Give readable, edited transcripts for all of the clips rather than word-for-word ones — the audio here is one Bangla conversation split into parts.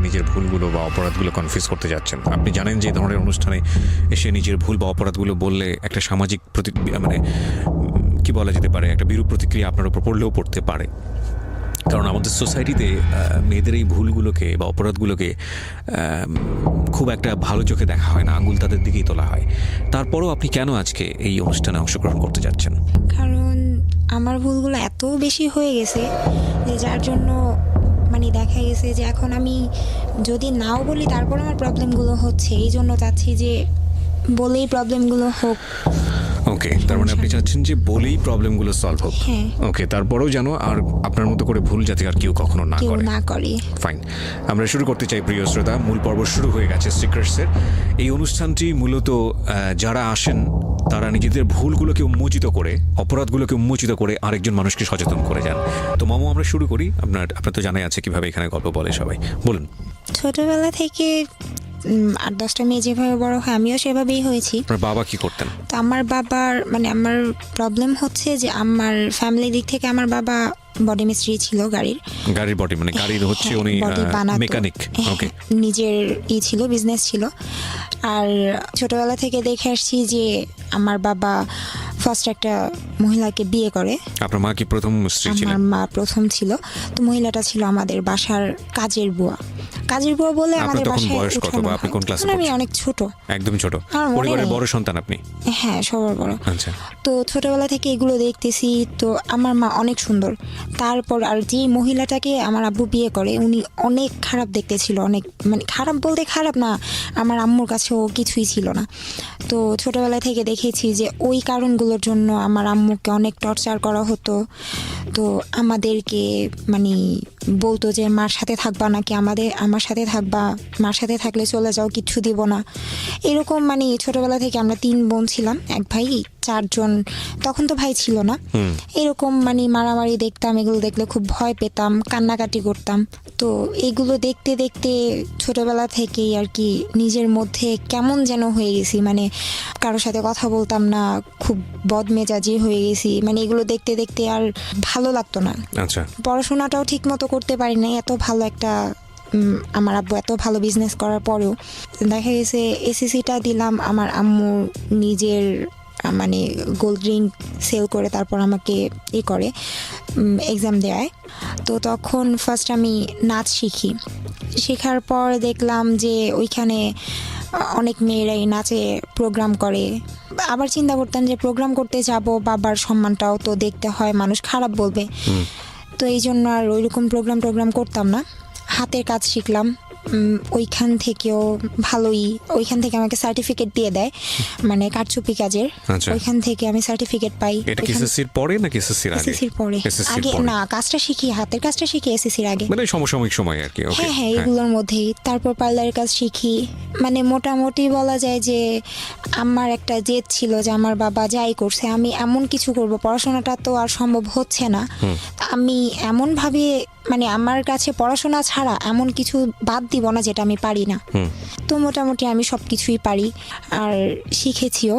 নিজের ভুলগুলো বা অপরাধগুলো কনফিউজ করতে যাচ্ছেন। আপনি জানেন যে এই ধরনের অনুষ্ঠানে এসে নিজের ভুল বা অপরাধগুলো বললে একটা সামাজিক মানে কি বলা যেতে পারে, একটা বিরূপ প্রতিক্রিয়া আপনার উপর পড়লেও পড়তে পারে। কারণ আমাদের সোসাইটিতে মেয়েদের এই ভুলগুলোকে বা অপরাধগুলোকে খুব একটা ভালো চোখে দেখা হয় না, আঙুল তাদের দিকেই তোলা হয়। তারপরও আপনি কেন আজকে এই অনুষ্ঠানে অংশগ্রহণ করতে যাচ্ছেন? কারণ আমার ভুলগুলো এত বেশি হয়ে গেছে যে যার জন্য মানে দেখা গেছে যে এখন আমি যদি নাও বলি তারপর আমার প্রবলেমগুলো হচ্ছে, এই জন্য চাচ্ছি যে বলেই প্রবলেমগুলো হোক। ওকে, তার মানে আপনি চাচ্ছেন যে বলেই প্রবলেমগুলো সলভ হোক। হ্যাঁ। ওকে, তারপরেও জানো আর আপনার মতো করে ভুল যাতে আর কেউ কখনো না করে। ফাইন, আমরা শুরু করতে চাই প্রিয় শ্রোতা। মূল পর্ব শুরু হয়ে গেছে সিক্রেটসের। এই অনুষ্ঠানটি মূলত যারা আসেন তারা নিজেদের ভুলগুলোকে উন্মোচিত করে, অপরাধগুলোকে উন্মোচিত করে আরেকজন মানুষকে সচেতন করে যান। তো মামু, আমরা শুরু করি। আপনার তো জানাই আছে কিভাবে এখানে গল্প বলে সবাই, বলুন। ছোটবেলা থেকে 8-10টা মেয়ে যেভাবে বড় হয় আমিও সেভাবেই হয়েছি। আপনার বাবা কি করতেন? তো আমার বাবার মানে আমার প্রবলেম হচ্ছে যে আমার ফ্যামিলির দিক থেকে আমার বাবা বডি মিস্ত্রি ছিল, গাড়ির বডি মানে গাড়ির হচ্ছে উনি মেকানিক। ওকে, নিজের ছিল, বিজনেস ছিল। আর ছোটবেলা থেকে দেখে আসছি যে আমার বাবা ফার্স্ট একটা মহিলাকে বিয়ে করে। আপনার মা কি প্রথম স্ত্রী ছিলেন? আমার মা প্রথম ছিল। তো মহিলাটা ছিল আমাদের বাসার কাজের বুয়া বলে আমাদের বাসায় বয়স কত বা আপনি কোন ক্লাসে পড়তেন? আমি অনেক ছোট, একদম ছোট। পরিবারের বড় সন্তান আপনি? হ্যাঁ, সবার বড়। আচ্ছা। তো ছোটবেলা থেকে এগুলো দেখতেছি। তো আমার মা অনেক সুন্দর। তারপর আর যে মহিলাটাকে আমার আব্বু বিয়ে করে উনি অনেক খারাপ দেখতে ছিল, অনেক মানে খারাপ বলতে খারাপ না, আমার আম্মুর কাছে ও কিছুই ছিল না। তো ছোটবেলা থেকে দেখেছি যে ওই কারণগুলোর জন্য আমার আম্মুকে অনেক টর্চার করা হতো। তো আমাদেরকে মানে বলতো যে মার সাথে থাকবা নাকি আমার সাথে থাকবা, মার সাথে থাকলে চলে যাও, কিচ্ছু দিব না, এরকম। মানে ছোটবেলা থেকে আমরা 3 বোন ছিলাম, এক ভাই, 4 জন, তখন তো ভাই ছিল না। এরকম মানে মারামারি দেখতাম, এগুলো দেখলে খুব ভয় পেতাম, কান্নাকাটি করতাম। তো এগুলো দেখতে দেখতে ছোটবেলা থেকেই আর কি নিজের মধ্যে কেমন যেন হয়ে গেছি, মানে কারোর সাথে কথা বলতাম না, খুব বদমেজাজি হয়ে গেছি। মানে এগুলো দেখতে দেখতে আর ভালো লাগতো না। আচ্ছা। পড়াশোনাটাও ঠিক মতো করতে পারি না। এত ভালো একটা আমার আব্বু এত ভালো বিজনেস করার পরেও দেখা গেছে এসএসসিটা দিলাম, আমার আম্মু নিজের মানে গোল্ড রিং সেল করে তারপর আমাকে করে এক্সাম দেয়। তো তখন ফার্স্ট আমি নাচ শেখার পর দেখলাম যে ওইখানে অনেক মেয়েরাই নাচে প্রোগ্রাম করে। আবার চিন্তা করতাম যে প্রোগ্রাম করতে যাব, বাবার সম্মানটাও তো দেখতে হয়, মানুষ খারাপ বলবে। তো এই জন্য আর ওইরকম প্রোগ্রাম করতাম না। হাতের কাজ শিখলাম, ওইখান থেকেও ভালোই, ওইখান থেকে আমাকে সার্টিফিকেট দিয়ে দেয়, মানে কারচুপি কাজের। ওইখান থেকে আমি সার্টিফিকেট পাই। এটা কি এসএসসির পরে নাকি এসএসসির আগে? এসএসসির পরে। আগে না, কাজটা শিখি, হাতের কাজটা শিখি এসএসসির আগে, মানে সমসাময়িক সময় আর কি। ওকে, হ্যাঁ, এগুলোর মধ্যেই। তারপর পার্লারের কাজ শিখি। মানে মোটামুটি বলা যায় যে আমার একটা জেদ ছিল যে আমার বাবা যাই করছে আমি এমন কিছু করব, পড়াশোনাটা তো আর সম্ভব হচ্ছে না, আমি এমন ভাবে মানে আমার কাছে পড়াশোনা ছাড়া এমন কিছু বাদ দিব না যেটা আমি পারি না। তো মোটামুটি আমি সব কিছুই পারি আর শিখেছিও।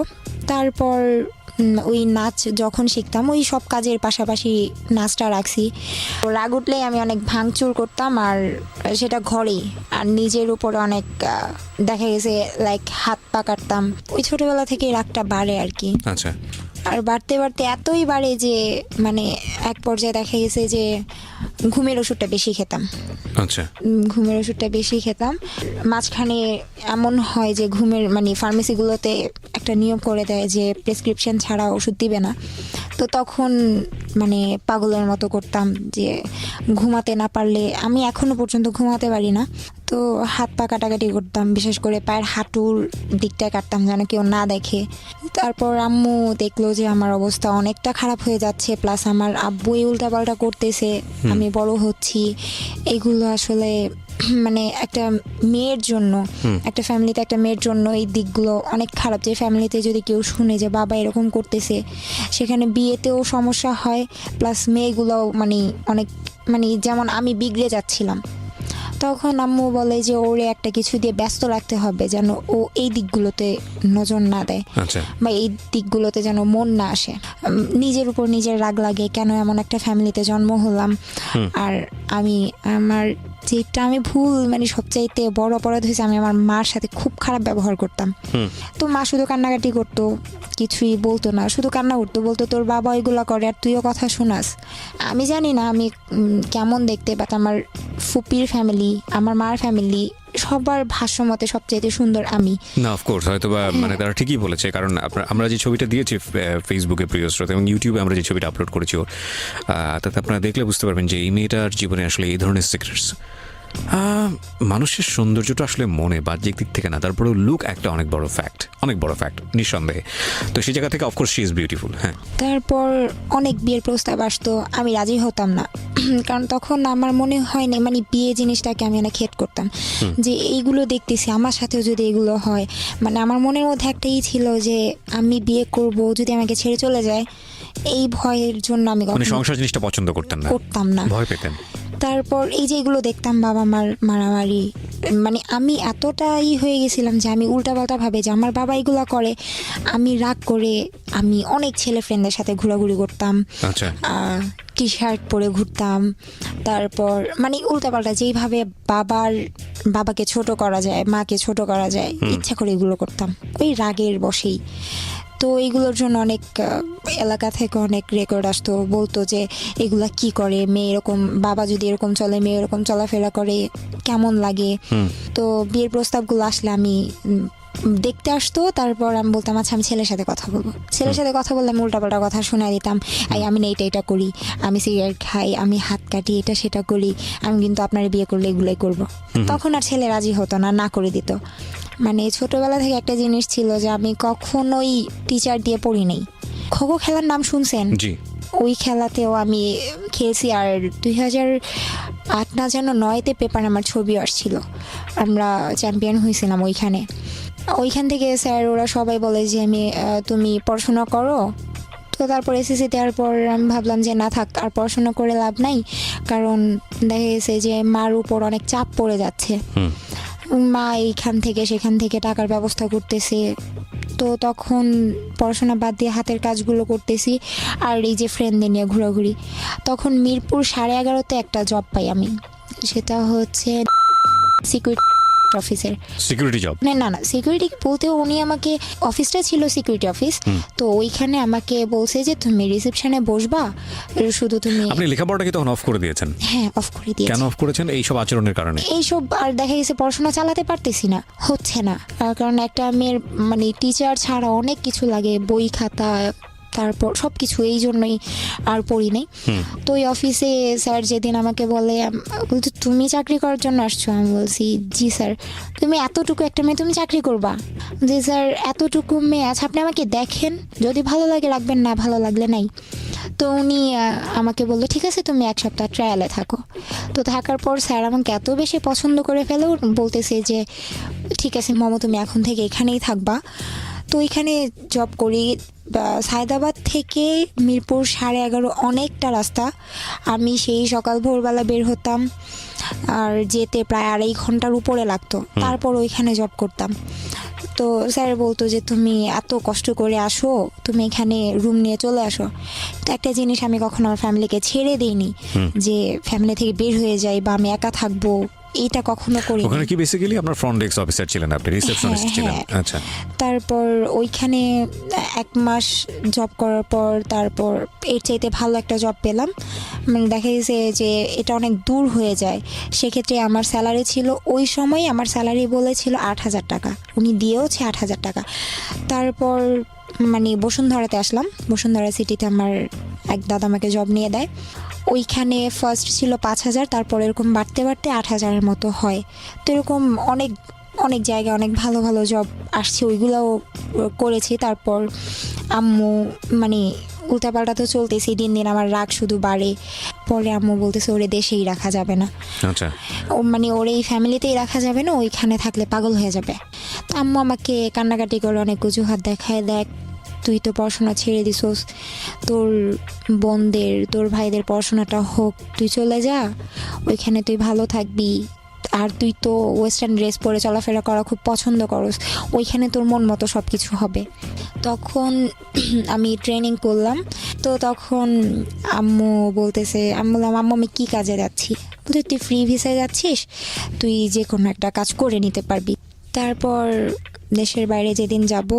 তারপর ওই নাচ যখন শিখতাম ওই সব কাজের পাশাপাশি নাচটা রাখছি। রাগ উঠলেই আমি অনেক ভাঙচুর করতাম, আর সেটা ঘরেই, আর নিজের উপরে অনেক দেখা গেছে লাইক হাত পা কাটতাম। ওই ছোটবেলা থেকে রাগটা বাড়ে আর কি। আচ্ছা। আর বাড়তে বাড়তে এতই বাড়ে যে মানে এক পর্যায়ে দেখা গেছে যে ঘুমের ওষুধটা বেশি খেতাম। আচ্ছা। ঘুমের ওষুধটা বেশি খেতাম। মাঝখানে এমন হয় যে ঘুমের মানে ফার্মেসিগুলোতে একটা নিয়ম করে দেয় যে প্রেসক্রিপশন ছাড়া ওষুধ দিবে না। তো তখন মানে পাগলের মতো করতাম যে ঘুমাতে না পারলে, আমি এখনো পর্যন্ত ঘুমাতে পারি না, তো হাত পা কাটাকাটি করতাম, বিশেষ করে পায়ের হাঁটুর দিকটা কাটতাম যেন কেউ না দেখে। তারপর আম্মু দেখলো যে আমার অবস্থা অনেকটা খারাপ হয়ে যাচ্ছে, প্লাস আমার আব্বুই উল্টাপাল্টা করতেছে, আমি বড় হচ্ছি। এগুলো আসলে মানে একটা মেয়ের জন্য, একটা ফ্যামিলিতে একটা মেয়ের জন্য এই দিকগুলো অনেক খারাপ। যে ফ্যামিলিতে যদি কেউ শুনে যে বাবা এরকম করতেছে, সেখানে বিয়েতেও সমস্যা হয়, প্লাস মেয়েগুলোও মানে অনেক মানে যেমন আমি বিগড়ে যাচ্ছিলাম। তখন আম্মু বলে যে ওরে একটা কিছু দিয়ে ব্যস্ত রাখতে হবে যেন ও এই দিকগুলোতে নজর না দেয়, বা এই দিকগুলোতে যেন মন না আসে। নিজের উপর নিজের রাগ লাগে, কেন এমন একটা ফ্যামিলিতে জন্ম হলাম। আর আমি আমার যেটা আমি ভুল মানে সবচাইতে বড় অপরাধ হয়েছে, আমি আমার মার সাথে খুব খারাপ ব্যবহার করতাম। তো মা শুধু কান্নাকাটি করতো, কিছুই বলতো না, শুধু কান্না করতো, বলতো তোর বাবা এগুলা করে আর তুইও কথা শোনাস। আমি জানি না আমি কেমন দেখতে, বাট আমার ফুপির ফ্যামিলি, আমার মার ফ্যামিলি সবার ভাষ্যমতে সবচাইতে সুন্দর আমি। না অফকোর্স হয়তো বা মানে তারা ঠিকই বলেছে, কারণ আমরা যে ছবিটা দিয়েছি ফেসবুকে প্রিয় শ্রোতা এবং ইউটিউবে আমরা যে ছবিটা আপলোড করেছি ওর, তাতে আপনারা দেখলে বুঝতে পারবেন যে এই মেয়েটার জীবনে আসলে এই ধরনের সিক্রেটস। মানুষের সৌন্দর্যটা আসলে মনে বাহ্যিক দিক থেকে না, তারপরেও লুক একটা অনেক বড় ফ্যাক্ট নিঃসন্দেহে। তো সেই জায়গা থেকে অফকোর্স শি ইজ বিউটিফুল। হ্যাঁ, তারপর অনেক বিয়ের প্রস্তাব আসতো, আমি রাজি হতাম না, কারণ তখন আমার মনে হয় না মানে বিয়ে জিনিসটাকে আমি অনেক হেট করতাম, যে এইগুলো দেখতেছি আমার সাথেও যদি এগুলো হয়, মানে আমার মনের মধ্যে একটাই ছিল যে আমি বিয়ে করব যদি আমাকে ছেড়ে চলে যায়, এই ভয়ের জন্য আমি মানে সংসার জিনিসটা পছন্দ করতেন না, করতাম না, ভয় পেতেন। তারপর এই যে এগুলো দেখতাম বাবা মার মারামারি, মানে আমি এতটাই হয়ে গেছিলাম যে আমি উল্টাপাল্টা ভাবে যে আমার বাবা এগুলো করে, আমি রাগ করে আমি অনেক ছেলে ফ্রেন্ডদের সাথে ঘোরাঘুরি করতাম, আচ্ছা, টি শার্ট পরে ঘুরতাম, তারপর মানে উল্টাপাল্টা যেইভাবে বাবাকে ছোট করা যায়, মাকে ছোট করা যায়, ইচ্ছা করে এগুলো করতাম ওই রাগের বশেই। তো এইগুলোর জন্য অনেক এলাকা থেকে অনেক রেকর্ড আসতো, বলতো যে এগুলা কি করে মেয়ে, এরকম বাবা যদি এরকম চলে, মেয়ে এরকম চলাফেরা করে কেমন লাগে। তো বিয়ের প্রস্তাবগুলো আসলে আমি দেখতে আসতো, তারপর আমি বলতাম আচ্ছা আমি ছেলের সাথে কথা বলবো, ছেলের সাথে কথা বললে আমি উল্টাপাল্টা কথা শোনা দিতাম, আমি না এটা করি, আমি সিগারেট খাই, আমি হাত কাটি, এটা সেটা করি, আমি কিন্তু আপনার বিয়ে করলে এগুলোই করব। তখন আর ছেলে রাজি হতো না, না করে দিত। মানে ছোটবেলা থেকে একটা জিনিস ছিল যে আমি কখনোই টিচার দিয়ে পড়ি নাই। খো খেলার নাম শুনছেন? জি, ওই খেলাতেও আমি খেলছি, আর 2008 না যেন 9-তে পেপার আমার ছবি আসছিল, আমরা চ্যাম্পিয়ন হয়েছিলাম ওইখান থেকে স্যার ওরা সবাই বলে যে আমি তুমি পড়াশোনা করো। তো তারপর এসএসসি দেওয়ার পর আমি ভাবলাম যে না থাক, আর পড়াশোনা করে লাভ নাই, কারণ দেখা গেছে যে মার উপর অনেক চাপ পড়ে যাচ্ছে, মা এইখান থেকে সেখান থেকে টাকার ব্যবস্থা করতেছে। তো তখন পড়াশোনা বাদ দিয়ে হাতের কাজগুলো করতেছি, আর এই যে ফ্রেন্ডদের নিয়ে ঘোরাঘুরি। তখন মিরপুর 11:30-তে একটা জব পাই আমি, সেটা হচ্ছে সিকিউরিটি অফিসের। Security job? না সিকিউরিটি বলতে উনি আমাকে, অফিসটা ছিল সিকিউরিটি অফিস, তো ওইখানে আমাকে বলছে যে তুমি রিসেপশনে বসবা, শুধু তুমি। আপনি লেখাপড়াটা কি তখন অফ করে দিয়েছেন? হ্যাঁ, অফ করে দিয়েছি। কেন অফ করেছেন? এইসব আচরণের কারণে? এইসব আর দেখা গেছে পড়াশোনা চালাতে পারতেছি না, হচ্ছে না, কারণ একটা মেয়ের মানে টিচার ছাড়া অনেক কিছু লাগে, বই খাতা, তারপর সব কিছু, এই জন্যই আর পড়ি নাই। তো ওই অফিসে স্যার যেদিন আমাকে বলে, বলতো তুমি চাকরি করার জন্য আসছো? আমি বলছি জি স্যার। তুমি এতটুকু একটা মেয়ে, তুমি চাকরি করবা? জি স্যার, এতটুকু মেয়ে, আচ্ছা আপনি আমাকে দেখেন, যদি ভালো লাগে রাখবেন, না ভালো লাগলে নাই। তো উনি আমাকে বললো ঠিক আছে তুমি 1 সপ্তাহ ট্রায়ালে থাকো। তো থাকার পর স্যার আমাকে এত বেশি পছন্দ করে ফেলে, বলতেছে যে ঠিক আছে মমো তুমি এখন থেকে এখানেই থাকবা। তো এখানে জব করি। সায়দাবাদ থেকে মিরপুর 11:30 অনেকটা রাস্তা, আমি সেই সকাল ভোরবেলা বের হতাম, আর যেতে প্রায় 2.5 ঘন্টার উপরে লাগতো, তারপর ওইখানে জব করতাম। তো স্যার বলতো যে তুমি এত কষ্ট করে আসো, তুমি এখানে রুম নিয়ে চলে আসো। তো একটা জিনিস আমি কখনো আমার ফ্যামিলিকে ছেড়ে দিইনি, যে ফ্যামিলি থেকে বের হয়ে যাই বা আমি একা থাকবো, এটা কখনো করি। ওখানে কি বেসিক্যালি আপনার ফ্রন্ট ডেস্ক অফিসার ছিলেন আপনি, রিসেপশনিস্ট ছিলেন? আচ্ছা। তারপর ওইখানে 1 মাস জব করার পর তারপর এর চাইতে ভালো একটা জব পেলাম। মানে দেখা গেছে যে এটা অনেক দূর হয়ে যায়, সেক্ষেত্রে আমার স্যালারি ছিল ওই সময়, আমার স্যালারি বলেছিল 8,000 টাকা, উনি দিয়েওছে 8,000 টাকা। তারপর মানে বসুন্ধরাতে আসলাম, বসুন্ধরা সিটিতে আমার এক দাদা আমাকে জব নিয়ে দেয়। ওইখানে ফার্স্ট ছিল 5,000, তারপর এরকম বাড়তে বাড়তে 8,000-এর মতো হয়। তো এরকম অনেক জায়গায় অনেক ভালো ভালো জব আসছে, ওইগুলোও করেছি। তারপর আম্মু মানে উল্টাপাল্টা তো চলতেছি, দিন দিন আমার রাগ শুধু বাড়ে। পরে আম্মু বলতেছে ওরে দেশেই রাখা যাবে না, আচ্ছা, ও মানে ওর এই ফ্যামিলিতেই রাখা যাবে না, ওইখানে থাকলে পাগল হয়ে যাবে। তো আম্মু আমাকে কান্নাকাটি করে অনেক অজুহাত দেখায়, দেখ তুই তো পড়াশোনা ছেড়ে দিছোস, তোর বোনদের তোর ভাইদের পড়াশোনাটা হোক, তুই চলে যা, ওইখানে তুই ভালো থাকবি, আর তুই তো ওয়েস্টার্ন ড্রেস পরে চলাফেরা করা খুব পছন্দ করস, ওইখানে তোর মন মতো সব কিছু হবে। তো তখন আমি ট্রেনিং করলাম। তো তখন আম্মু বলতেছে, আমি বললাম আম্মু আমি কী কাজে যাচ্ছি? বলতে তুই ফ্রি ভিসায় যাচ্ছিস, তুই যে কোনো একটা কাজ করে নিতে পারবি। তারপর দেশের বাইরে যেদিন যাব,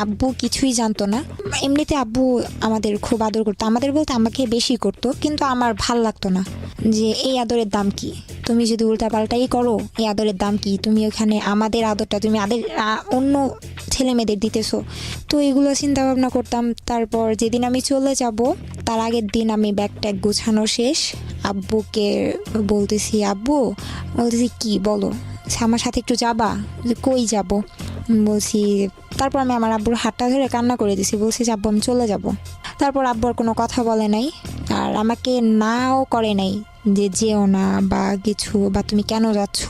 আব্বু কিছুই জানতো না। এমনিতে আব্বু আমাদের খুব আদর করতো, আমাদের বলতে আমাকে বেশি করতো, কিন্তু আমার ভাল লাগতো না যে এই আদরের দাম কি, তুমি যদি উল্টাপাল্টাই করো এই আদরের দাম কি, তুমি ওখানে আমাদের আদরটা তুমি অন্য ছেলে মেয়েদের দিতেছো। তো এগুলো চিন্তা ভাবনা করতাম। তারপর যেদিন আমি চলে যাব তার আগের দিন আমি ব্যাগ ট্যাগ গোছানো শেষ, আব্বুকে বলতেছি, আব্বু বলতেছি কি বলো, আমার সাথে একটু যাবা? কই যাব? বলছি, তারপর আমি আমার আব্বুর হাতটা ধরে কান্না করে দিছি, বলছি যে আব্বু আমি চলে যাব। তারপর আব্বু আর কোনো কথা বলে নাই, আর আমাকে নাও করে নাই যে যেও না বা কিছু, বা তুমি কেন যাচ্ছ,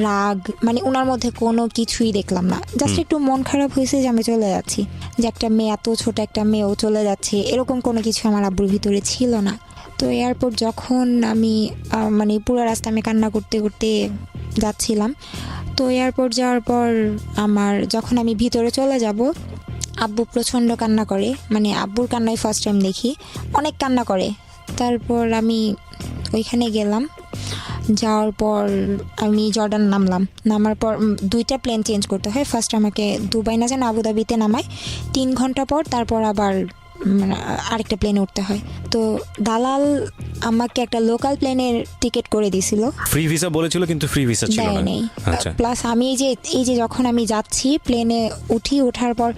রাগ, মানে ওনার মধ্যে কোনো কিছুই দেখলাম না। জাস্ট একটু মন খারাপ হয়েছে যে আমি চলে যাচ্ছি, যে একটা মেয়ে, এত ছোট একটা মেয়েও চলে যাচ্ছে, এরকম কোনো কিছু আমার আব্বুর ভিতরে ছিল না। তো এরপর যখন আমি মানে পুরো রাস্তা আমি কান্না করতে করতে যাচ্ছিলাম, তো এয়ারপোর্ট যাওয়ার পর যখন আমি ভিতরে চলে যাব, আব্বু প্রচণ্ড কান্না করে, মানে আব্বুর কান্নাই ফার্স্ট টাইম দেখি, অনেক কান্না করে। তারপর আমি ওইখানে গেলাম, যাওয়ার পর আমি জর্ডান নামার পর 2টা প্লেন চেঞ্জ করতে হয়। ফার্স্ট আমাকে দুবাই না যেন আবুধাবিতে নামায়, 3 ঘন্টা পর তারপর আবার আরেকটা প্লেনে উঠতে হয়। তো দালাল আমাকে একটা লোকাল প্লেনের টিকিট করে দিছিল, ফ্রি ভিসা বলেছিল কিন্তু ফ্রি ভিসা ছিল না। আচ্ছা, প্লাস আমি এই যে যখন আমি যাচ্ছি প্লেনে ওঠার পর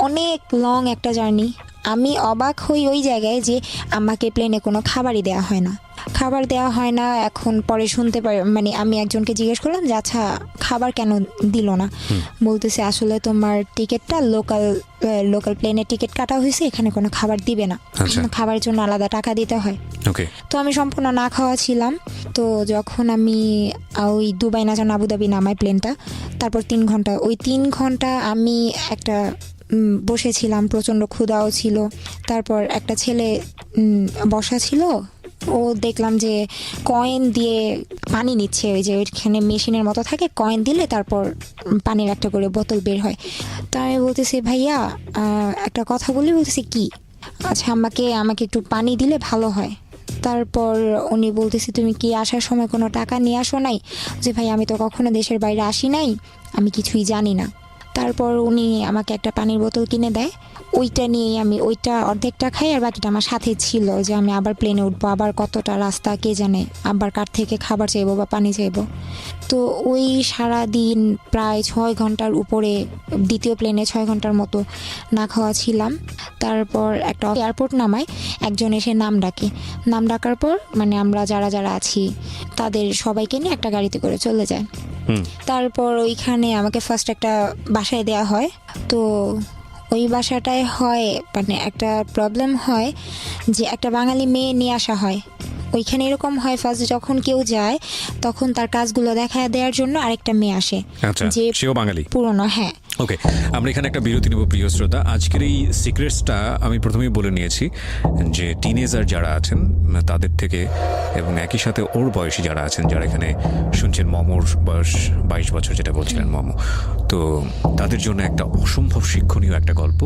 অনেক লং একটা জার্নি, আমি অবাক হই ওই জায়গায় যে আমাকে প্লেনে কোনো খাবারই দেওয়া হয় না। এখন পরে শুনতে পারি, মানে আমি একজনকে জিজ্ঞেস করলাম যে আচ্ছা খাবার কেন দিল না? বলতেছে আসলে তোমার টিকিটটা লোকাল প্লেনের টিকিট কাটা হয়েছে, এখানে কোনো খাবার দিবে না, খাবারের জন্য আলাদা টাকা দিতে হয়। তো আমি সম্পূর্ণ না খাওয়া ছিলাম। তো যখন আমি ওই দুবাই না যেন আবুধাবি নামাই প্লেনটা, তারপর 3 ঘন্টা আমি একটা বসেছিলাম, প্রচণ্ড ক্ষুধাও ছিল। তারপর একটা ছেলে বসা ছিল, ও দেখলাম যে কয়েন দিয়ে পানি নিচ্ছে, ওই যে ওইখানে মেশিনের মতো থাকে, কয়েন দিলে তারপর পানির একটা করে বোতল বের হয়। তো আমি বলতেছি ভাইয়া একটা কথা বলি, বলতেছি কি? আচ্ছা আমাকে একটু পানি দিলে ভালো হয়। তারপর উনি বলতেছি তুমি কি আসার সময় কোনো টাকা নিয়ে আসো নাই? যে ভাই আমি তো কখনো দেশের বাইরে আসি নাই, আমি কিছুই জানি না। তারপর উনি আমাকে একটা পানির বোতল কিনে দেয়, ওইটা নিয়েই আমি ওইটা অর্ধেকটা খাই, আর বাকিটা আমার সাথে ছিল যে আমি আবার প্লেনে উঠবো, আবার কতটা রাস্তা কে জানে, আবার কার থেকে খাবার চাইবো বা পানি চাইবো। তো ওই সারাদিন প্রায় 6 ঘন্টার উপরে, দ্বিতীয় প্লেনে 6 ঘন্টার মতো না খাওয়া ছিলাম। তারপর একটা এয়ারপোর্ট নামায়, একজন এসে নাম ডাকার পর মানে আমরা যারা আছি তাদের সবাইকে নিয়ে একটা গাড়িতে করে চলে যায়। তারপর ওইখানে আমাকে ফার্স্ট একটা বাসায় দেয়া হয়। তো ওই বাসাটায় হয় মানে একটা প্রবলেম হয় যে একটা বাঙালি মেয়ে নিয়ে আসা হয়। ওইখানে এরকম হয় ফার্স্ট যখন কেউ যায় তখন তার কাজগুলো দেখা দেওয়ার জন্য আরেকটা মেয়ে আসে, যে সেও বাঙালি পুরনো। হ্যাঁ, ওকে, আমরা এখানে একটা বিরতি নেব প্রিয় শ্রোতা। আজকের এই সিক্রেটসটা আমি প্রথমেই বলে নিয়েছি যে টিনেজার যারা আছেন তাদের থেকে, এবং একই সাথে ওর বয়সী যারা আছেন, যারা এখানে শুনছেন, মমোর বয়স 22 বছর যেটা বলছিলেন মমো, তো তাদের জন্য একটা অসম্ভব শিক্ষণীয় একটা গল্প।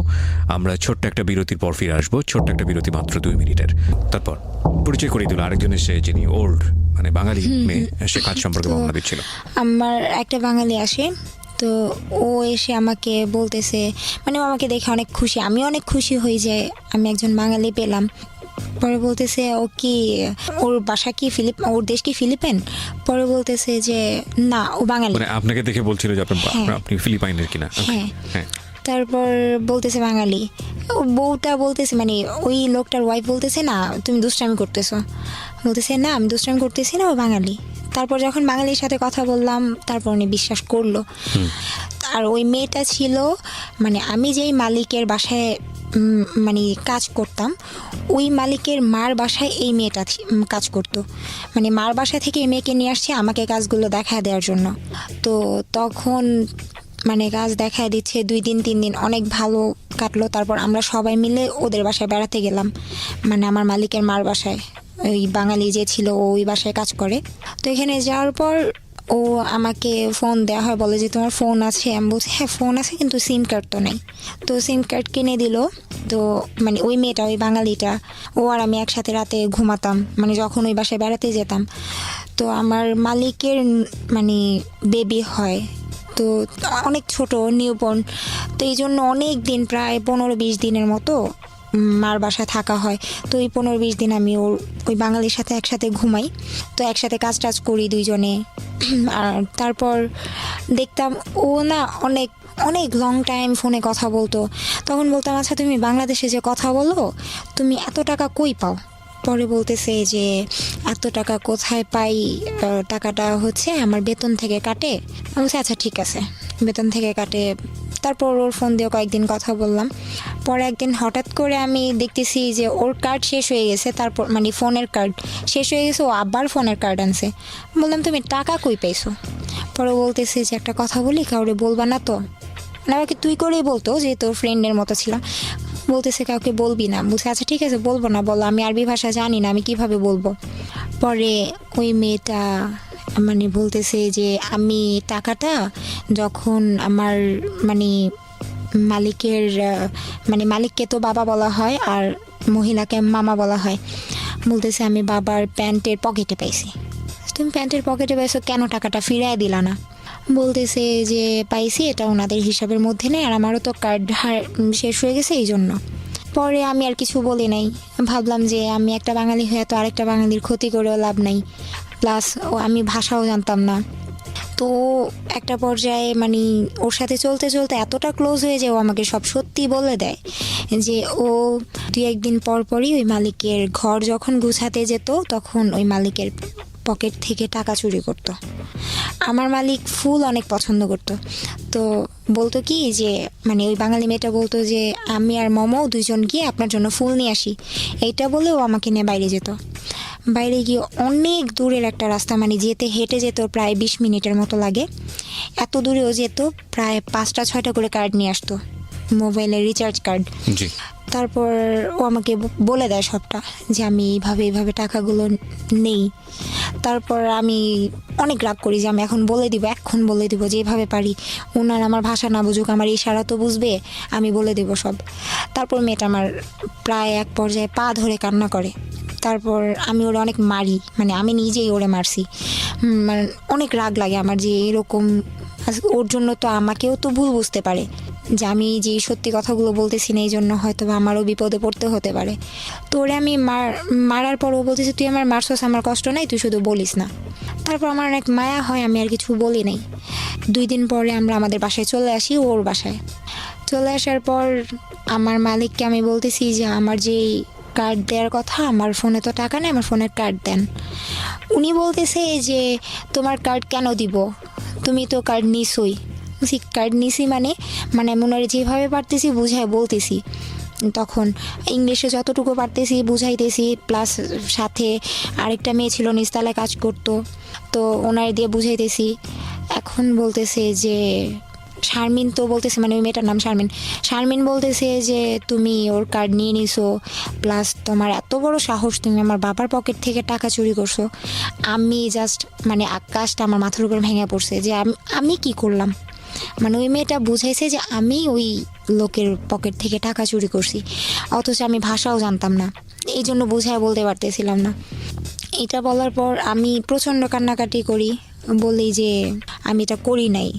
আমরা ছোট্ট একটা বিরতির পর ফিরে আসবো, ছোট্ট একটা বিরতি মাত্র 2 মিনিটের। তারপর পরিচয় করিয়ে দিল আরেকজন এসে, যিনি ওল্ড মানে বাঙালি মেয়ে, সে কাজ সম্পর্কে বর্ণনা দিচ্ছিল। আমার একটা বাঙালি আসে, তো ও এসে আমাকে বলতেছে, মানে ও আমাকে দেখে অনেক খুশি, আমি অনেক খুশি হই যে আমি একজন বাঙালি পেলাম। পরে বলতেছে ও কি, ওর বাসা কি ওর দেশ কি ফিলিপাইন? পরে বলতেছে যে না, ও বাঙালি। মানে আপনাকে দেখে বলছিল যে আপনি ফিলিপাইনের কিনা? হ্যাঁ। তারপর বলতেছে বাঙালি। বউটা বলতেছে, মানে ওই লোকটার ওয়াইফ বলতেছে না তুমি দুষ্টামি করতেছো, বলতেছে না আমি দুষ্টামি করতেছি না, ও বাঙালি। তারপর যখন বাঙালির সাথে কথা বললাম তারপর উনি বিশ্বাস করলো। আর ওই মেয়েটা ছিল, মানে আমি যেই মালিকের বাসায় মানে কাজ করতাম, ওই মালিকের মার বাসায় এই মেয়েটা কাজ করতো, মানে মার বাসা থেকে এই মেয়েকে নিয়ে আসছে আমাকে কাজগুলো দেখা দেওয়ার জন্য। তো তখন মানে কাজ দেখা দিচ্ছে 2 দিন 3 দিন অনেক ভালো কাটলো। তারপর আমরা সবাই মিলে ওদের বাসায় বেড়াতে গেলাম, মানে আমার মালিকের মার বাসায়। ওই বাঙালি যে ছিল ওই বাসায় কাজ করে। তো এখানে যাওয়ার পর ও আমাকে ফোন দেওয়া হয়, বলে যে তোমার ফোন আছে। আমি বলছি হ্যাঁ ফোন আছে, কিন্তু সিম কার্ড তো নেই। তো সিম কার্ড কিনে দিল। তো মানে ওই মেয়েটা, ওই বাঙালিটা, ও আর আমি একসাথে রাতে ঘুমাতাম, মানে যখন ওই বাসায় বেড়াতে যেতাম। তো আমার মালিকের মানে বেবি হয়, তো অনেক ছোট, নিউবর্ন। তো এই জন্য অনেক দিন, প্রায় 15-20 দিনের মতো মার বাসায় থাকা হয়। তো এই 15-20 দিন আমি ওই বাঙালির সাথে একসাথে ঘুমাই। তো একসাথে কাজ টাজ করি দুইজনে। আর তারপর দেখতাম ও না অনেক অনেক লং টাইম ফোনে কথা বলতো। তখন বলতাম আচ্ছা তুমি বাংলাদেশে যে কথা বলো, তুমি এত টাকা কই পাও? পরে বলতেছে যে এত টাকা কোথায় পাই, টাকাটা হচ্ছে আমার বেতন থেকে কাটে। আমি বলছি আচ্ছা ঠিক আছে, বেতন থেকে কাটে। তারপর ওর ফোন দিয়ে কয়েকদিন কথা বললাম। পরে একদিন হঠাৎ করে আমি দেখতেছি যে ওর কার্ড শেষ হয়ে গেছে, তারপর মানে ফোনের কার্ড শেষ হয়ে গেছে, ও আবার ফোনের কার্ড আনছে। বললাম তুমি টাকা কই পাইছো? পরে বলতেছে যে একটা কথা বলি, কাউরে বলবা না তো। মানে আমাকে তুই করেই বলতো, যে তোর ফ্রেন্ডের মতো ছিলাম। বলতেছে কাউকে বলবি না। বলছে আচ্ছা ঠিক আছে বলবো না, বলো। আমি আরবি ভাষা জানি না, আমি কিভাবে বলবো? পরে ওই মেয়েটা মানে বলতেছে যে আমি টাকাটা যখন আমার মানে মালিকের মানে মালিককে তো বাবা বলা হয় আর মহিলাকে মামা বলা হয়, বলতেছে আমি বাবার প্যান্টের পকেটে পাইছি। তুমি প্যান্টের পকেটে পাইছো কেন, টাকাটা ফিরাই দিলা না? বলতেছে যে পাইছি, এটা ওনাদের হিসাবের মধ্যে নেই, আর আমারও তো কার্ড শেষ হয়ে গেছে এই জন্য। পরে আমি আর কিছু বলি নাই। ভাবলাম যে আমি একটা বাঙালি হয়ে তো আরেকটা বাঙালির ক্ষতি করেও লাভ নাই, প্লাস আমি ভাষাও জানতাম না। তো একটা পর্যায়ে মানে ওর সাথে চলতে চলতে এতটা ক্লোজ হয়ে যায়, ও আমাকে সব সত্যি বলে দেয়। যে ও 2-1 দিন পর পরই ওই মালিকের ঘর যখন গুছাতে যেত, তখন ওই মালিকের পকেট থেকে টাকা চুরি করতো। আমার মালিক ফুল অনেক পছন্দ করতো। তো বলতো কি যে মানে ওই বাঙালি মেয়েটা বলতো যে আমি আর মমও দুইজন গিয়ে আপনার জন্য ফুল নিয়ে আসি, এইটা বলে ও আমাকে নিয়ে বাইরে যেত। বাইরে গিয়ে অনেক দূরের একটা রাস্তা, মানে যেতে হেঁটে যেত প্রায় 20 মিনিটের মতো লাগে। এত দূরেও যেত, প্রায় 5টা-6টা করে কার্ড নিয়ে আসতো, মোবাইলের রিচার্জ কার্ড। জি। তারপর ও আমাকে বলে দেয় সবটা, যে আমি এইভাবে এইভাবে টাকাগুলো নেই। তারপর আমি অনেক রাগ করি যে আমি এখন বলে দিব যেভাবে পারি। ওনার আমার ভাষা না বুঝুক, আমার ইশারা তো বুঝবে, আমি বলে দেব সব। তারপর মেয়েটা আমার প্রায় এক পর্যায়ে পা ধরে কান্না করে। তারপর আমি ওরে অনেক মারি, মানে আমি নিজেই ওরে মারছি। মানে অনেক রাগ লাগে আমার যে এরকম, ওর জন্য তো আমাকেও তো ভুল বুঝতে পারে যে আমি যে সত্যি কথাগুলো বলতেছি না, এই জন্য হয়তো আমারও বিপদে পড়তে হতে পারে। তো ওরে আমি মারার পর ও বলতেছে তুই আমার মারছস, আমার কষ্ট নাই, তুই শুধু বলিস না। তারপর আমার অনেক মায়া হয়, আমি আর কিছু বলি নাই। 2 দিন পরে আমরা আমাদের বাসায় চলে আসি, ওর বাসায় চলে আসার পর আমার মালিককে আমি বলতেছি যে আমার যে কার্ড দেওয়ার কথা, আমার ফোনে তো টাকা নেই, আমার ফোনের কার্ড দেন। উনি বলতেছে যে তোমার কার্ড কেন দিব, তুমি তো কার্ড নিছই। কার্ড নিছি মানে আমি ওনারে যেভাবে পারতেছি বুঝায় বলতেছি। তখন ইংলিশে যতটুকু পারতেছি বুঝাইতেছি, প্লাস সাথে আরেকটা মেয়ে ছিল নিচতলায় কাজ করতো, তো ওনারে দিয়ে বুঝাইতেছি। এখন বলতেছে যে শারমিন তো বলতেছে, মানে ওই মেয়েটার নাম শারমিন বলতেছে যে তুমি ওর কার্ড নিয়ে নিছো, প্লাস তোমার এত বড় সাহস, তুমি আমার বাবার পকেট থেকে টাকা চুরি করছো। আমি জাস্ট মানে আকাশটা আমার মাথার উপর ভেঙে পড়ছে যে আমি কি করলাম। মানে ওই মেয়েটা বুঝাইছে যে আমি ওই লোকের পকেট থেকে টাকা চুরি করছি, অথচ আমি ভাষাও জানতাম না, এই জন্য বুঝায় বলতে পারতেছিলাম না। এটা বলার পর আমি প্রচণ্ড কান্নাকাটি করি, বলি যে আমি এটা করি নাই।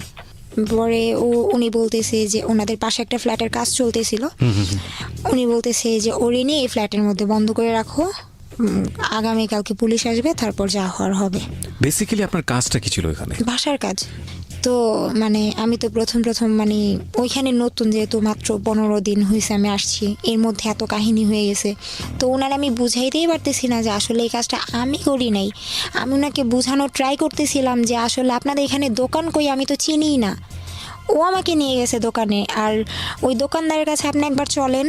পরে উনি বলতেছে যে ওনাদের পাশে একটা ফ্ল্যাটের কাজ চলতেছিল, উনি বলতেছে যে ওর এনে এই ফ্ল্যাটের মধ্যে বন্ধ করে রাখো, আগামীকালকে পুলিশ আসবে, তারপর যা হওয়ার হবে। বেসিক্যালি আপনার কাজটা কি ছিল এখানে? বাসার কাজ। তো মানে আমি তো প্রথম মানে ওইখানে নতুন, যেহেতু মাত্র 15 দিন হয়েছে আমি আসছি, এর মধ্যে এত কাহিনী হয়ে গেছে। তো ওনার আমি বুঝাইতেই পারতেছি না যে আসলে এই কাজটা আমি করি নাই। আমি ওনাকে বোঝানোর ট্রাই করতেছিলাম যে আসলে আপনাদের এখানে দোকান কই, আমি তো চিনিই না। ও আমাকে নিয়ে গেছে দোকানে, আর ওই দোকানদারের কাছে আপনি একবার চলেন,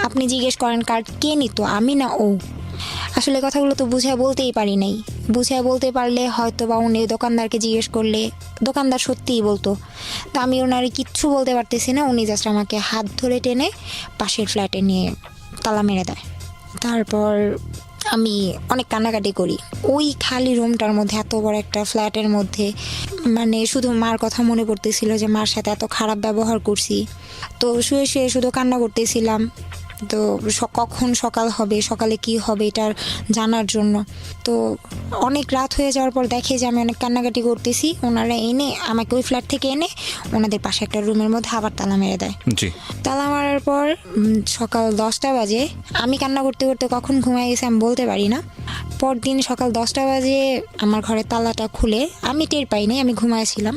আপনি জিজ্ঞেস করেন কার্ড কে নিত, আমি না ও। আসলে কথাগুলো তো বুঝায় বলতেই পারি নাই। বুঝায় বলতে পারলে হয়তো বা উনি দোকানদারকে জিজ্ঞেস করলে দোকানদার সত্যিই বলতো। তো আমি ওনারে কিচ্ছু বলতে পারতেছি না, উনি জাস্ট আমাকে হাত ধরে টেনে পাশের ফ্ল্যাটে নিয়ে তালা মেরে দেয়। তারপর আমি অনেক কান্নাকাটি করি। ওই খালি রুমটার মধ্যে, এত বড় একটা ফ্ল্যাটের মধ্যে, মানে শুধু মার কথা মনে পড়তেছিল যে মার সাথে এত খারাপ ব্যবহার করছি। তো শুয়ে শুয়ে শুধু কান্না করতেছিলাম। তো কখন সকাল হবে, সকালে কি হবে এটার জানার জন্য। তো অনেক রাত হয়ে যাওয়ার পর দেখে যে আমি অনেক কান্নাকাটি করতেছি, ওনারা এনে আমাকে ওই ফ্ল্যাট থেকে এনে ওনাদের পাশে একটা রুমের মধ্যে আবার তালা মেরে দেয়। জি। তালা মারার পর সকাল 10টা বাজে, আমি কান্না করতে করতে কখন ঘুমায় গেছি আমি বলতে পারি না। পরদিন সকাল 10টা বাজে আমার ঘরের তালাটা খুলে, আমি টের পাইনি, আমি ঘুমাইছিলাম।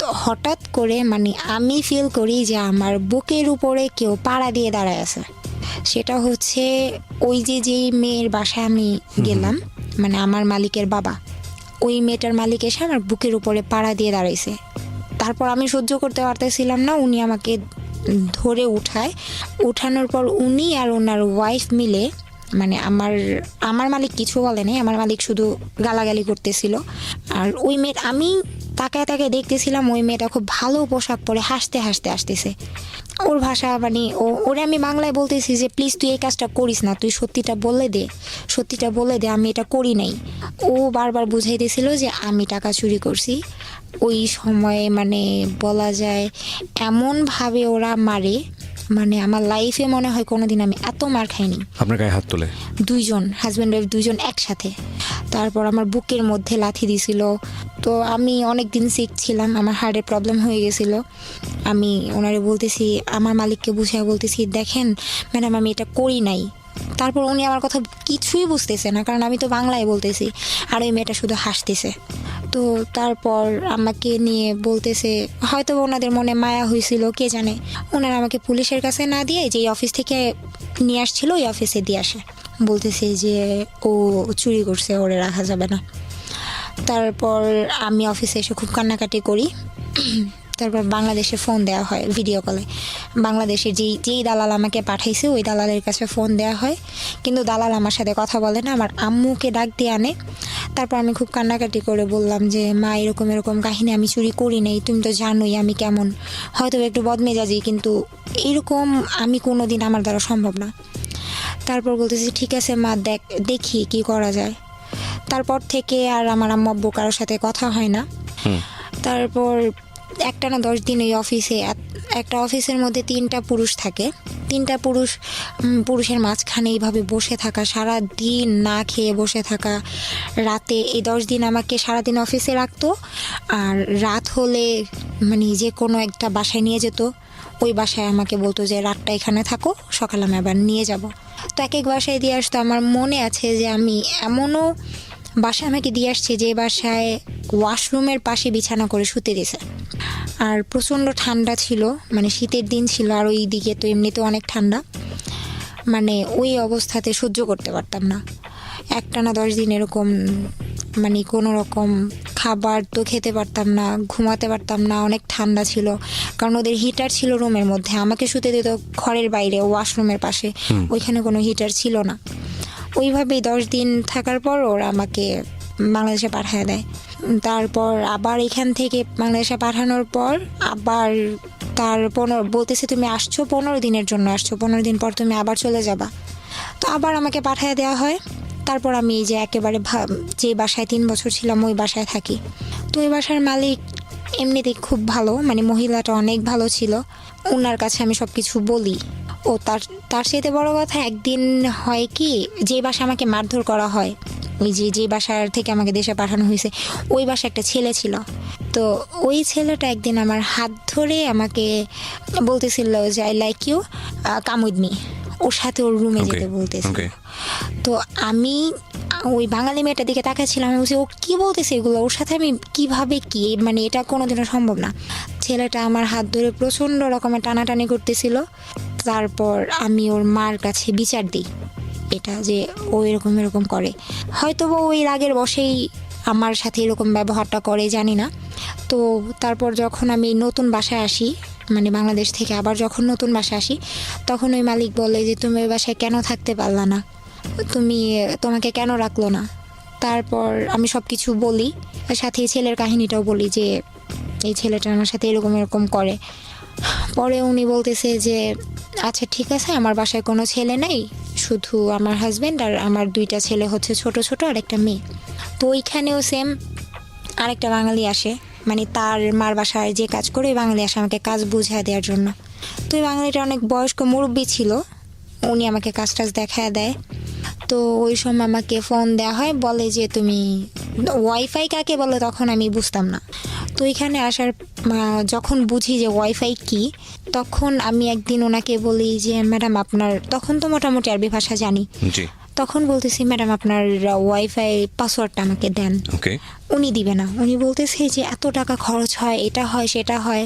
তো হঠাৎ করে মানে আমি ফিল করি যে আমার বুকের উপরে কেউ পাড়া দিয়ে দাঁড়ায় আছে। সেটা হচ্ছে ওই যেই মেয়ের বাসায় আমি গেলাম, মানে আমার মালিকের বাবা, ওই মেয়েটার মালিক এসে আমার বুকের উপরে পাড়া দিয়ে দাঁড়াইছে। তারপর আমি সহ্য করতে পারতেছিলাম না, উনি আমাকে ধরে উঠানোর পর উনি আর ওনার ওয়াইফ মিলে, মানে আমার মালিক কিছু বলে নাই, আমার মালিক শুধু গালাগালি করতেছিল। আর ওই মেয়ে, আমি তাকায় তাকায় দেখতেছিলাম, ওই মেয়েটা খুব ভালো পোশাক পরে হাসতে হাসতে আসতেছে। ওর ভাষা মানে ওরে আমি বাংলায় বলতেছি যে প্লিজ তুই এই কাজটা করিস না, তুই সত্যিটা বলে দে আমি এটা করি নাই। ও বারবার বুঝাইতেছিল যে আমি টাকা চুরি করছি। ওই সময়ে মানে বলা যায় এমনভাবে ওরা মারে, মানে আমার লাইফে মনে হয় কোনোদিন আমি এত মার খাইনি। আপনার গায়ে হাত তোলে? দুইজন, হাজব্যান্ড ওয়াইফ দুইজন একসাথে। তারপর আমার বুকের মধ্যে লাথি দিছিল। তো আমি অনেক দিন সিক ছিলাম, আমার হার্টের প্রবলেম হয়ে গেছিলো। আমি ওনারে বলতেছি, আমার মালিককে বুঝিয়ে বলতেছি, দেখেন ম্যাডাম আমি এটা করি নাই। তারপর উনি আমার কথা কিছুই বুঝতেছে না, কারণ আমি তো বাংলায় বলতেছি, আর ওই মেয়েটা শুধু হাসতেছে। তো তারপর আমাকে নিয়ে বলতেছে, হয়তো ওনাদের মনে মায়া হয়েছিল, কে জানে, ওনারা আমাকে পুলিশের কাছে না দিয়ে যে অফিস থেকে নিয়ে আসছিল ওই অফিসে দিয়ে আসে। বলতেছে যে ও চুরি করছে, ওরে রাখা যাবে না। তারপর আমি অফিসে এসে খুব কান্নাকাটি করি। তারপর বাংলাদেশে ফোন দেওয়া হয় ভিডিও কলে। বাংলাদেশের যেই দালাল আমাকে পাঠাইছে ওই দালালের কাছে ফোন দেওয়া হয়, কিন্তু দালাল আমার সাথে কথা বলে না, আমার আম্মুকে ডাক দিয়ে আনে। তারপর আমি খুব কান্নাকাটি করে বললাম যে মা এরকম এরকম কাহিনী, আমি চুরি করি নাই, তুমি তো জানোই আমি কেমন, হয়তো একটু বদমেজাজি, কিন্তু এরকম আমি কোনো দিন আমার দ্বারা সম্ভব না। তারপর বলতেছি ঠিক আছে মা, দেখি কি করা যায়। তারপর থেকে আর আমার আম্মু আব্বু কারোর সাথে কথা হয় না। তারপর একটানা 10 দিন ওই অফিসে, একটা অফিসের মধ্যে 3টা পুরুষ থাকে, 3টা পুরুষের মাঝখানে এইভাবে বসে থাকা, সারা দিন না খেয়ে বসে থাকা। রাতে এই 10 দিন আমাকে সারাদিন অফিসে রাখতো, আর রাত হলে মানে যে কোনো একটা বাসায় নিয়ে যেত। ওই বাসায় আমাকে বলতো যে রাতটা এখানে থাকো, সকালে আমি আবার নিয়ে যাব। তো এক বাসায় দিয়ে আসতো। আমার মনে আছে যে আমি এমনও বাসায় আমাকে দিয়ে আসছে যে বাসায় ওয়াশরুমের পাশে বিছানা করে শুতে দিয়েছে। আর প্রচণ্ড ঠান্ডা ছিল, মানে শীতের দিন ছিল, আর ওই দিকে তো এমনিতেও অনেক ঠান্ডা, মানে ওই অবস্থাতে সহ্য করতে পারতাম না। একটানা 10 দিন এরকম, মানে কোনো রকম খাবার তো খেতে পারতাম না, ঘুমাতে পারতাম না, অনেক ঠান্ডা ছিল। কারণ ওদের হিটার ছিল রুমের মধ্যে, আমাকে শুতে দিত ঘরের বাইরে ওয়াশরুমের পাশে, ওইখানে কোনো হিটার ছিল না। ওইভাবেই 10 দিন থাকার পর ওরা আমাকে বাংলাদেশে পাঠিয়ে দেয়। তারপর আবার এখান থেকে বাংলাদেশে পাঠানোর পর আবার তার বলতেছে তুমি আসছো 15 দিনের জন্য, আসছো 15 দিন পর তুমি আবার চলে যাবা। তো আবার আমাকে পাঠিয়ে দেওয়া হয়। তারপর আমি এই যে একেবারে যে বাসায় 3 বছর ছিলাম ওই বাসায় থাকি। তো ওই বাসার মালিক এমনিতেই খুব ভালো, মানে মহিলাটা অনেক ভালো ছিল, ওনার কাছে আমি সব কিছু বলি। ও তার সাথে বড় কথা, একদিন হয় কি, যে বাসা আমাকে মারধর করা হয়, ওই যে বাসার থেকে আমাকে দেশে পাঠানো হয়েছে, ওই বাসায় একটা ছেলে ছিল। তো ওই ছেলেটা একদিন আমার হাত ধরে আমাকে বলতেছিল যে I like you, come with me, ওর সাথে ওর রুমে যেতে বলতেছিল। তো আমি ওই বাঙালি মেয়েটার দিকে তাকাচ্ছিলাম, আমি বলছি ও কি বলতেছে এগুলো, ওর সাথে আমি কিভাবে কি, মানে এটা কোনোদিনও সম্ভব না। ছেলেটা আমার হাত ধরে প্রচণ্ড রকমের টানাটানি করতেছিল। তারপর আমি ওর মার কাছে বিচার দিই এটা যে ও এরকম করে, হয়তো ওই রাগের বশেই আমার সাথে এরকম ব্যবহারটা করে, জানি না। তো তারপর যখন আমি নতুন বাসায় আসি, মানে বাংলাদেশ থেকে আবার যখন নতুন বাসায় আসি, তখন ওই মালিক বলে যে তুমি ওই বাসায় কেন থাকতে পারলা না, তোমাকে কেন রাখলো না। তারপর আমি সব কিছু বলি, সাথে ছেলের কাহিনীটাও বলি যে এই ছেলেটা আমার সাথে এরকম করে। পরে উনি বলতেছে যে আচ্ছা ঠিক আছে, আমার বাসায় কোনো ছেলে নেই, শুধু আমার হাজবেন্ড আর আমার 2টা ছেলে হচ্ছে ছোট ছোট আর একটা মেয়ে। তো ওইখানেও সেম আরেকটা বাঙালি আসে, মানে তার মার বাসায় যে কাজ করে ওই বাঙালি আসে আমাকে কাজ বুঝিয়ে দেওয়ার জন্য। তো ওই বাঙালিটা অনেক বয়স্ক মুরব্বী ছিল, উনি আমাকে কাজ টাজ দেখায় দেয়। তো ওই সময় আমাকে ফোন দেওয়া হয়, বলে যে তুমি ওয়াইফাই কাকে বলে, তখন আমি বুঝতাম না। তো এখানে আসার যখন বুঝি যে ওয়াইফাই কি, তখন আমি একদিন ওনাকে বলি যে ম্যাডাম আপনার, তখন তো মোটামুটি আরবি ভাষা জানি, জি, তখন বলতেছি ম্যাডাম আপনার ওয়াইফাই পাসওয়ার্ডটা আমাকে দেন। ওকে, উনি দিবে না, উনি বলতেছে যে এত টাকা খরচ হয়, এটা হয় সেটা হয়,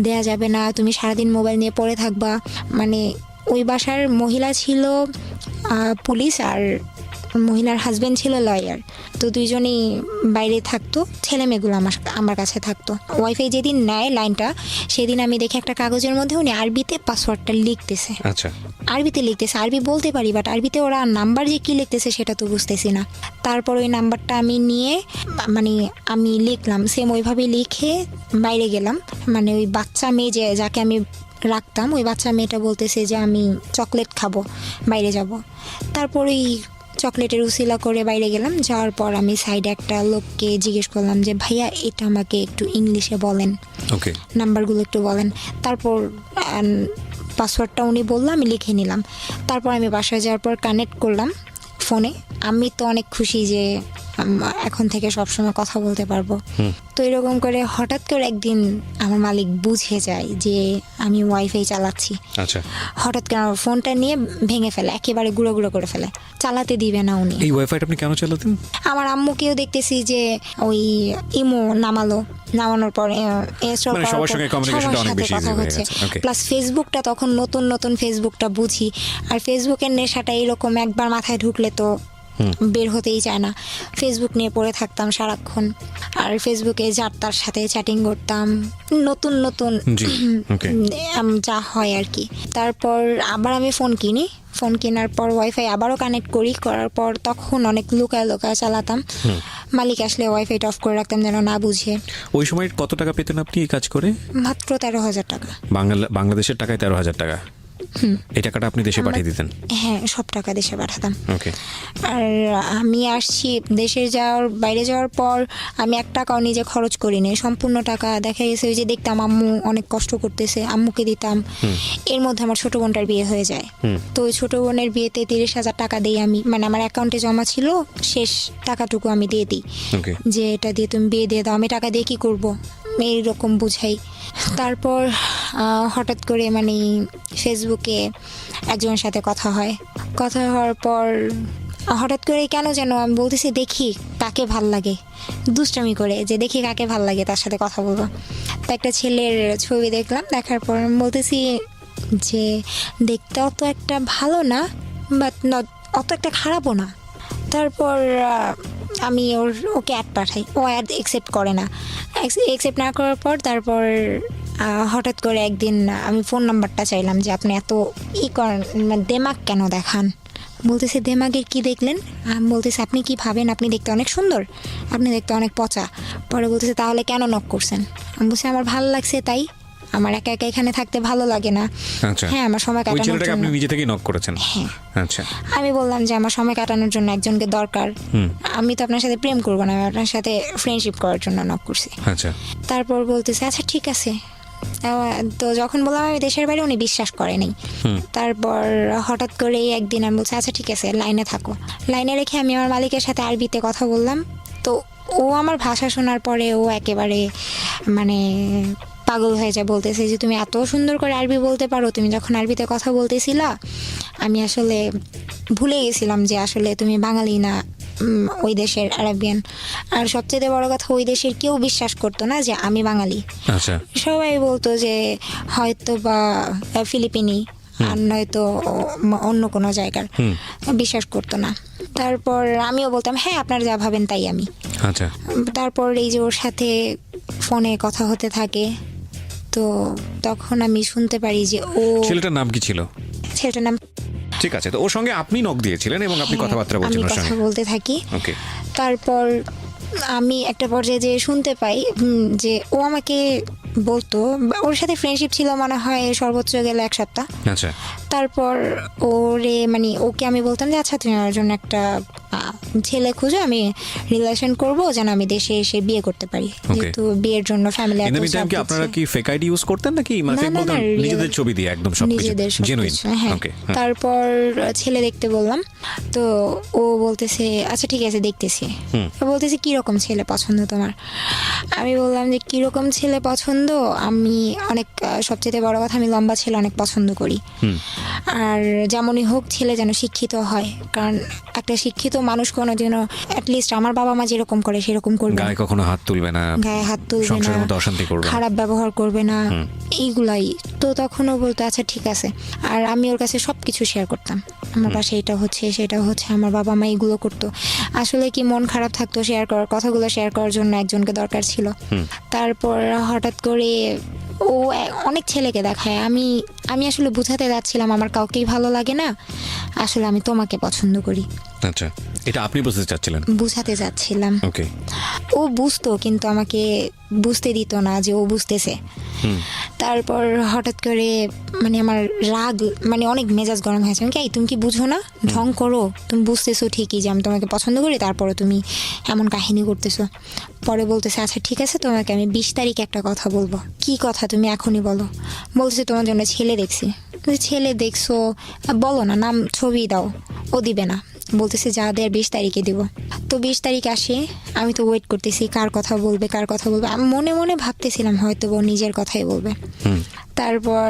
দেয়া যাবে না, তুমি সারাদিন মোবাইল নিয়ে পড়ে থাকবা। মানে ওই বাসার মহিলা ছিল পুলিশ আর মহিলার হাজবেন্ড ছিল লয়ার। তো দুইজনেই বাইরে থাকতো, ছেলে মেয়েগুলো আমার কাছে থাকতো। ওয়াইফাই যেদিন নেয় লাইনটা, সেদিন আমি দেখি একটা কাগজের মধ্যে উনি আরবিতে পাসওয়ার্ডটা লিখতেছে। আচ্ছা, আরবিতে লিখতেছে, আরবি বলতে পারি বাট আরবিতে ওরা নাম্বার যে কি লিখতেছে সেটা তো বুঝতেছি না। তারপর ওই নাম্বারটা আমি নিয়ে মানে আমি লিখলাম, সেম ওইভাবে লিখে বাইরে গেলাম। মানে ওই বাচ্চা মেয়ে যাকে আমি রাখতাম, ওই বাচ্চা মেয়েটা বলতেছে যে আমি চকলেট খাবো, বাইরে যাব। তারপর ওই চকলেটের উসিলা করে বাইরে গেলাম। যাওয়ার পর আমি সাইডে একটা লোককে জিজ্ঞেস করলাম যে ভাইয়া এটা আমাকে একটু ইংলিশে বলেন, ওকে, নাম্বারগুলো একটু বলেন। তারপর পাসওয়ার্ডটা উনি বললো, আমি লিখে নিলাম। তারপর আমি বাসায় যাওয়ার পর কানেক্ট করলাম ফোনে। আমি তো অনেক খুশি যে এখন থেকে সবসময় কথা বলতে পারবো। তো এরকম করে হঠাৎ করে একদিন আমার মালিক বুঝে যায় যে আমি ওয়াইফাই চালাচ্ছি। আচ্ছা, হঠাৎ করে আমার ফোনটা নিয়ে ভেঙে ফেলে, একেবারে গুঁড়ো গুঁড়ো করে ফেলে, চালাতে দিবে না উনি। এই ওয়াইফাইটা আপনি কেন চালাতেন? আমার আম্মুকেও দেখতেছি যে ওই ইমো নামানোর পর ইনস্টল মানে সবার সঙ্গে communication-টা অনেক বেশি easy হয়ে গেছে। Okay. প্লাস ফেসবুকটা তখন নতুন ফেসবুকটা বুঝি, আর ফেসবুকের নেশাটা এরকম একবার মাথায় ঢুকলে তো বের হতেই চায় না। ফেসবুক নিয়ে পড়ে থাকতাম সারাক্ষণ, আর ফেসবুকে যার তার সাথে চ্যাটিং করতাম, নতুন জি, ওকে, যা হয় আর কি। তারপর আবার আমি ফোন কিনি, ফোন কেনার পর ওয়াইফাই আবারও কানেক্ট করার পর তখন অনেক লুকায় চালাতাম। মালিক আসলে ওয়াইফাইটা অফ করে রাখতাম যেন না বুঝে। ওই সময় কত টাকা পেতেন আপনি এই কাজ করে? মাত্র 13,000 টাকা। বাংলাদেশের টাকায় 13,000 টাকা। এই টাকাটা আপনি দেশে পাঠিয়ে দিতেন? হ্যাঁ, সব টাকা দেশে পাঠাতাম। ওকে, আর আমি আসছি বাইরে যাওয়ার পর আমি 1 টাকাও নিজে খরচ করিনি, সম্পূর্ণ টাকা দেখা গেছে ওই যে দেখতাম আম্মু অনেক কষ্ট করতেছে, আম্মুকে দিতাম। এর মধ্যে আমার ছোট বোনটার বিয়ে হয়ে যায়। তো ওই ছোট বোনের বিয়েতে 30,000 টাকা দিই আমি, মানে আমার অ্যাকাউন্টে জমা ছিল, শেষ টাকাটুকু আমি দিয়ে দিই ওকে, যে এটা দিয়ে তুমি বিয়ে দিয়ে দাও, আমি টাকা দিয়ে কি করবো, এইরকম বুঝাই। তারপর হঠাৎ করে মানে ফেসবুকে একজনের সাথে কথা হওয়ার পর হঠাৎ করে কেন যেন আমি বলতেছি দেখি কাকে ভাল লাগে, দুষ্টামি করে যে দেখি কাকে ভাল লাগে তার সাথে কথা বলবো। তো একটা ছেলের ছবি দেখলাম, দেখার পর আমি বলতেছি যে দেখতে অত একটা ভালো না, বাট অত একটা খারাপও না। তারপর আমি ওকে অ্যাড পাঠাই, ও অ্যাড অ্যাকসেপ্ট করে না। অ্যাকসেপ্ট না করার পর তারপর হঠাৎ করে একদিন আমি ফোন নাম্বারটা চাইলাম যে আপনি এত করেন, দেমাগ কেন দেখান। বলতেছে দেমাগের কি দেখলেন? বলতেছে আপনি কি ভাবেন আপনি দেখতে অনেক সুন্দর, আপনি দেখতে অনেক পচা। পরে বলতেছে তাহলে কেন নক করছেন? আমি বলছি আমার ভালো লাগছে তাই, আমার একা একা এখানে থাকতে ভালো লাগে না। আচ্ছা, হ্যাঁ, আমার সময় ওই কাটানোর ছেলেটাকে আপনি জন্য। নিজে থেকেই নক করেছেন? হ্যাঁ। আচ্ছা, আমি বললাম যে আমার সময় কাটানোর জন্য একজনকে দরকার, আমি তো আপনার সাথে প্রেম করবো না, আমি আপনার সাথে ফ্রেন্ডশিপ করার জন্য নক করছি। আচ্ছা, তারপর বলতেছে আচ্ছা ঠিক আছে। তো যখন বললাম আমি দেশের বাইরে, উনি বিশ্বাস করেনি। তারপর হঠাৎ করে একদিন আমি বলছি আচ্ছা ঠিক আছে লাইনে থাকো। লাইনে রেখে আমি আমার মালিকের সাথে আরবিতে কথা বললাম। তো ও আমার ভাষা শোনার পরে ও একেবারে মানে পাগল হয়ে যায়, বলতেছে যে তুমি এত সুন্দর করে আরবি বলতে পারো, তুমি যখন আরবিতে কথা বলতেছিলা আমি আসলে ভুলে গেছিলাম যে আসলে তুমি বাঙালি না, ওই দেশের আরবিয়ান। আর সবচেয়ে বড় কথা ওই দেশের কেউ বিশ্বাস করতো না যে আমি বাঙালি। আচ্ছা, সবাই বলতো যে হয়তো বা ফিলিপিনি আর নয়তো অন্য কোনো জায়গার, বিশ্বাস করতো না। তারপর আমিও বলতাম হ্যাঁ আপনারা যা ভাবেন তাই আমি। আচ্ছা, তারপর এই যে ওর সাথে ফোনে কথা হতে থাকে, তো তখন আমি শুনতে পারি যে ছেলেটার নাম কি ছিল? ছেলেটার নাম। ঠিক আছে, তো ওর সঙ্গে আপনি নক দিয়েছিলেন এবং আপনি কথাবার্তা বলছেন আমি ওর কথা সঙ্গে? বলতে থাকি। ওকে, তারপর আমি একটা পর্যায়ে যে শুনতে পাই যে ও আমাকে বলতো, ওর সাথে ফ্রেন্ডশিপ ছিল মনে হয় সর্বোচ্চ গেলে 1 সপ্তাহ। আচ্ছা, তারপর ওরে মানে ওকে আমি বলতাম যে আচ্ছা তুমি আমার জন্য একটা ছেলে খুঁজো, আমি রিলেশন করব যেন আমি দেশে এসে বিয়ে করতে পারি, যেহেতু বিয়ের জন্য ফ্যামিলি ইন দ্য মিনটাইম কি আপনারা কি ফেক আইডি ইউজ করতেন নাকি মানে ফেক বলতেন নিজেদের ছবি দিয়ে একদম সবকিছু নিজেদের জেনুইন? হ্যাঁ। ওকে, তারপর ছেলে দেখতে বললাম, তো ও বলতেছে আচ্ছা ঠিক আছে দেখতেছি। বলতেছে কিরকম ছেলে পছন্দ তোমার? আমি বললাম যে কিরকম ছেলে পছন্দ, আমি অনেক সবচেয়ে বড় কথা আমি লম্বা ছেলে অনেক পছন্দ করি, আর যেমনই হোক ছেলে যেন শিক্ষিত হয়, কারণ একটা শিক্ষিত মানুষ কোনো যেন অ্যাটলিস্ট আমার বাবা মা যেরকম করে সেরকম করবে না, গায়ে কখনো হাত তুলবে না, গায়ে হাত তুলবে না, সংসারের মধ্যে অশান্তি করবে না, খারাপ ব্যবহার করবে না, এইগুলাই। তো তখন ও বলতো আচ্ছা ঠিক আছে, আর আমি ওর কাছে সব কিছু শেয়ার করতাম, আমার পাশে এটা হচ্ছে সেটা হচ্ছে, আমার বাবা মা এগুলো করতো। আসলে কি মন খারাপ থাকতো, শেয়ার করার কথাগুলো শেয়ার করার জন্য একজনকে দরকার ছিল। তারপর হঠাৎ করে ও অনেক ছেলেকে দেখায়, আমি আসলে বুঝাতে যাচ্ছিলাম আমার কাউকেই ভালো লাগে না, আসলে আমি তোমাকে পছন্দ করি। আচ্ছা, এটা আপনি বুঝতে চাচ্ছিলেন? বুঝাতে যাচ্ছিলাম। ওকে। ও বুঝতো কিন্তু আমাকে বুঝতে দিত না যে ও বুঝতেছে। তারপর হঠাৎ করে মানে আমার রাগ মানে অনেক মেজাজ গরম হয়েছে, আমি কি তুমি কি বুঝো না, ঢং করো, তুমি বুঝতেছো ঠিকই যে আমি তোমাকে পছন্দ করি, তারপরে তুমি এমন কাহিনী করতেছো। পরে বলতেছে আচ্ছা ঠিক আছে তোমাকে আমি 20 তারিখে একটা কথা বলবো। কি কথা তুমি এখনই বলো? বলতেছে তোমার জন্য ছেলে দেখছি। ছেলে দেখছো, বলো না, নাম ছবি দাও। ও দিবে না, বলতেছে যা দেয় 20 তারিখে দিব। তো 20 তারিখ আসে, আমি তো ওয়েট করতেছি কার কথা বলবে কার কথা বলবে, আমি মনে মনে ভাবতেছিলাম হয়তো ও নিজের কথাই বলবে। তারপর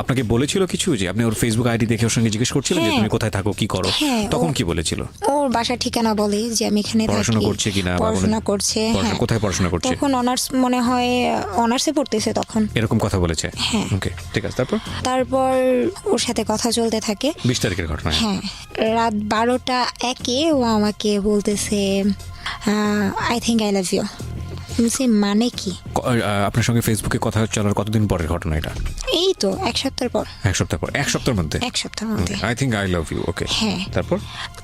আপনাকে বলেছিল কিছু, যে আপনি ওর ফেসবুক আইডি দেখে ওর সঙ্গে জিজ্ঞেস করছিলেন যে তুমি কোথায় থাকো কি করো, তখন কি বলেছিল? ওর বাসার ঠিকানা বলে যে আমি এখানে থাকি, পড়াশোনা করছে কিনা, পড়াশোনা করছে। হ্যাঁ, কোথায় পড়াশোনা করছে? তখন অনার্স মনে হয় অনার্সে পড়তেছে তখন, এরকম কথা বলেছে? হ্যাঁ। ওকে, ঠিক আছে। তারপর ওর সাথে কথা চলতে থাকে। 20 তারিখের ঘটনা? হ্যাঁ, রাত 12টা 1 ও আমাকে বলতেছে I think I love you. মানে কি? আপনার সঙ্গে ফেসবুকে কথা চলার কতদিন পরের ঘটনা এটা? এই তো 1 সপ্তাহ পর। 1 সপ্তাহ পর? 1 সপ্তাহের মধ্যে? 1 সপ্তাহের মধ্যে। I think I love you. Okay, হ্যাঁ।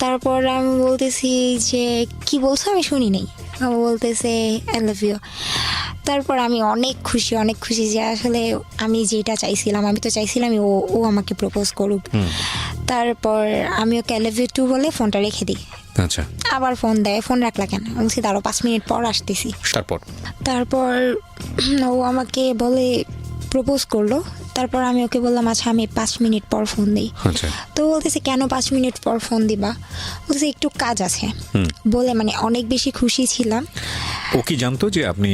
তারপর আমি বলতেছি যে কি বলছো, আমি শুনি নাই। ও বলতেছে আই লাভ ইউ। তারপর আমি অনেক খুশি যে আসলে আমি যেটা চাইছিলাম, আমি তো চাইছিলাম ও আমাকে প্রপোজ করুক। তারপর আমি ওকে আই লাভ ইউ টু বলে ফোনটা রেখে দিই। আচ্ছা, আবার ফোন দেয়, ফোন রাখলা কেন? বলছি তারও 5 মিনিট পর আসতেছি। তারপর ও আমাকে বলে প্রপোজ করলো। তারপর আমি ওকে বললাম আচ্ছা আমি 5 মিনিট পর ফোন দিই। তো বলতেছে কেন 5 মিনিট পর ফোন দিবা? বলতেছে একটু কাজ আছে বলে, মানে অনেক বেশি খুশি ছিলাম। ও কি জানতো যে আপনি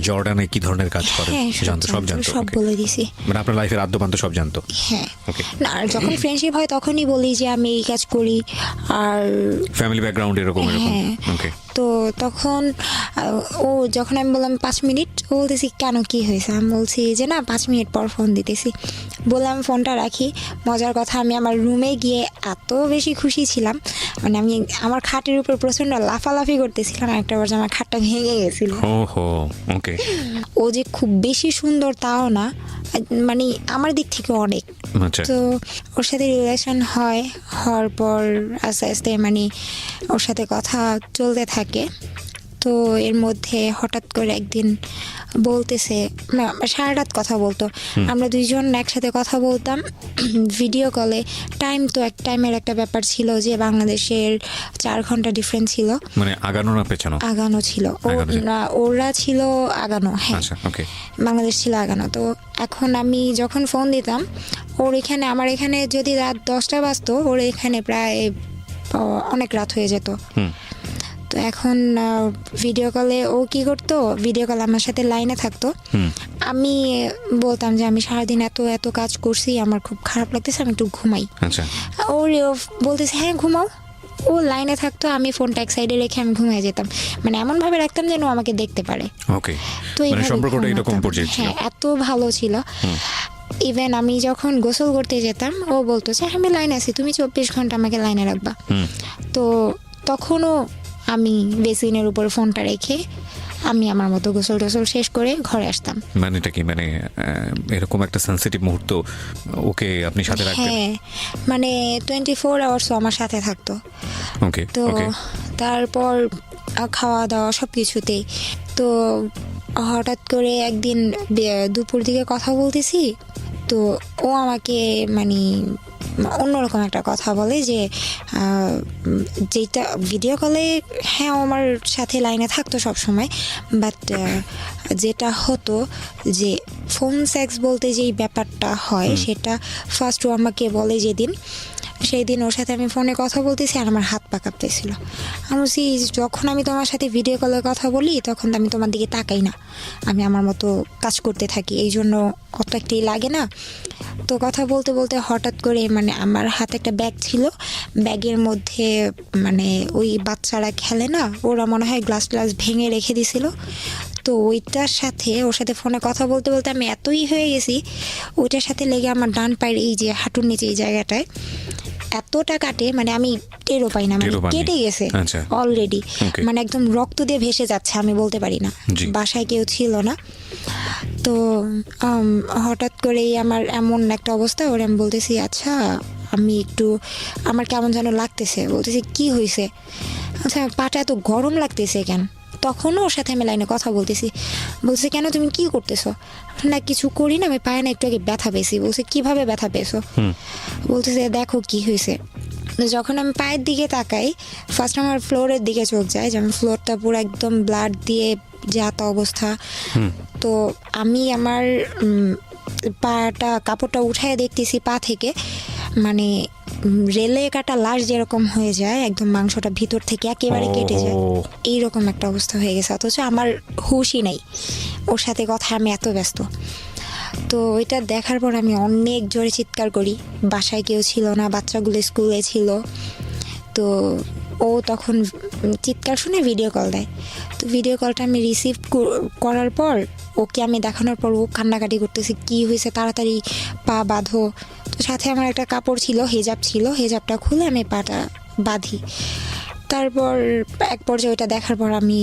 জর্ডানে কি ধরনের কাজ করেন? হ্যাঁ, সব জানতো, সব বলে দিছি। মানে আপনার লাইফের আদ্যপান্ত সব জানতো? হ্যাঁ। না, আর যখন ফ্রেন্ডশিপ হয় তখনই বলি যে আমি এই কাজ করি, আর ফ্যামিলি ব্যাকগ্রাউন্ড এরকম। ওকে। তো তখন ও যখন আমি বললাম 5 মিনিট, ও বলতেছি কেন কি হয়েছে? আমি বলছি যে না 5 মিনিট পর ফোন দিতেছি। বললাম ফোনটা রাখি। মজার কথা আমি আমার রুমে গিয়ে এত বেশি খুশি ছিলাম, মানে আমি আমার খাটের উপর প্রচন্ড লাফালাফি করতেছিলাম, একটা বার আমার খাটটা ভেঙে গেছিল। ওহো, ওকে। ও যে খুব বেশি সুন্দর তাও না, মানে আমার দিক থেকে অনেক। তো ওর সাথে রিলেশন হওয়ার পর আস্তে আস্তে মানে ওর সাথে কথা চলতে থাকে। তো এর মধ্যে হঠাৎ করে একদিন বলতেছে, না সারা রাত কথা বলতো, আমরা দুইজন একসাথে কথা বলতাম ভিডিও কলে। টাইমের একটা ব্যাপার ছিল যে বাংলাদেশের 4 ঘন্টা ডিফারেন্স ছিল। মানে আগানো না পেছানো? আগানো ছিল। ওরা ছিল আগানো। হ্যাঁ, বাংলাদেশ ছিল আগানো। তো এখন আমি যখন ফোন দিতাম ওর এখানে, আমার এখানে যদি রাত 10টা বাজতো, ওর এখানে প্রায় অনেক রাত হয়ে যেত। তো এখন ভিডিও কলে ও কি করতো, ভিডিও কলে আমার সাথে লাইনে থাকতো। আমি বলতাম যে আমি সারাদিন এত কাজ করছি, আমার খুব খারাপ লাগতেছে, আমি একটু ঘুমাই। ওর বলতেছে হ্যাঁ ঘুমাও। ও লাইনে থাকতো, আমি ফোনটা এক সাইডে রেখে আমি ঘুমিয়ে যেতাম, মানে এমন ভাবে রাখতাম যেন আমাকে দেখতে পারে। তো সম্পর্কটা এরকম পর্যায়ে ছিল, এত ভালো ছিল। ইভেন আমি যখন গোসল করতে যেতাম ও বলতো যে আমি লাইনে আছি, তুমি 24 ঘন্টা আমাকে লাইনে রাখবা। তো তখনও আমি বেসিনের উপর ফোনটা রেখে আমি আমার মতো গোসল টোসল শেষ করে ঘরে আসতাম। মানে এটা কি মানে এরকম একটা সেনসিটিভ মুহূর্ত ওকে আপনি সাথে রাখতেন? হ্যাঁ, মানে 24 আওয়ার্স আমার সাথে থাকতো। ওকে। তো তারপর খাওয়া দাওয়া সব কিছুতেই। তো হঠাৎ করে একদিন দুপুর দিকে কথা বলতেছি, তো ও আমাকে মানে অন্যরকম একটা কথা বলে যে যেটা ভিডিও কলে হ্যাঁ ও আমার সাথে লাইনে থাকতো সব সময়, বাট যেটা হতো যে ফোন সেক্স বলতে যেই ব্যাপারটা হয় সেটা ফার্স্ট ও আমাকে বলে যেদিন, সেই দিন ওর সাথে আমি ফোনে কথা বলতেছি আর আমার হাত পা কাঁপতেছিল। আমি বলছি যখন আমি তোমার সাথে ভিডিও কলে কথা বলি তখন তো আমি তোমার দিকে তাকাই না, আমি আমার মতো কাজ করতে থাকি, এই জন্য অত একটাই লাগে না। তো কথা বলতে বলতে হঠাৎ করে মানে আমার হাতে একটা ব্যাগ ছিল, ব্যাগের মধ্যে মানে ওই বাচ্চারা খেলে না, ওরা মনে হয় গ্লাস ভেঙে রেখে দিছিল। তো ওইটার সাথে ওর সাথে ফোনে কথা বলতে বলতে আমি এতই হয়ে গেছি, ওইটার সাথে লেগে আমার ডান পায়ের এই যে হাঁটুর নিচে এই জায়গাটায় এতটা কাটে, মানে আমি টেরও পাই না, মানে টেরও পাননি? কেটে গেছে আচ্ছা। Already, Okay. মানে একদম রক্ত দিয়ে ভেসে যাচ্ছে, আমি বলতে পারি না, জি। বাসায় কেউ ছিল না। তো হঠাৎ করেই আমার এমন একটা অবস্থা, ওর আমি বলতেছি আচ্ছা আমি একটু আমার কেমন যেন লাগতেছে, বলতেছি কি হয়েছে, আচ্ছা পাটা এত গরম লাগতেছে কেন। তখনও ওর সাথে আমি লাইনে কথা বলতেছি, বলছে কেন তুমি কি করতেছো, না কিছু করি না, আমি পায়ে না একটু আগে ব্যথা পেয়েছি। বলছে কিভাবে ব্যথা পেয়েছো, বলতেছে দেখো কি হয়েছে। যখন আমি পায়ের দিকে তাকাই ফার্স্ট আমার ফ্লোরের দিকে চোখ যায়, যেমন ফ্লোরটা পুরো একদম ব্লাড দিয়ে যাতা অবস্থা। তো আমি আমার পাটা কাপড়টা উঠায় দেখতেছি পা থেকে মানে রেলে কাটা লাশ যেরকম হয়ে যায়, একদম মাংসটা ভিতর থেকে একেবারে কেটে যায়, এইরকম একটা অবস্থা হয়ে গেছে। অথচ আমার হুশই নাই, ওর সাথে কথা আমি এত ব্যস্ত। তো ওইটা দেখার পর আমি অনেক জোরে চিৎকার করি, বাসায় কেউ ছিল না, বাচ্চাগুলো স্কুলে ছিল। তো ও তখন চিৎকার শুনে ভিডিও কল দেয়। তো ভিডিও কলটা আমি রিসিভ করার পর ওকে আমি দেখানোর পর ও কান্নাকাটি করতেছে, কি হয়েছে তাড়াতাড়ি পা বাঁধো। তো সাথে আমার একটা কাপড় ছিল, হেজাব ছিল, হেজাবটা খুলে আমি পাটা বাঁধি। তারপর এক পর্যায়ে ওইটা দেখার পর আমি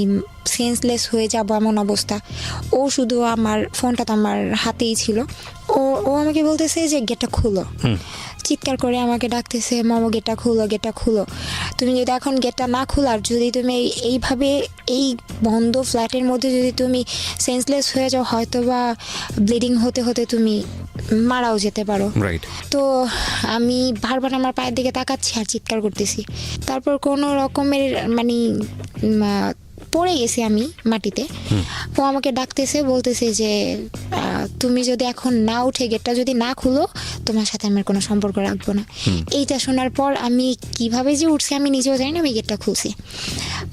সেন্সলেস হয়ে যাব এমন অবস্থা। ও শুধু আমার ফোনটা তো আমার হাতেই ছিল, ও আমাকে বলতেছে যে গেটটা খুলো, চিৎকার করে আমাকে ডাকতেছে মামা গেটটা খুলো, গেটটা খুলো। তুমি যদি এখন গেটটা না খোলার, যদি তুমি এইভাবে এই বন্ধ ফ্ল্যাটের মধ্যে যদি তুমি সেন্সলেস হয়ে যাও, হয়তো বা ব্লিডিং হতে হতে তুমি মারাও যেতে পারো। রাইট। তো আমি বারবার আমার পায়ের দিকে তাকাচ্ছি আর চিৎকার করতেছি। তারপর কোনো রকমের মানে পড়ে গেছি আমি মাটিতে। ও আমাকে ডাকতেছে, বলতেছে যে তুমি যদি এখন না উঠে গেটটা যদি না খুলো, তোমার সাথে আমার কোনো সম্পর্ক রাখবো না। এইটা শোনার পর আমি কিভাবে যে উঠছি আমি নিজেও জানি না, আমি গেটটা খুলছি।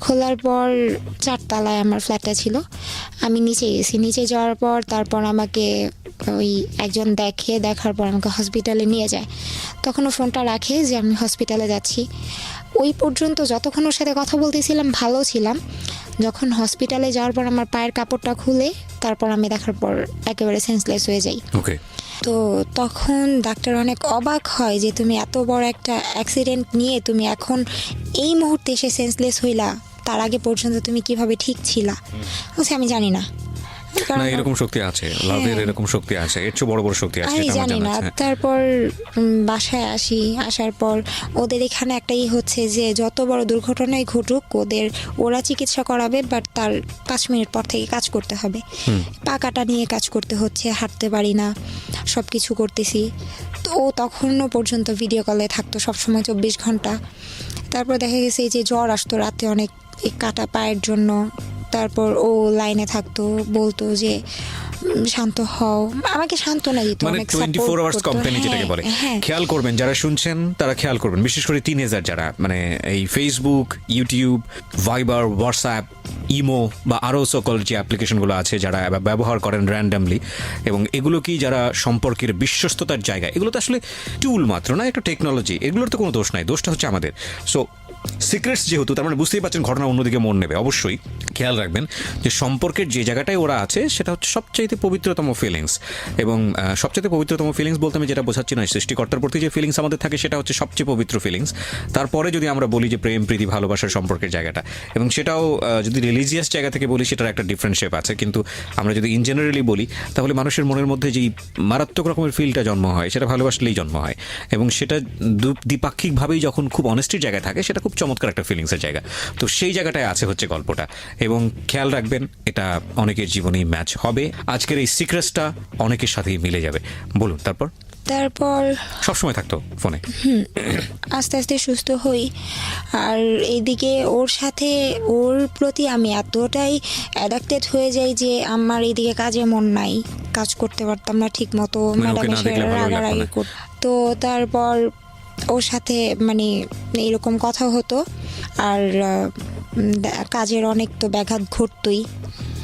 খোলার পর 4 তলায় আমার ফ্ল্যাটটা ছিল, আমি নিচে গেছি। নিচে যাওয়ার পর তারপর আমাকে ওই একজন দেখার পর আমাকে হসপিটালে নিয়ে যায়। তখন ও ফোনটা রাখে যে আমি হসপিটালে যাচ্ছি। ওই পর্যন্ত যতক্ষণ ওর সাথে কথা বলতেছিলাম ভালো ছিলাম। যখন হসপিটালে যাওয়ার পর আমার পায়ের কাপড়টা খুলে তারপর আমি দেখার পর একেবারে সেন্সলেস হয়ে যাই। ওকে। তো তখন ডাক্তার অনেক অবাক হয় যে তুমি এত বড় একটা অ্যাক্সিডেন্ট নিয়ে তুমি এখন এই মুহূর্তে এসে সেন্সলেস হইলা, তার আগে পর্যন্ত তুমি কিভাবে ঠিক ছিলা। বলছি আমি জানি না, না এরকম শক্তি আছে, লাভের এরকম শক্তি আছে, এর চেয়ে বড় বড় শক্তি আছে, আমি এটা আমার জানি জানা না। আছে। তারপর বাসায় আসার পর ওদের এখানে একটাই হচ্ছে যে যত বড় দুর্ঘটনাই ঘটুক ওরা চিকিৎসা করাবে, বাট তার 5 মিনিট পর থেকে কাজ করতে হবে। পা কাটা নিয়ে কাজ করতে হচ্ছে, হাঁটতে পারি না, সব কিছু করতেছি। তো ও তখনও পর্যন্ত ভিডিও কলে থাকতো সবসময় 24 ঘন্টা। তারপর দেখা গেছে এই যে জ্বর আসতো রাতে অনেক, এই কাটা পায়ের জন্য। তারপর ও লাইনে থাকতো, বলতো যে শান্ত হও, আমাকে সান্ত্বনা দিত, মানে অনেক 24 সাপোর্ট আওয়ার্স করতো। কোম্পানি যেটাকে বলে। হ্যাঁ, খেয়াল করবেন যারা শুনছেন তারা খেয়াল করবেন, বিশেষ করে টিনেজার যারা মানে এই ফেসবুক, ইউটিউব, ভাইবার, হোয়াটসঅ্যাপ, ইমো বা আরও সকল যে অ্যাপ্লিকেশনগুলো আছে যারা ব্যবহার করেন র্যান্ডামলি, এবং এগুলো কি যারা সম্পর্কের বিশ্বস্ততার জায়গা, এগুলো তো আসলে টুল মাত্র না, একটা টেকনোলজি, এগুলোর তো কোনো দোষ নাই, দোষটা হচ্ছে আমাদের। সো সিক্রেটস যেহেতু, তার মানে বুঝতেই পারছেন ঘটনা অন্যদিকে মন নেবে। অবশ্যই খেয়াল রাখবেন যে সম্পর্কের যে জায়গাটায় ওরা আছে সেটা হচ্ছে সবচাইতে পবিত্রতম ফিলিংস, এবং সবচাইতে পবিত্রতম ফিলিংস বলতে আমি যেটা বোঝাচ্ছি না, সৃষ্টিকর্তার প্রতি যে ফিলিংস আমাদের থাকে সেটা হচ্ছে সবচেয়ে পবিত্র ফিলিংস। তারপরে যদি আমরা বলি যে প্রেম, প্রীতি, ভালোবাসার সম্পর্কের জায়গাটা, এবং সেটাও যদি রিলিজিয়াস জায়গা থেকে বলি সেটার একটা ডিফারেন্ট শেপ আছে, কিন্তু আমরা যদি ইন জেনারেলি বলি তাহলে মানুষের মনের মধ্যে যেই মারাত্মক রকমের ফিলটা জন্ম হয় সেটা ভালোবাসলেই জন্ম হয়, এবং সেটা দ্বিপাক্ষিকভাবেই যখন খুব অনেস্টির জায়গায় থাকে সেটা খুব খুব চমৎকার একটা ফিলিংসের জায়গা। তো সেই জায়গাটায় আছে হচ্ছে গল্পটা, এবং খেয়াল রাখবেন এটা অনেকের জীবনেই ম্যাচ হবে। আজকের এই সিক্রেটসটা অনেকের সাথেই মিলে যাবে। বলুন তারপর। তারপর সবসময় থাকতো ফোনে? আস্তে আস্তে সুস্থ হই। আর এইদিকে ওর সাথে ওর প্রতি আমি এতটাই অ্যাডাক্টেড হয়ে যাই যে আমার এইদিকে কাজে মন নাই, কাজ করতে পারতাম না ঠিক মতো, মানে ওকে ম্যাডাম না এসে দেখলে ভালোই লাগতো রাগারাগি না। করত। তো তারপর ওর সাথে মানে এরকম কথা হতো, আর কাজের অনেক তো ব্যাঘাত ঘটতই।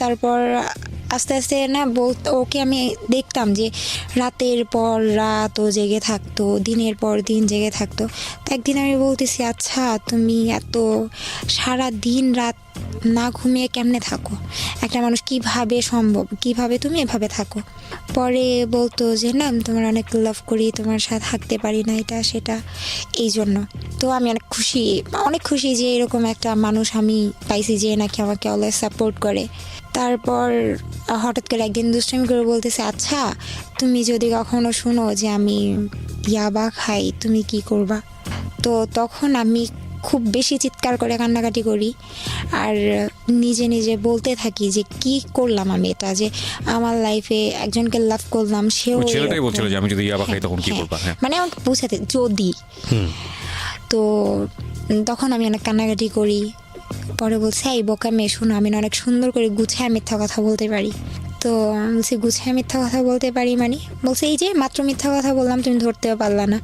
তারপর আস্তে আস্তে না বলতে ওকে আমি দেখতাম যে রাতের পর রাত ও জেগে থাকতো, দিনের পর দিন জেগে থাকতো। তো একদিন আমি বলতেছি, আচ্ছা তুমি এত সারা দিন রাত না ঘুমিয়ে কেমনে থাকো? একটা মানুষ কিভাবে সম্ভব, কিভাবে তুমি এভাবে থাকো? পরে বলতো যে না আমি তোমার অনেক লাভ করি, তোমার সাথে থাকতে পারি না, এটা সেটা এই জন্য। তো আমি অনেক খুশি যে এরকম একটা মানুষ আমি পাইছি যে নাকি আমাকে অলওয়েজ সাপোর্ট করে। তারপর হঠাৎ করে একদিন দুষ্টামি করে বলতেছে, আচ্ছা তুমি যদি কখনো শুনো যে আমি ইয়াবা খাই তুমি কি করবা? তো তখন আমি খুব বেশি চিৎকার করে কান্নাকাটি করি, আর নিজে নিজে বলতে থাকি যে কি করলাম আমি, এটা যে আমার লাইফে একজনকে লাভ করলাম, সেও ওই ছেলেটাই এরকম। বলছিল যে আমি যদি ইয়াবা খাই তখন কি হ্যাঁ, করবা? হ্যাঁ। মানে আমাকে বুঝাতে যদি। তো তখন আমি অনেক কান্নাকাটি করি। পরে বলছে, এই বোকা মেয়ে শোনো, আমি না অনেক সুন্দর করে গুছায় মিথ্যা কথা বলতে পারি। তো আমি বলছি, গুছায় মিথ্যা কথা বলতে পারি মানে? বলছে, এই যে মাত্র মিথ্যা কথা বললাম, তুমি ধরতেও পারলা না,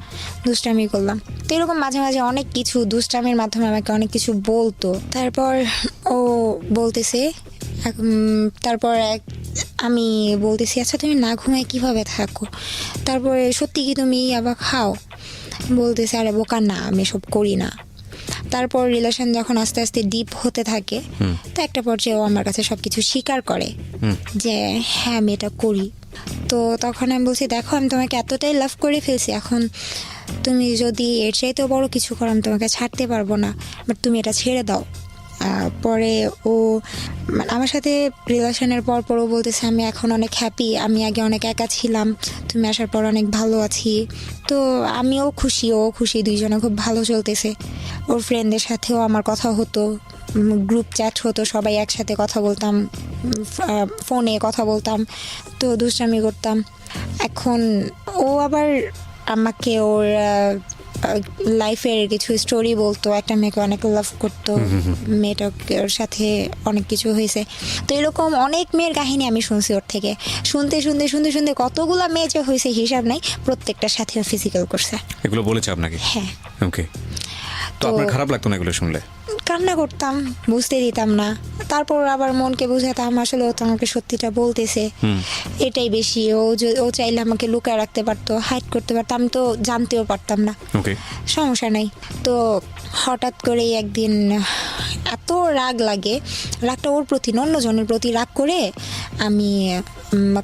দুষ্টামি করলাম। তো এরকম মাঝে মাঝে অনেক কিছু দুষ্টামির মাধ্যমে আমাকে অনেক কিছু বলতো। তারপর ও বলতেছে, আমি বলতেছি, আচ্ছা তুমি না ঘুমায় কিভাবে থাকো? তারপরে সত্যি কি তুমি আবার খাও? বলতেছে, আরে বোকা না, আমি সব করি না। তারপর রিলেশন যখন আস্তে আস্তে ডিপ হতে থাকে, তো একটা পর্যায়ে ও আমার কাছে সবকিছু স্বীকার করে যে হ্যাঁ আমি এটা করি। তো তখন আমি বলছি, দেখো আমি তোমাকে এতটাই লাভ করে ফেলছি, এখন তুমি যদি এর চাইতেও বড় কিছু করো আমি তোমাকে ছাড়তে পারবো না, বাট তুমি এটা ছেড়ে দাও। পরে ও আমার সাথে রিলেশনের পরও বলতেছে, আমি এখন অনেক হ্যাপি, আমি আগে অনেক একা ছিলাম, তুমি আসার পর অনেক ভালো আছি। তো আমিও খুশি, ও খুশি, দুইজনে খুব ভালো চলতেছে। ওর ফ্রেন্ডদের সাথেও আমার কথা হতো, গ্রুপ চ্যাট হতো, সবাই একসাথে কথা বলতাম, ফোনে কথা বলতাম, তো দুষ্টামি করতাম। এখন ও আবার আমাকে ওর লাইফের কিছু স্টোরি বলতো, একটা মেয়েকে অনেক লাভ করতো, মেয়েটার সাথে অনেক কিছু হয়েছে। তো এরকম অনেক মেয়ের কাহিনী আমি শুনছি ওর থেকে। শুনতে শুনতে শুনতে শুনতে কতগুলা মেয়ে যে হয়েছে হিসাব নাই, প্রত্যেকটার সাথে ফিজিক্যাল করছে। এগুলো বলেছে আপনাকে? হ্যাঁ। ওকে। তো আপনার খারাপ লাগতো না এগুলো শুনলে? কান্না করতাম, বুঝতে দিতাম না। তারপর আবার মনকে বুঝাতাম আসলে ও তো আমাকে সত্যিটা বলতেছে, এটাই বেশি। ও চাইলে আমাকে লুকায় রাখতে পারতো, হাইড করতে পারতো, আমি তো জানতেও পারতাম না, ওকে, সমস্যা নাই। তো হঠাৎ করে একদিন এত রাগ লাগে, রাগটা ওর প্রতি না অন্যজনের প্রতি রাগ করে আমি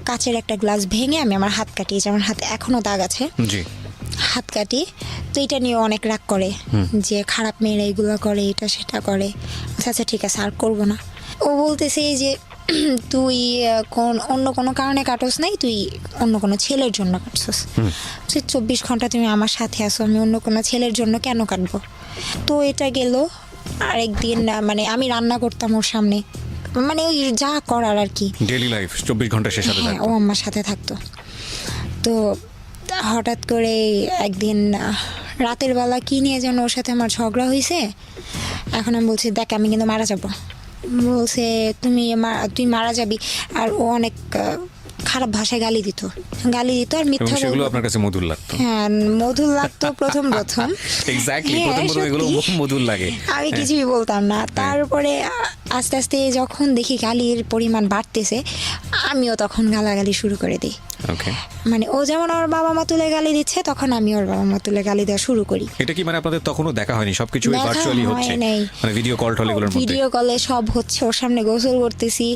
কাচের একটা গ্লাস ভেঙে আমি আমার হাত কাটিয়েছি। আমার হাতে এখনো দাগ আছে, জি। হাত কাটি। তো এটা নিয়ে অনেক রাগ করে যে খারাপ মেয়েরা এগুলো করে, এটা সেটা করে। আচ্ছা ঠিক আছে, আর করবো না। ও বলতেছে যে তুই অন্য কোনো কারণে কাটোস নাই, তুই অন্য কোনো ছেলের জন্য কাটছস। 24 ঘন্টা তুমি আমার সাথে আসো, আমি অন্য কোনো ছেলের জন্য কেন কাটবো? তো এটা গেল। আরেকদিন মানে আমি রান্না করতাম ওর সামনে, মানে ওই যা করার আর কি, ডেইলি লাইফ 24 ঘন্টা সে সাথে হ্যাঁ, থাকতো। ও আমার সাথে থাকতো। তো হঠাৎ করে একদিন রাতের বেলা কি নিয়ে যেন ওর সাথে আমার ঝগড়া হয়েছে। এখন আমি বলছি, দেখ আমি কিন্তু মারা যাব। বলছে, তুই মারা যাবি। আর ও অনেক খারাপ ভাষায় গালি দিত আর মিথ্যা এবং সেগুলো বলতো। আপনার কাছে মধুর লাগতো? হ্যাঁ, মধুর লাগতো প্রথম এক্স্যাক্টলি, হ্যাঁ, প্রথম এগুলো সত্যি। মধুর লাগে। আমি কিছুই বলতাম না। তারপরে আস্তে আস্তে যখন দেখি গালির পরিমাণ বাড়তেছে, আমিও তখন গালাগালি শুরু করে দিই। ওকে। মানে ও যেমন ওর বাবা মা তুলে গালি দিচ্ছে, তখন আমি ওর বাবা মা তুলে গালি দেওয়া শুরু করি। এটা কি মানে আপনাদের তখনও দেখা হয়নি, সবকিছু দেখা ভার্চুয়ালি হয় হচ্ছে? নাই। মানে ভিডিও কল টল এগুলোর মধ্যে? ভিডিও কলে সব হচ্ছে, ওর সামনে গোসল করতেছি,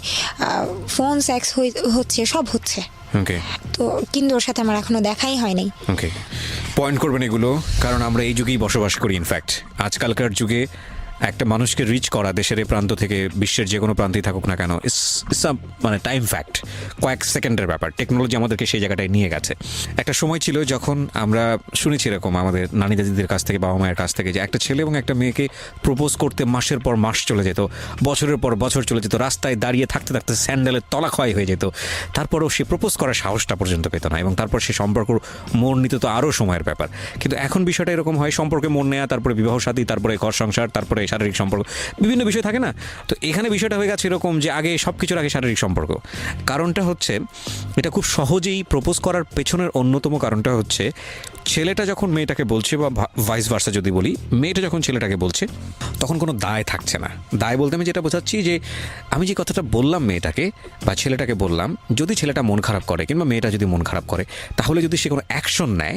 ফোন সেক্স হচ্ছে, সব হচ্ছে। ওকে। তো কিন্তু ওর সাথে আমার এখনো দেখাই হয় নাই। ওকে, পয়েন্ট করবেন এগুলো, কারণ আমরা এই যুগেই বসবাস করি। ইনফ্যাক্ট আজকালকার যুগে একটা মানুষকে রিচ করা দেশের এই প্রান্ত থেকে বিশ্বের যে কোনো প্রান্তেই থাকুক না কেন ইটস মানে টাইম ফ্যাক্ট, কয়েক সেকেন্ডের ব্যাপার। টেকনোলজি আমাদেরকে সেই জায়গাটায় নিয়ে গেছে। একটা সময় ছিল যখন আমরা শুনেছি এরকম আমাদের নানি দাদিদের কাছ থেকে, বাবা মায়ের কাছ থেকে, যে একটা ছেলে এবং একটা মেয়েকে প্রপোজ করতে মাসের পর মাস চলে যেত, বছরের পর বছর চলে যেত, রাস্তায় দাঁড়িয়ে থাকতে থাকতে স্যান্ডেলের তলা ক্ষয় হয়ে যেত, তারপরেও সে প্রপোজ করার সাহসটা পর্যন্ত পেত না, এবং তারপর সে সম্পর্ক মোড় নিতে তো আরও সময়ের ব্যাপার। কিন্তু এখন বিষয়টা এরকম হয়, সম্পর্কে মোড় নেওয়া, তারপরে বিবাহ সাথী, তারপরে ঘর সংসার, তারপরে শারীরিক সম্পর্ক, বিভিন্ন বিষয় থাকে না। তো এখানে বিষয়টা হয়ে গেছে এরকম যে আগে সব কিছুর আগে শারীরিক সম্পর্ক। কারণটা হচ্ছে এটা খুব সহজেই প্রপোজ করার পেছনের অন্যতম কারণটা হচ্ছে ছেলেটা যখন মেয়েটাকে বলছে, বা ভাইস ভার্সা যদি বলি, মেয়েটা যখন ছেলেটাকে বলছে তখন কোনো দায় থাকছে না। দায় বলতে আমি যেটা বোঝাচ্ছি যে আমি যে কথাটা বললাম মেয়েটাকে বা ছেলেটাকে বললাম, যদি ছেলেটা মন খারাপ করে কিংবা মেয়েটা যদি মন খারাপ করে, তাহলে যদি সে কোনো অ্যাকশন নেয়,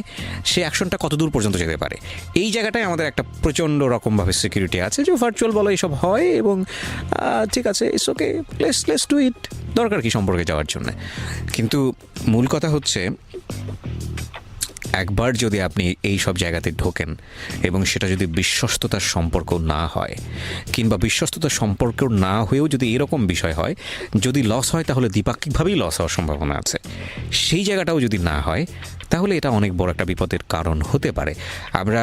সে অ্যাকশনটা কত দূর পর্যন্ত যেতে পারে। এই জায়গাটায় আমাদের একটা প্রচণ্ড রকমভাবে সিকিউরিটি আছে যে ভার্চুয়াল বলা এইসব হয়, এবং ঠিক আছে, it's okay, let's do it, দরকার কি সম্পর্কে যাওয়ার জন্য। কিন্তু মূল কথা হচ্ছে একবার যদি আপনি এই সব জায়গাতে ঢোকেন এবং সেটা যদি বিশ্বস্ততার সম্পর্ক না হয়, কিংবা বিশ্বস্ততার সম্পর্ক না হয়েও যদি এরকম বিষয় হয়, যদি লস হয় তাহলে দ্বিপাক্ষিকভাবেই লস হওয়ার সম্ভাবনা আছে, সেই জায়গাটাও যদি না হয়, তাহলে এটা অনেক বড় একটা বিপদের কারণ হতে পারে। আমরা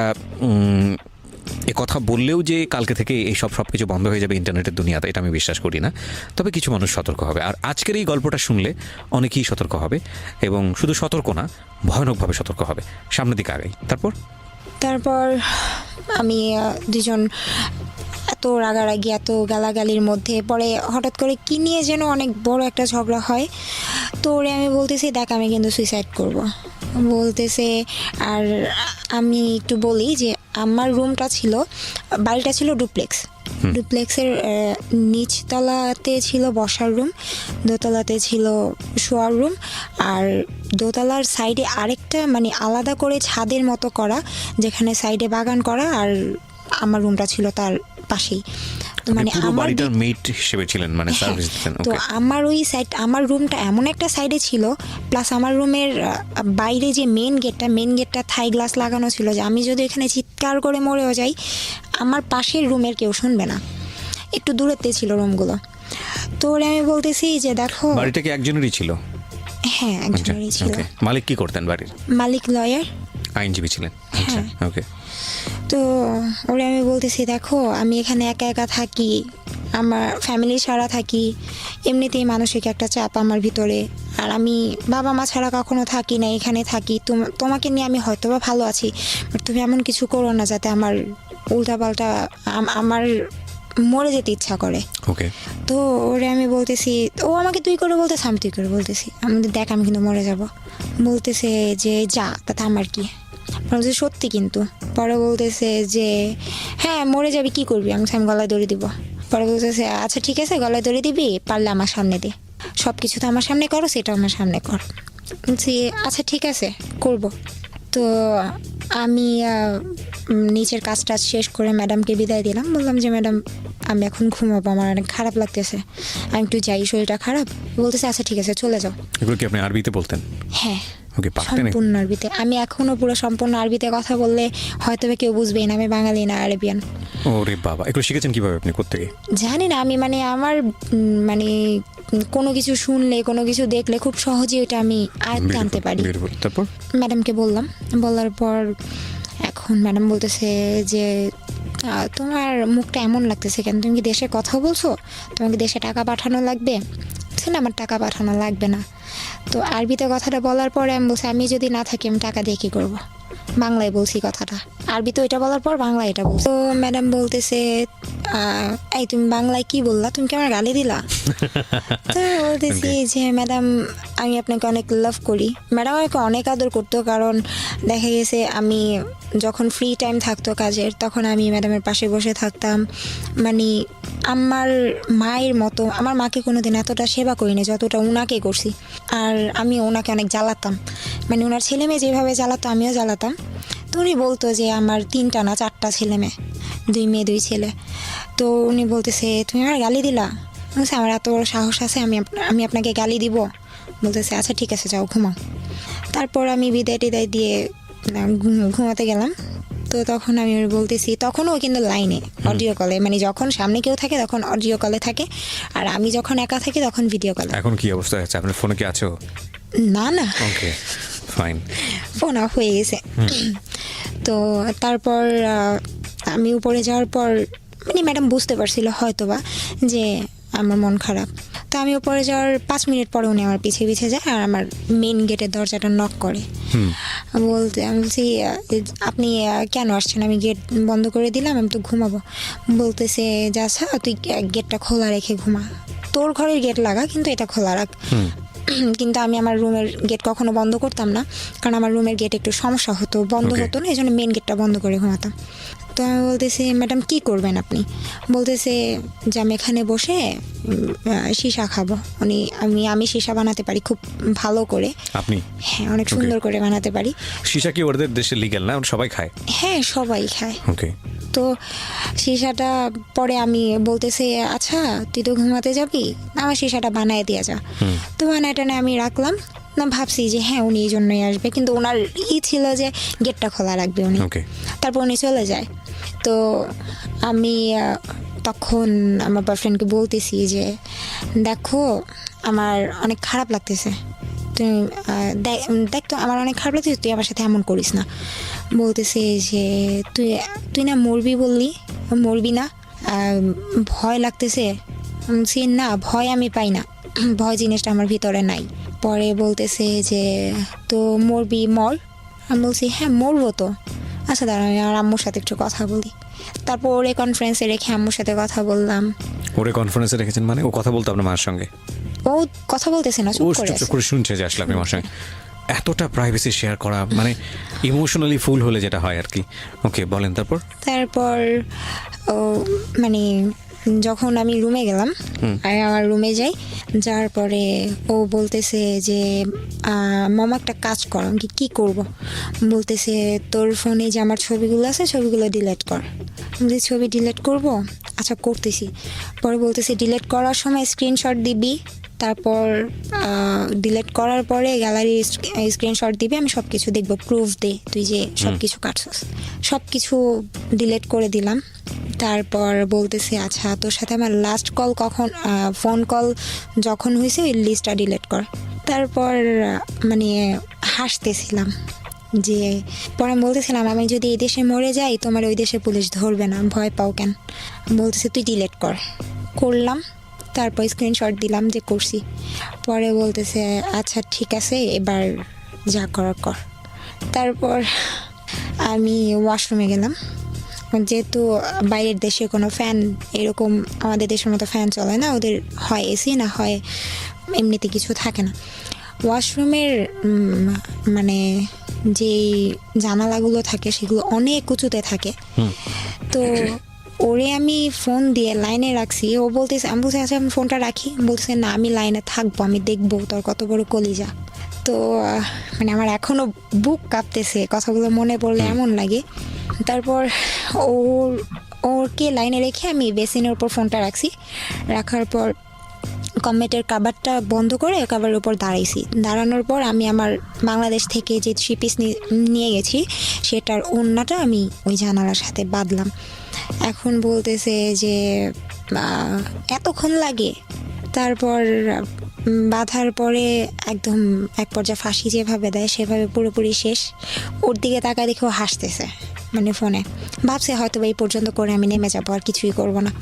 এ কথা বললেও যে কালকে থেকে এইসব সব কিছু বন্ধ হয়ে যাবে ইন্টারনেটের দুনিয়াতে, এটা আমি বিশ্বাস করি না। তবে কিছু মানুষ সতর্ক হবে, আর আজকের এই গল্পটা শুনলে অনেকেই সতর্ক হবে, এবং শুধু সতর্ক না, ভয়ানকভাবে সতর্ক হবে। সামনের দিকে আগাই। তারপর আমি দুজন এত রাগারাগি, এত গালাগালির মধ্যে পরে হঠাৎ করে কি নিয়ে যেন অনেক বড় একটা ঝগড়া হয়। তো ওরে আমি বলতেছি, দেখ আমি কিন্তু সুইসাইড করব বলতেছে। আর আমি একটু বলি যে আমার রুমটা ছিল, বাড়িটা ছিল ডুপ্লেক্সের নিচতলাতে ছিল বসার রুম, দোতলাতে ছিল শোয়ার রুম, আর দোতলার সাইডে আরেকটা মানে আলাদা করে ছাদের মতো করা, যেখানে সাইডে বাগান করা, আর আমার রুমটা ছিল তার পাশেই। তো মানে আমার মেট হিসেবে ছিলেন, মানে সার্ভিস দিতেন। তো আমার ওই সাইড, আমার রুমটা এমন একটা সাইডে ছিল, প্লাস আমার রুমের বাইরে যে মেন গেটটা থাই গ্লাস লাগানো ছিল, যে আমি যদি এখানে চিৎকার করে মরেও যাই, আমার পাশের রুমের কেউ শুনবে না, একটু দূরেতে ছিল রুমগুলো। তো ওরে আমি বলতেছি যে দেখো, বাড়িটা কি একজনেরই ছিল? হ্যাঁ, একজনেরই ছিল। মালিক কি করতেন বাড়ির? মালিক লয়ার, আইনজীবী ছিলেন। আচ্ছা, ওকে। তো ওরে আমি বলতেছি, দেখো আমি এখানে একা একা থাকি, আমার ফ্যামিলি ছাড়া থাকি, এমনিতেই মানসিক একটা চাপ আমার ভিতরে, আর আমি বাবা মা ছাড়া কখনো থাকি না, এখানে থাকি। তোমাকে নিয়ে আমি হয়তো বা ভালো আছি, বাট তুমি এমন কিছু করো না যাতে আমার উল্টাপাল্টা আমার মরে যেতে ইচ্ছা করে। ওকে। তো ওরে আমি বলতেছি, ও আমাকে তুই করে বলতেছে, আমি তুই করে বলতেছি, আমি দেখ আমি কিন্তু মরে যাব। বলতেছে যে যা, তাতে আমার কি। বলছে সত্যি কিন্তু। পরে বলতেছে যে হ্যাঁ মরে যাবি, কি করবি? আমি গলায় দড়ি দিব। পরে বলতেছে আচ্ছা ঠিক আছে, গলায় দড়ি দিবি, পারলে আমার সামনে দে, সব কিছু তো আমার সামনে করো, সেটা আমার সামনে কর। বলছি আচ্ছা ঠিক আছে, করব। তো আমি নিচের কাজটা শেষ করে ম্যাডামকে বিদায় দিলাম। বললাম যে ম্যাডাম আমি এখন ঘুমাবো, আমার অনেক খারাপ লাগতেছে, আমি একটু যাই, শরীরটা খারাপ। বলতেছে আচ্ছা ঠিক আছে, চলে যাও। এগুলো কি আপনি আরবিতে বলতেন? হ্যাঁ, পারতেন? সম্পূর্ণ আরবিতে। আমি এখনো পুরো সম্পূর্ণ আরবিতে কথা বললে হয়তো কেউ বুঝবেই না, আমি বাঙালি না, আরবিয়ান। ওরে বাবা, এগুলো শিখেছেন কিভাবে আপনি, কোত্থেকে? জানি না, আমি মানে আমার মানে কোনো কিছু শুনলে, কোনো কিছু দেখলে খুব সহজেই ওটা আমি আয়ত্তে আনতে পারি। তারপর ম্যাডামকে বললাম, বলার পর এখন ম্যাডাম বলতেছে যে তোমার মুখটা এমন লাগতেছে কেন, তুমি কি দেশে কথা বলছো, তোমাকে দেশে টাকা পাঠানো লাগবে? না, আমার টাকা পাঠানো লাগবে না। তো আরবিতে কথাটা বলার পরে আমি বলছি, আমি যদি না থাকি আমি টাকা দিয়ে কী করবো? বাংলায় বলছি কথাটা, আরবিতে ওইটা বলার পর বাংলায় এটা বলছি। তো ম্যাডাম বলতেছে এই তুমি বাংলায় কি বললা, তুমি কি আমার গালি দিলা? তো বলতেছি যে ম্যাডাম আমি আপনাকে অনেক লাভ করি। ম্যাডাম আমাকে অনেক আদর করতো, কারণ দেখা গেছে আমি যখন ফ্রি টাইম থাকতো কাজের, তখন আমি ম্যাডামের পাশে বসে থাকতাম। মানে আমার মায়ের মতো, আমার মাকে কোনোদিন এতটা সেবা করিনি যতটা ওনাকে করছি। আর আমি ওনাকে অনেক জ্বালাতাম, মানে ওনার ছেলে মেয়ে যেভাবে জ্বালাতো আমিও জ্বালাতাম। তো উনি বলতো যে আমার 3টা না 4টা ছেলে মেয়ে, 2 মেয়ে 2 ছেলে। তো উনি বলতেছে তুমি আমার গালি দিলা? বলছে আমার এত বড় সাহস আছে, আমি আপনাকে গালি দিব? বলতেছে আচ্ছা ঠিক আছে, যাও ঘুমাও। তারপর আমি বিদায় টিদায় দিয়ে ঘুমাতে গেলাম। তো তখন আমি ওর বলতেছি, তখনও কিন্তু লাইনে অডিও কলে, মানে যখন সামনে কেউ থাকে তখন অডিও কলে থাকে, আর আমি যখন একা থাকি তখন ভিডিও কলে। এখন কি অবস্থা আছে? আপনার ফোনে কি আছো? না না, ওকে, ফাইন। ফোন অফ হয়ে গেছে। তো তারপর আমি উপরে যাওয়ার পর মানে ম্যাডাম বুঝতে পারছিল হয়তোবা যে আমার মন খারাপ। তো আমি উপরে যাওয়ার 5 মিনিট পরে উনি আমার পিছিয়ে পিছিয়ে যায় আর আমার মেন গেটের দরজাটা নক করে। আমি বলছি আপনি কেন আসছেন? আমি গেট বন্ধ করে দিলাম, আমি তো ঘুমাবো। বলতেছে যে আচ্ছা তুই গেটটা খোলা রেখে ঘুমা, তোর ঘরের গেট লাগা কিন্তু এটা খোলা রাখ। কিন্তু আমি আমার রুমের গেট কখনো বন্ধ করতাম না, কারণ আমার রুমের গেট একটু সমস্যা হতো, বন্ধ হতো না, এই জন্য মেন গেটটা বন্ধ করে ঘুমাতাম। তো আমি বলতেছি ম্যাডাম কি করবেন আপনি? বলতেছে যে আমি এখানে বসে সীসা খাবো। আমি সীসা বানাতে পারি খুব ভালো করে। আপনি? হ্যাঁ, অনেক সুন্দর করে বানাতে পারি। সীসা কি ওদের দেশে লিগ্যাল না? সবাই খায়? হ্যাঁ, সবাই খায়। ওকে। তো সীসাটা পরে আমি বলতেছে আচ্ছা তুই তো ঘুমাতে যাবি, আমার সীসাটা বানায় দিয়ে যা। তো বানায়টা আমি রাখলাম না, ভাবছি যে হ্যাঁ উনি এই জন্যই আসবে, কিন্তু ওনার ছিল যে গেটটা খোলা রাখবে উনি। তারপর উনি চলে যায়। তো আমি তখন আমার বয়ফ্রেন্ডকে বলতেছি যে দেখো আমার অনেক খারাপ লাগতেছে, তুই দেখ তো আমার অনেক খারাপ লাগতেছে, তুই আমার সাথে এমন করিস না। বলতেছে যে তুই না মরবি বললি, মরবি না, ভয় লাগতেছে। সে না, ভয় আমি পাই না, ভয় জিনিসটা আমার ভিতরে নাই। পরে বলতেছে যে তো মরবি মর। আমি বলছি হ্যাঁ মরবো তো। আচ্ছা দাঁড়া আমি আমার আম্মুর সাথে একটু কথা বলি। তারপর ওরে কনফারেন্সে রেখে আম্মুর সাথে কথা বললাম। ওরে কনফারেন্সে রেখেছেন মানে? ও কথা বলতো আপনার মার সঙ্গে? ও কথা বলতেছে না, চুপ করে শুনছে যে আসলে আপনি মার সঙ্গে এতটা প্রাইভেসি শেয়ার করা মানে ইমোশনালি ফুল হলে যেটা হয় আর কি। ওকে, বলেন। তারপর ও মানে যখন আমি রুমে গেলাম, আর আমার রুমে যাই, যাওয়ার পরে ও বলতেছে যে মামা একটা কাজ কর। আমি কি করব? বলতেছে তোর ফোনে যে আমার ছবিগুলো আছে ছবিগুলো ডিলিট কর। আমি ছবি ডিলিট করব, আচ্ছা করতেছি। পরে বলতেছে ডিলিট করার সময় স্ক্রিনশট দিবি, তারপর ডিলিট করার পরে গ্যালারি স্ক্রিনশট দিবি, আমি সব কিছু দেখবো, প্রুফ দে তুই যে সব কিছু কাটছস। সব কিছু ডিলিট করে দিলাম। তারপর বলতেছে আচ্ছা তোর সাথে আমার লাস্ট কল কখন, ফোন কল যখন হয়েছে ওই লিস্টটা ডিলিট কর। তারপর মানে হাসতেছিলাম যে পরে আমি বলতেছিলাম আমি যদি এই দেশে মরে যাই তোমার ওই দেশে পুলিশ ধরবে না, ভয় পাও কেন? বলতেছে তুই ডিলিট কর। করলাম, তারপর স্ক্রিনশট দিলাম যে করছি। পরে বলতেছে আচ্ছা ঠিক আছে এবার যা করার কর। তারপর আমি ওয়াশরুমে গেলাম, যেহেতু বাইরের দেশে কোনো ফ্যান এরকম আমাদের দেশের মতো ফ্যান চলে না, ওদের হয় এসি না হয় এমনিতে কিছু থাকে না। ওয়াশরুমের মানে যে জানালাগুলো থাকে সেগুলো অনেক উঁচুতে থাকে। তো ওরে আমি ফোন দিয়ে লাইনে রাখছি, ও বলতেছে, আমি বলছি আচ্ছা আমি ফোনটা রাখি। বলতেছে না আমি লাইনে থাকবো, আমি দেখবো তোর কত বড় কলিজা। তো মানে আমার এখনো বুক কাঁপতেছে, কথাগুলো মনে পড়লে এমন লাগে। তারপর ওরকে লাইনে রেখে আমি বেসিনের উপর ফোনটা রাখছি। রাখার পর কমেটের কাবারটা বন্ধ করে কাবারের উপর দাঁড়াইছি। দাঁড়ানোর পর আমি আমার বাংলাদেশ থেকে যে 3 পিস নিয়ে গেছি সেটার ওড়নাটা আমি ওই জানালার সাথে বাঁধলাম। এখন বলতেছে যে এতক্ষণ লাগে। তারপর বাঁধার পরে একদম এক পর্যায়ে ফাঁসি যেভাবে দেয় সেভাবে পুরোপুরি শেষ। ওর দিকে তাকায় দেখে ও হাসতেছে, মানে ফোনে ভাবছে হয়তো এই পর্যন্ত করে আমি নেমে যাবো, আর কিছুই করব না।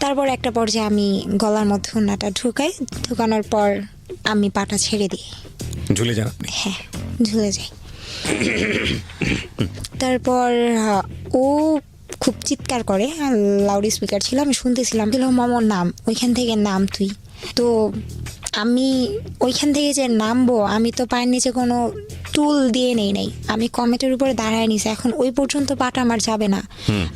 তারপর একটা পর্যায়ে আমি গলার মধ্যে ওড়নাটা ঢুকানোর পর আমি পাটা ছেড়ে দিই, ঝুলে যান আপনি? হ্যাঁ, ঝুলে যাই। তারপর ও খুব চিৎকার করে, লাউড স্পিকার ছিল, আমি শুনতেছিলাম, মামার নাম, ওইখান থেকে নাম তুই। তো আমি ওইখান থেকে যে নামবো, আমি তো পায়ের নিচে কোনো টুল দিয়ে নাই, আমি কমেটের উপরে দাঁড়ায় নিছি। এখন ওই পর্যন্ত পাটা আমার যাবে না,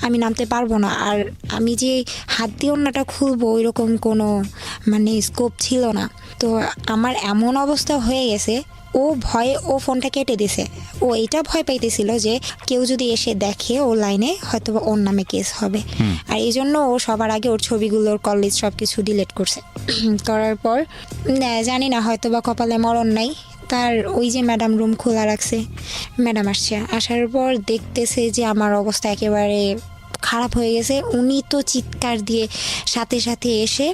আমি নামতে পারবো না। আর আমি যে হাত দিয়ে ওড়নাটা খুলবো ওইরকম কোনো মানে স্কোপ ছিল না। তো আমার এমন অবস্থা হয়ে গেছে, ও ভয়ে ও ফোনটা কেটে দিছে। ও এটা ভয় পাইতেছিল যে কেউ যদি এসে দেখে ও লাইনে হয়তো ওর নামে কেস হবে, আর এই জন্য ও সবার আগে ওর ছবিগুলোর কল লিস্ট সব কিছু ডিলিট করছে। করার পর জানি না হয়তো বা কপালে মরণ নাই, তার ওই যে ম্যাডাম রুম খোলা রাখছে, ম্যাডাম আসছে, আসার পর দেখতেছে যে আমার অবস্থা একেবারে খারাপ হয়ে গেছে। উনি তো চিৎকার দিয়ে সাথে সাথে এসে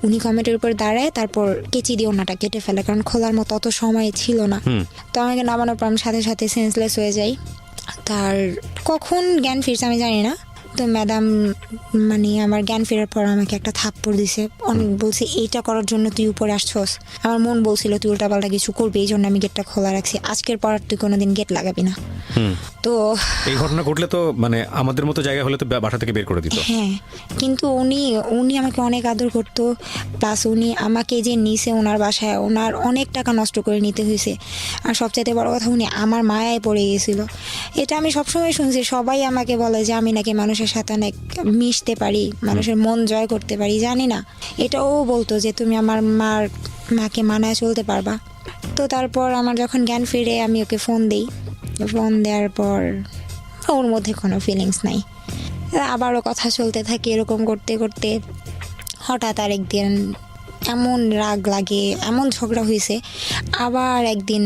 উনি কমেটের উপর দাঁড়ায়, তারপর কেচি দিয়ে ওনাটা কেটে ফেলে, কারণ খোলার মতো অত সময় ছিল না। তো আমাকে নামানোর পর আমি সাথে সাথে সেন্সলেস হয়ে যাই। তার কখন জ্ঞান ফিরছে আমি জানি না। তো ম্যাডাম মানে আমার জ্ঞান ফেরার পর আমাকে একটা থাপ্পড় দিছে, অনেক বলছে এইটা করার জন্য তুই উপরে আসছস। আমার মন বলছিল তুই উল্টাপাল্টা কিছু করবি, এই জন্য আমি গেটটা খোলা রাখছি, আজকের পর তুই কোনোদিন গেট লাগাবি না। তো এই ঘটনা ঘটলে তো মানে আমাদের মতো জায়গা হলে তো বাসা থেকে বের করে দিত। হ্যাঁ, কিন্তু উনি আমাকে অনেক আদর করতো, প্লাস উনি আমাকে যে নিছে ওনার বাসায়, ওনার অনেক টাকা নষ্ট করে নিতে হয়েছে। আর সবচাইতে বড় কথা, উনি আমার মায়ায় পড়ে গেছিল। এটা আমি সবসময় শুনছি, সবাই আমাকে বলে যে আমি নাকি মানুষের সাথে অনেক মিশতে পারি, মানুষের মন জয় করতে পারি, জানি না। এটাও বলতো যে তুমি আমার মাকে মানায় চলতে পারবা। তো তারপর আমার যখন জ্ঞান ফিরে আমি ওকে ফোন দিই, ফোন দেওয়ার পর ওর মধ্যে কোনো ফিলিংস নাই। আবারও কথা চলতে থাকে, এরকম করতে করতে হঠাৎ আরেকদিন এমন রাগ লাগে, এমন ঝগড়া হয়েছে। আবার একদিন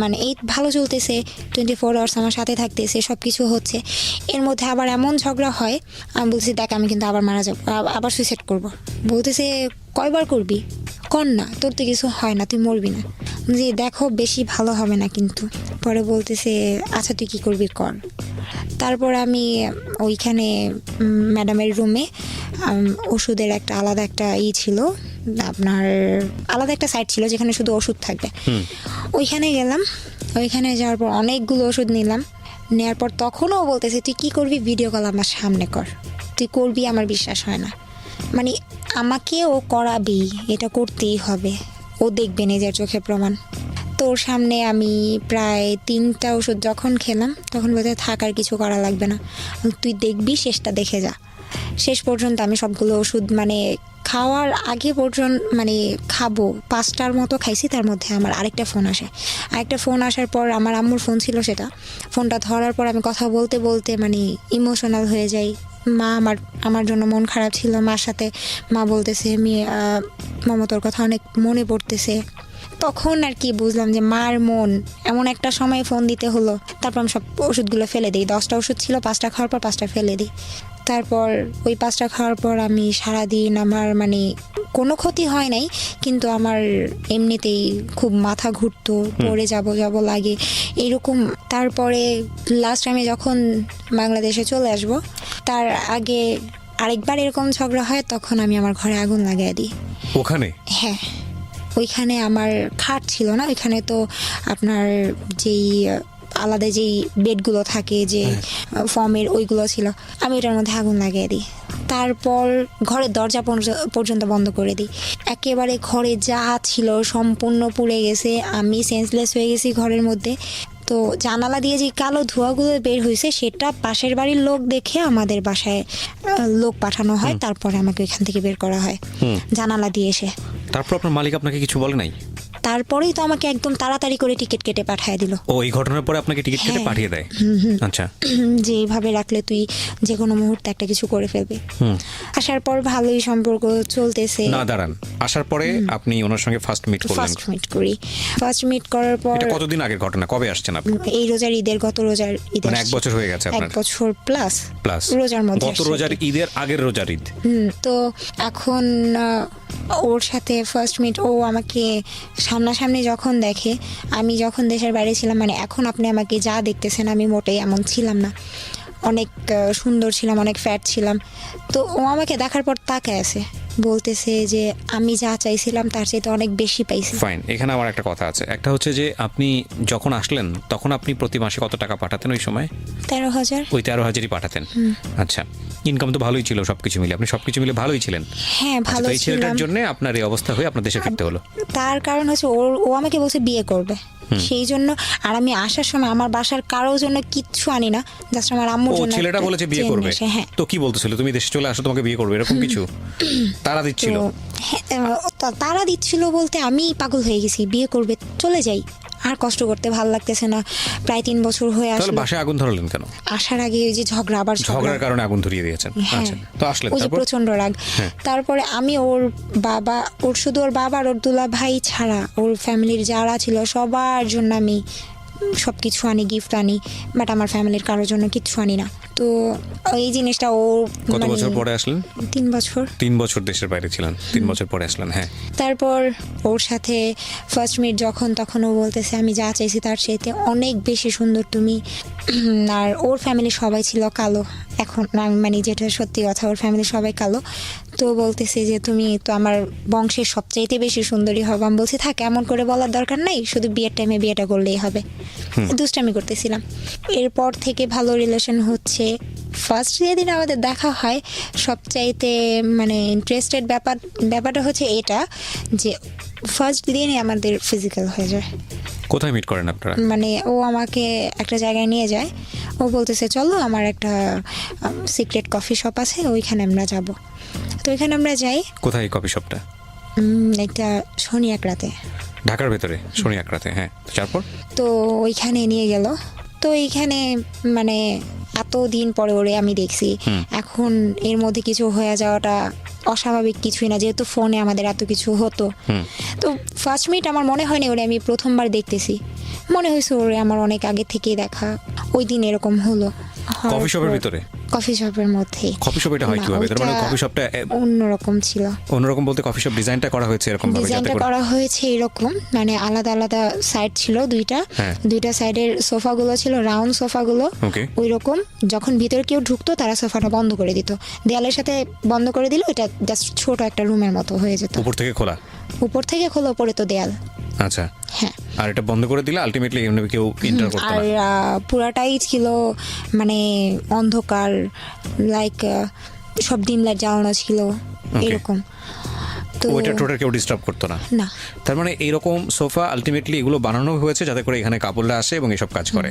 মানে এই ভালো চলতেছে, 24 আওয়ার্স আমার সাথে থাকতেছে, সব কিছু হচ্ছে, এর মধ্যে আবার এমন ঝগড়া হয়। আমি বলছি দেখ আমি কিন্তু আবার মারা যাবো, আবার সুইসাইড করবো। বলতেছে কয়বার করবি, কর না, তোর তো কিছু হয় না, তুই মরবি না। যে দেখো বেশি ভালো হবে না কিন্তু। পরে বলতেছে আচ্ছা তুই কী করবি কর। তারপর আমি ওইখানে ম্যাডামের রুমে ওষুধের একটা আলাদা একটা ছিল, আপনার আলাদা একটা সাইট ছিল যেখানে শুধু ওষুধ থাকবে। ওইখানে গেলাম, ওইখানে যাওয়ার পর অনেকগুলো ওষুধ নিলাম। নেওয়ার পর তখনও বলতেছে তুই কী করবি, ভিডিও কল আমার সামনে কর, তুই করবি, আমার বিশ্বাস হয় না। মানে আমাকে ও করাবেই, এটা করতেই হবে, ও দেখবে নিজের চোখে প্রমাণ। তোর সামনে আমি প্রায় 3টা ওষুধ যখন খেলাম তখন বোধহয় থাকার কিছু করা লাগবে না, তুই দেখবি, শেষটা দেখে যা। শেষ পর্যন্ত আমি সবগুলো ওষুধ মানে খাওয়ার আগে পর্যন্ত মানে খাবো 5টার মতো খাইছি। তার মধ্যে আমার আরেকটা ফোন আসে, আরেকটা ফোন আসার পর আমার আম্মুর ফোন ছিল, সেটা ফোনটা ধরার পর আমি কথা বলতে বলতে মানে ইমোশনাল হয়ে যাই। মা আমার জন্য মন খারাপ ছিল, মার সাথে মা বলতেছে মামা তোর কথা অনেক মনে পড়তেছে। তখন আর কি বুঝলাম যে মার মন, এমন একটা সময় ফোন দিতে হলো। তারপর আমি সব ওষুধগুলো ফেলে দিই, 10টা ওষুধ ছিল, 5টা খাওয়ার পর 5টা ফেলে দিই। তারপর ওই 5টা খাওয়ার পর আমি সারাদিন আমার মানে কোনো ক্ষতি হয় নাই, কিন্তু আমার এমনিতেই খুব মাথা ঘুরতো, পড়ে যাব লাগে এরকম। তারপরে লাস্ট আমি যখন বাংলাদেশে চলে আসব তার আগে আরেকবার এরকম ঝগড়া হয়, তখন আমি আমার ঘরে আগুন লাগিয়ে দিই। ওখানে? হ্যাঁ, ওইখানে আমার খাট ছিল না, ওইখানে তো আপনার যেই আলাদা যেই বেডগুলো থাকে যে ফর্মের, ওইগুলো ছিল, আমি ওটার মধ্যে আগুন লাগিয়ে দিই। তারপর ঘরের দরজা পর্যন্ত বন্ধ করে দিই। একেবারে ঘরে যা ছিল সম্পূর্ণ পুড়ে গেছে, আমি সেন্সলেস হয়ে গেছি ঘরের মধ্যে। তো জানালা দিয়ে যে কালো ধোঁয়াগুলো বের হয়েছে সেটা পাশের বাড়ির লোক দেখে আমাদের বাসায় লোক পাঠানো হয়, তারপরে আমাকে ওইখান থেকে বের করা হয় জানালা দিয়ে এসে। তারপর আপনার মালিক আপনাকে কিছু বলে নাই? তারপরেই তো আমাকে একদম তাড়াতাড়ি করে টিকিট কেটে পাঠিয়ে দিল। ও এই ঘটনার পরে আপনাকে টিকিট কেটে হ্যাঁ। পাঠিয়ে দেয়? আচ্ছা। যে এইভাবে রাখলে তুই যে কোনো মুহূর্তে একটা কিছু করে ফেলবি। আসার পর ভালোই সম্পর্ক চলতেছে। না দাঁড়ান, আসার পরে আপনি ওনার সঙ্গে ফার্স্ট মিট করলেন? ফার্স্ট মিট করি, ফার্স্ট মিট করার পর। এটা কতদিন আগের ঘটনা, কবে আসছেন আপনি? এই রোজার ঈদের, গত রোজার ঈদের। মানে 1 বছর হয়ে গেছে আপনার? 1 বছর প্লাস রোজার মধ্যে। গত রোজার ঈদের আগের রোজার ঈদ। তো এখন ওর সাথে ফার্স্ট মিট, ও আমাকে সামনাসামনি যখন দেখে, আমি যখন দেশের বাইরে ছিলাম, মানে এখন আপনি আমাকে যা দেখতেছেন আমি মোটেই এমন ছিলাম না, অনেক সুন্দর ছিলাম, অনেক ফ্যাট ছিলাম। তো ও আমাকে দেখার পর তাকায় আছে, বলতেছে যে আমি যা চাইছিলাম তার চাইতে অনেক বেশি পাইছি। ফাইন, এখানে আমার একটা কথা আছে। একটা হচ্ছে যে আপনি যখন আসলেন তখন আপনি প্রতি মাসে কত টাকা পাঠাতেন ওই সময়? 13,000। ওই 13,000ই পাঠাতেন? আচ্ছা, ইনকাম তো ভালোই ছিল সবকিছু মিলে, আপনি সবকিছু মিলে ভালোই ছিলেন? হ্যাঁ, ভালো এই ছেলেটার জন্য আপনার এই অবস্থা হয়ে আপনার দেশে ফিরতে হলো? তার কারণ হচ্ছে ও আমাকে বলছে বিয়ে করবে, সেই জন্য। আর আমি আসার সময় আমার বাসার কারোর জন্য কিচ্ছু আনি না, জাস্ট আমার আম্মুর জন্য। ছেলেটা বলেছে বিয়ে করবে? হ্যাঁ। তো কি বলতেছিল, তুমি দেশে চলে আসো তোমাকে বিয়ে করবে, এরকম কিছু তারা দিচ্ছিল? তারা দিচ্ছিল বলতে আমি পাগল হয়ে গেছি, বিয়ে করবে চলে যাই। আর কষ্ট করতে ভালো লাগতেছে না, প্রায় 3 বছর হয়ে তাহলে আসলো। বাসায় আগুন ধরালেন কেন? আসার আগে ওই যে ঝগড়ার ঝগড়ার কারণে আগুন ধরিয়ে দিয়েছেন? হ্যাঁ। আচ্ছা, তো আসলেন ওই যে তারপর? প্রচন্ড রাগ। হ্যাঁ। তারপরে আমি ওর শুধু ওর বাবা আর ওর দুলা ভাই ছাড়া ওর ফ্যামিলির যারা ছিল সবার জন্য আমি সবকিছু আনি, গিফট আনি, বাট আমার ফ্যামিলির কারোর জন্য কিচ্ছু আনি না। তো এই জিনিসটা ও কত বছর পরে আসলেন? 3 বছর। 3 বছর দেশের বাইরে ছিলেন, 3 বছর পরে আসলেন। হ্যাঁ, তারপর ওর সাথে ফার্স্ট মিট যখন, তখন ও বলতেছে আমি যা চাইছি তার চাইতে অনেক বেশি সুন্দর তুমি। আর ওর ফ্যামিলি সবাই ছিল কালো, এখন মানে যেটা সত্যি কথা, ওর ফ্যামিলি সবাই কালো। তো বলতেছে যে তুমি তো আমার বংশের সবচাইতে বেশি সুন্দরী হবে। আমি বলছি থাক, এমন করে বলার দরকার নাই, শুধু বিয়ের টাইমে বিয়েটা করলেই হবে। দুষ্টামি করতেছিলাম। এরপর থেকে ভালো রিলেশন হচ্ছে। ফার্স্ট যেদিন আমাদের দেখা হয় সবচাইতে মানে ইন্টারেস্টেড ব্যাপারটা হচ্ছে এটা যে ফার্স্ট দিনই আমাদের ফিজিক্যাল হয়ে যায়। কোথায় মিট করেন আপনারা? মানে ও আমাকে একটা জায়গায় নিয়ে যায়, ও বলতেছে চলো আমার একটা সিক্রেট কফি শপ আছে, ওইখানে আমরা যাব। তো ওইখানে আমরা যাই। কোথায় কফি শপটা? একটা শনি একরাতে, ঢাকার ভেতরে শনি একরাতে। হ্যাঁ, তারপর? তো ওইখানে নিয়ে গেল। তো এইখানে মানে এত দিন পরে ওরে আমি দেখছি, এখন এর মধ্যে কিছু হয়ে যাওয়াটা অস্বাভাবিক কিছুই না, যেহেতু ফোনে আমাদের এত কিছু হতো। তো ফার্স্ট মিট আমার মনে হয়নি ওরে আমি প্রথমবার দেখতেছি, মনে হয়েছে ওরে আমার অনেক আগে থেকেই দেখা। ওই দিন এরকম হলো কফি শপের ভিতরে? কফি শপের মধ্যে। কফি শপ এটা হয় কিভাবে? তার মানে কফি শপটা অন্যরকম ছিল। অন্যরকম বলতে কফি শপ ডিজাইনটা করা হয়েছে এরকম ভাবে যাতে ডিজাইনটা করে? করা হয়েছে এরকম, মানে আলাদা আলাদা সাইড ছিল দুইটা। হ্যাঁ। দুইটা সাইডের সোফাগুলো ছিল রাউন্ড সোফাগুলো। ওকে। ওই রকম যখন ভিতরে কেউ ঢুকতো তারা সোফাটা বন্ধ করে দিত, দেয়ালের সাথে বন্ধ করে দিল, এটা জাস্ট ছোট একটা রুমের মতো হয়ে যেত। উপর থেকে খোলা? উপর থেকে খোলা, উপরে তো দেয়াল। আচ্ছা। হ্যাঁ। আর এটা বন্ধ করে দিলে আলটিমেটলি এমনি কেউ এন্টার করতে আর না? পুরাটাই ছিল মানে অন্ধকার, লাইক সব ডিম লাইট জ্বালানো ছিল এরকম। তো ওইটা টোটাল কেউ ডিস্টার্ব করতো না? না। তার মানে এইরকম সোফা আলটিমেটলি এগুলো বানানো হয়েছে যাতে করে এখানে কাপড়রা আসে এবং এসব কাজ করে।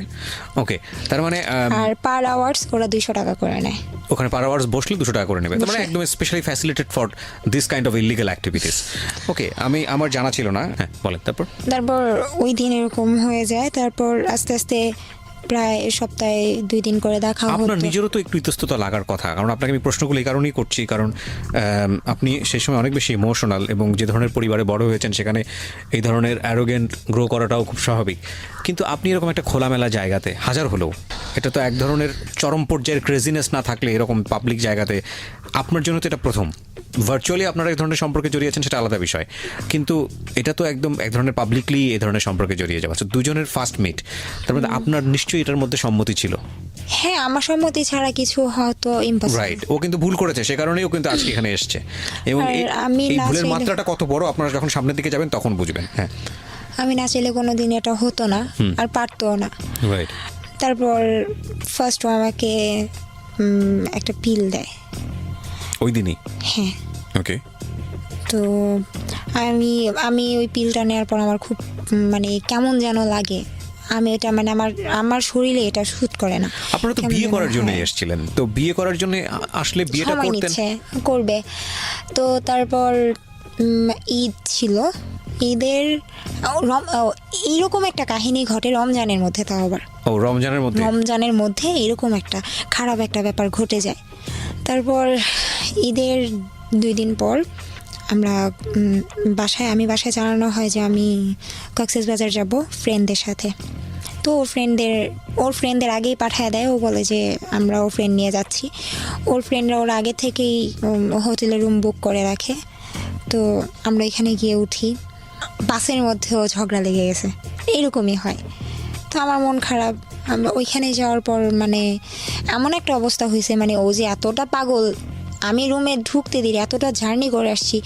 ওকে, তার মানে আর পার আওয়ার্স ওরা 200 টাকা করে নেয়। ওখানে পার আওয়ার্স বসলে 200 টাকা করে নেবে, তার মানে বসলে। একদম specially facilitated for this kind of illegal activities. Okay, আমার জানা ছিল না। হ্যাঁ, বলেন তারপর। তারপর ওই দিন এরকম হয়ে যায়, তারপর আস্তে আস্তে প্রায় সপ্তাহে 2 দিন করে দেখা হতো। আপনার নিজেরও তো একটু ইতস্ততা লাগার কথা, কারণ আপনাকে আমি প্রশ্নগুলো এই কারণেই করছি, কারণ আপনি সেই সময় অনেক বেশি ইমোশনাল এবং যে ধরনের পরিবারে বড় হয়েছেন সেখানে এই ধরনের অ্যারোগেন্ট গ্রো করাটাও খুব স্বাভাবিক। কিন্তু আপনি এরকম একটা খোলামেলা জায়গাতে, হাজার হলেও এটা তো এক ধরনের চরম পর্যায়ের ক্রেজিনেস না থাকলে এরকম পাবলিক জায়গাতে, আপনার জন্য তো এটা প্রথম। ভার্চুয়ালি আপনারা এক ধরনের সম্পর্কে জড়িয়েছেন সেটা আলাদা বিষয়, কিন্তু এটা তো একদম এক ধরনের পাবলিকলি এই ধরনের সম্পর্কে জড়িয়ে যাওয়া, দুজনের ফার্স্ট মিট, তার মধ্যে আপনার নিশ্চয়ই এটার মধ্যে সম্মতি ছিল। হ্যাঁ, আমার সম্মতি ছাড়া কিছু হয়তো ইম্পসিবল। রাইট, ও কিন্তু ভুল করেছে, সে কারণেই ও কিন্তু আজকে এখানে এসেছে। এবং আর এই- আমি এই না ভুলের চাইলে- মাত্রাটা কত বড় আপনারা যখন সামনের দিকে যাবেন তখন বুঝবেন। হ্যাঁ, আমি না চাইলে কোনোদিন এটা হতো না, আর পারতো না। রাইট। তারপর ফার্স্ট আমাকে একটা পিল দেয়। ওই দিনই? হ্যাঁ। ওকে। তো আমি ওই পিলটা নেওয়ার পর আমার খুব মানে কেমন যেন লাগে। আমি এটা মানে আমার শরীরে এটা শুট করে না। আপনারা তো কেমন বিয়ে যেন করার জন্য হয়। এসেছিলেন, তো বিয়ে করার জন্য আসলে বিয়েটা সময় করতেন? নিচ্ছে, করবে। তো তারপর ঈদ ছিল, ঈদের এইরকম একটা কাহিনী ঘটে রমজানের মধ্যে, তাও আবার ও রমজানের মধ্যে? রমজানের মধ্যে এরকম একটা খারাপ একটা ব্যাপার ঘটে যায়। তারপর ঈদের 2 দিন পর আমরা আমি বাসায় জানানো হয় যে আমি কক্সবাজার যাব ফ্রেন্ডদের সাথে। তো ওর ফ্রেন্ডদের আগেই পাঠায় দেয়, ও বলে যে আমরা ওর ফ্রেন্ড নিয়ে যাচ্ছি। ওর ফ্রেন্ডরা ওর আগে থেকেই হোটেলে রুম বুক করে রাখে। তো আমরা এখানে গিয়ে উঠি, বাসের মধ্যেও ঝগড়া লেগে গেছে, এইরকমই হয়। তো আমার মন খারাপ। আমরা ওইখানে যাওয়ার পর মানে এমন একটা অবস্থা হয়েছে, মানে ও যে এতটা পাগল, আমি রুমে ঢুকতে দেরি, এতটা জার্নি করে আসছি,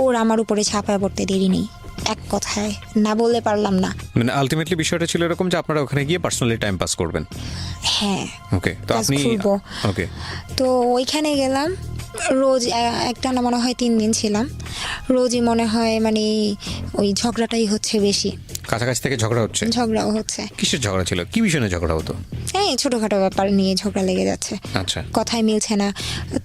ওর আমার উপরে ছাপায় পড়তে দেরি নেই। এক কথায় না বললে পারলাম না। মানে আলটিমেটলি বিষয়টা ছিল এরকম যে আপনারা ওখানে গিয়ে পার্সোনালি টাইম পাস করবেন। হ্যাঁ। ওকে, তো Just আপনি ঘুরবো। ওকে, তো ওইখানে গেলাম, রোজ একটা না মনে হয় 3 দিন ছিলাম, রোজই মনে হয় মানে ওই ঝগড়াটাই হচ্ছে বেশি। কাছাকাছি থেকে ঝগড়া হচ্ছে? ঝগড়াও হচ্ছে। কিসের ঝগড়া ছিল? কি বিষয়ে নিয়ে ঝগড়া হতো? এই ছোটোখাটো ব্যাপার নিয়ে ঝগড়া লেগে যাচ্ছে, আচ্ছা, কথাই মিলছে না।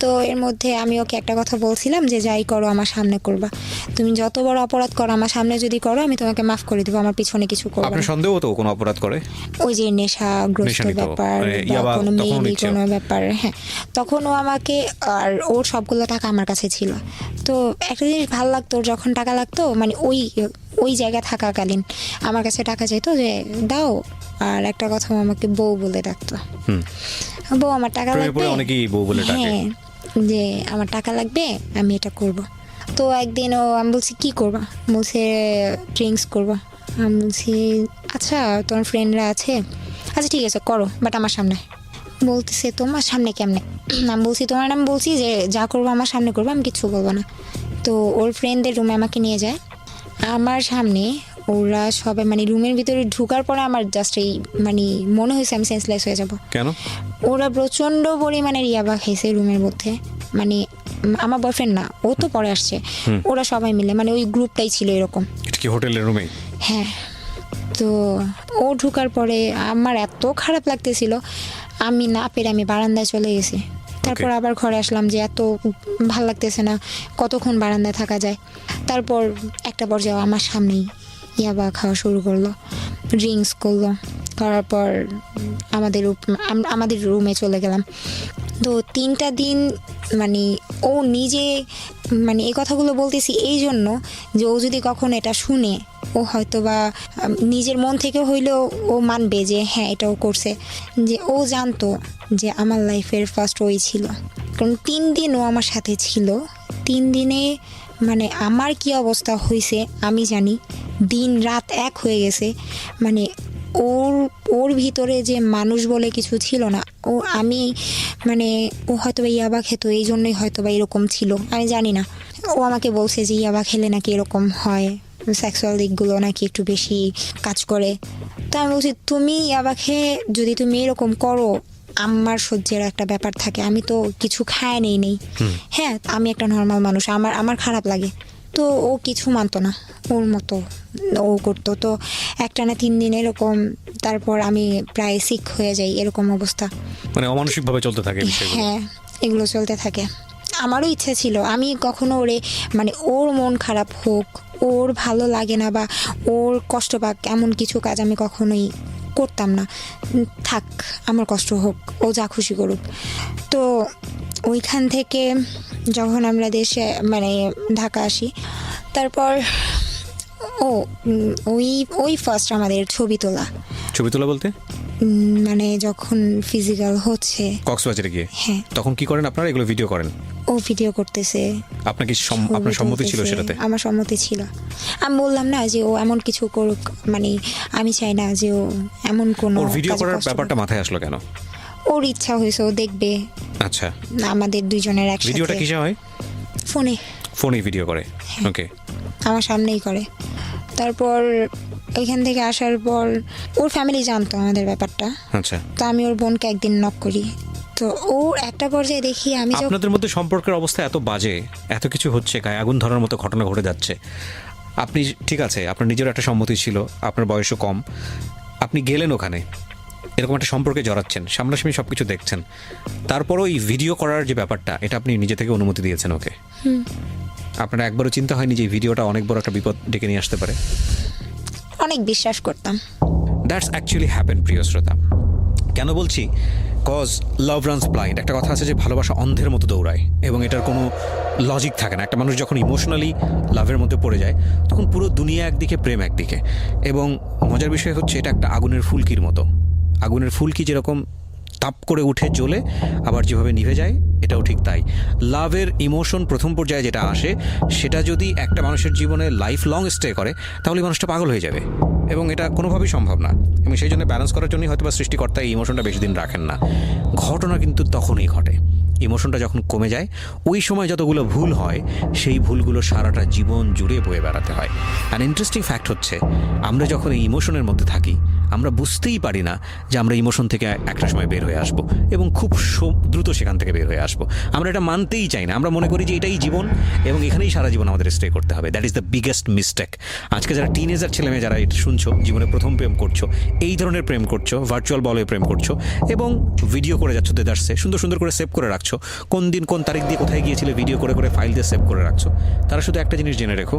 তো এর মধ্যে আমি ওকে একটা কথা বলছিলাম যে যাই করো আমার সামনে করবা, তুমি যত বড় অপরাধ করো আমার সামনে যদি করো আমি তোমাকে মাফ করে দেবো, আমার পিছনে কিছু করবো আপনার না। সন্দেহ তো কোনো অপরাধ করে? ওই যে নেশাগ্রস্ত নেশানিত, ব্যাপার মানে বা ইয়াবা কোনো তখনও মেয়েলি নিচ্ছে? কোনো ব্যাপার, হ্যাঁ। তখন ও আমাকে, আর ওর সবগুলো টাকা আমার কাছে ছিল। তো একটা জিনিস ভালো লাগতো, ওর যখন টাকা লাগতো মানে ওই জায়গায় থাকাকালীন আমার কাছে টাকা চাইতো যে দাও, আর একটা কথা ও আমাকে বউ বলে ডাকতো। হুম। বউ আমার টাকা প্রেমে লাগবে, পড়ে অনেকেই বউ বলে ডাকে। হ্যাঁ, যে আমার টাকা লাগবে আমি এটা করব। তো একদিন আমি বলছি কি করবা, বলছে ড্রিঙ্কস করবা। আমি বলছি আচ্ছা তোমার ফ্রেন্ডরা আছে, আচ্ছা ঠিক আছে করো, বাট আমার সামনে। বলতেছে তোমার সামনে কেমনে? আমি বলছি তোমার নাম বলছি যে যা করবো আমার সামনে করবো, আমি কিচ্ছু বলবো না। তো ওর ফ্রেন্ডদের রুমে আমাকে নিয়ে যায়, আমার সামনে ওরা সবাই মানে রুমের ভিতরে ঢুকার পরে আমার জাস্ট এই মানে মনে হয়েছে আমি সেন্সলেস হয়ে যাব। কেন? ওরা প্রচণ্ড পরিমাণের ইয়াবা খাইছে রুমের মধ্যে, মানে আমার বয়ফ্রেন্ড না, ও তো পরে আসছে, ওরা সবাই মিলে মানে ওই গ্রুপটাই ছিল এরকম। এটা কি হোটেলের রুমে? হ্যাঁ। তো ও ঢুকার পরে আমার এত খারাপ লাগতেছিল, আমি না পেরে আমি বারান্দায় চলে গেছি। তারপর আবার ঘরে আসলাম যে এত ভাল লাগতেছে না, কতক্ষণ বারান্দায় থাকা যায়। তারপর একটা পর্যায়ে আমার সামনেই ইয়াবা খাওয়া শুরু করলো, ড্রিঙ্কস করলো, করার পর আমাদের রুমে চলে গেলাম। তো 3টা দিন মানে ও নিজে মানে এই কথাগুলো বলতেছি এই জন্য যে ও যদি কখন এটা শুনে ও হয়তো বা নিজের মন থেকে হইলেও ও মানবে যে হ্যাঁ এটাও করছে, যে ও জানতো যে আমার লাইফের ফার্স্ট ওই ছিল। কারণ 3 দিন ও আমার সাথে ছিল, 3 দিনে মানে আমার কি অবস্থা হয়েছে আমি জানি, দিন রাত এক হয়ে গেছে। মানে ওর ভিতরে যে মানুষ বলে কিছু ছিল না, আমি মানে ও হয়তো বা ইয়াবা খেতো এই জন্যই হয়তো বা এরকম ছিল, আমি জানি না। ও আমাকে বলছে যে ইয়াবা খেলে নাকি এরকম হয়, সেক্সুয়াল দিকগুলো নাকি একটু বেশি কাজ করে। তো আমি বলছি তুমি ইয়াবা খেয়ে যদি তুমি এরকম করো, আমার সহ্যের একটা ব্যাপার থাকে, আমি তো কিছু খায় নেই। হ্যাঁ আমি একটা নর্মাল মানুষ, আমার খারাপ লাগে। তো ও কিছু মানতো না, ওর মতো ও করতো। তো একটানা 3 দিন এরকম, তারপর আমি প্রায় সিক হয়ে যাই, এরকম অবস্থা। মানে অমানসিকভাবে চলতে থাকে বিষয়গুলো? হ্যাঁ এগুলো চলতে থাকে। আমারও ইচ্ছে ছিল আমি কখনো ওরে মানে ওর মন খারাপ হোক, ওর ভালো লাগে না বা ওর কষ্ট পাক এমন কিছু কাজ আমি কখনোই করতাম না। থাক আমার কষ্ট হোক, ও যা খুশি করুক। তো ওইখান থেকে যখন আমরা দেশে মানে ঢাকা আসি, তারপর ওই ফার্স্ট আমাদের ছবি তোলা। ছবি তোলা বলতে? মানে যখন ফিজিক্যাল হচ্ছে কক্সবাজারে গিয়ে? হ্যাঁ। তখন কি করেন আপনারা? এগুলো ভিডিও করেন? ও ভিডিও করতেছে। আপনার কি আপনার সম্মতি ছিল সেটাতে? আমার সম্মতি ছিল। আমি বললাম না যে ও এমন কিছু করুক, মানে আমি চাই না যে ও এমন কোনো ওর ভিডিও কাজে করার কষ্ট ব্যাপারটা করুক। মাথায় আসলো কেন? ওর ইচ্ছা হয়েছে, ও দেখবে। আচ্ছা, আমাদের দুইজনের একসাথে। ভিডিওটা কিসে হয়? ফোনে। ফোনেই ভিডিও করে? ওকে। আমার সামনেই করে। তারপর এখান থেকে আসার পর ওর ফ্যামিলি জানতো আমাদের ব্যাপারটা। আচ্ছা। তো আমি ওর বোনকে একদিন নক করি, তো ওর একটা পর্যায়ে দেখি আমি আপনাদের মধ্যে সম্পর্কের অবস্থা এত বাজে, এত কিছু হচ্ছে, গায়ে আগুন ধরার মতো ঘটনা ঘটে যাচ্ছে। আপনি ঠিক আছে, আপনার নিজের একটা সম্মতি ছিল, আপনার বয়সও কম, আপনি গেলেন ওখানে, এরকম একটা সম্পর্কে জড়াচ্ছেন, সামনাসামনি সব কিছু দেখছেন, তারপরও এই ভিডিও করার যে ব্যাপারটা, এটা আপনি নিজে থেকে অনুমতি দিয়েছেন ওকে? আপনার একবারও চিন্তা হয়নি যে ভিডিওটা অনেক বড় একটা বিপদ ডেকে নিয়ে আসতে পারে? অনেক বিশ্বাস করতাম। দ্যাটস অ্যাকচুয়ালি হ্যাপেন, প্রিয় শ্রোতা। কেন বলছি? কজ লাভ রানস ব্লাইন্ড। একটা কথা আছে যে ভালোবাসা অন্ধের মতো দৌড়ায়, এবং এটার কোনো লজিক থাকে না। একটা মানুষ যখন ইমোশনালি লাভের মধ্যে পড়ে যায়, তখন পুরো দুনিয়া একদিকে, প্রেম একদিকে। এবং মজার বিষয় হচ্ছে এটা একটা আগুনের ফুলকির মতো। আগুনের ফুলকি যেরকম তাপ করে উঠে জ্বলে আবার যেভাবে নিভে যায়, এটাও ঠিক তাই। লাভের ইমোশন প্রথম পর্যায়ে যেটা আসে, সেটা যদি একটা মানুষের জীবনে লাইফ লং স্টে করে, তাহলে মানুষটা পাগল হয়ে যাবে, এবং এটা কোনোভাবেই সম্ভব না। এবং সেই জন্য ব্যালেন্স করার জন্যই হয়তো বা সৃষ্টিকর্তা এই ইমোশনটা বেশি দিন রাখেন না। ঘটনা কিন্তু তখনই ঘটে, ইমোশনটা যখন কমে যায়, ওই সময় যতগুলো ভুল হয়, সেই ভুলগুলো সারাটা জীবন জুড়ে বয়ে বেড়াতে হয়। আর ইন্টারেস্টিং ফ্যাক্ট হচ্ছে, আমরা যখন এই ইমোশনের মধ্যে থাকি, আমরা বুঝতেই পারি না যে আমরা ইমোশন থেকে একটা সময় বের হয়ে আসব এবং খুব দ্রুত সেখান থেকে বের হয়ে আসবো। আমরা এটা মানতেই চাই না, আমরা মনে করি যে এটাই জীবন এবং এখানেই সারা জীবন আমাদের স্টে করতে হবে। That is the biggest mistake. আজকে যারা টিনেজার ছেলেমেয়ে যারা এটা শুনছো, জীবনে প্রথম প্রেম করছো, এই ধরনের প্রেম করছো, ভার্চুয়াল বলে প্রেম করছো এবং ভিডিও করে যাচ্ছ দেদার্সে, সুন্দর সুন্দর করে সেভ করে রাখছো, কোন দিন কোন তারিখ দিয়ে কোথায় গিয়েছিলে ভিডিও করে করে ফাইল দিয়ে সেভ করে রাখছো, তারা শুধু একটা জিনিস জেনে রেখো,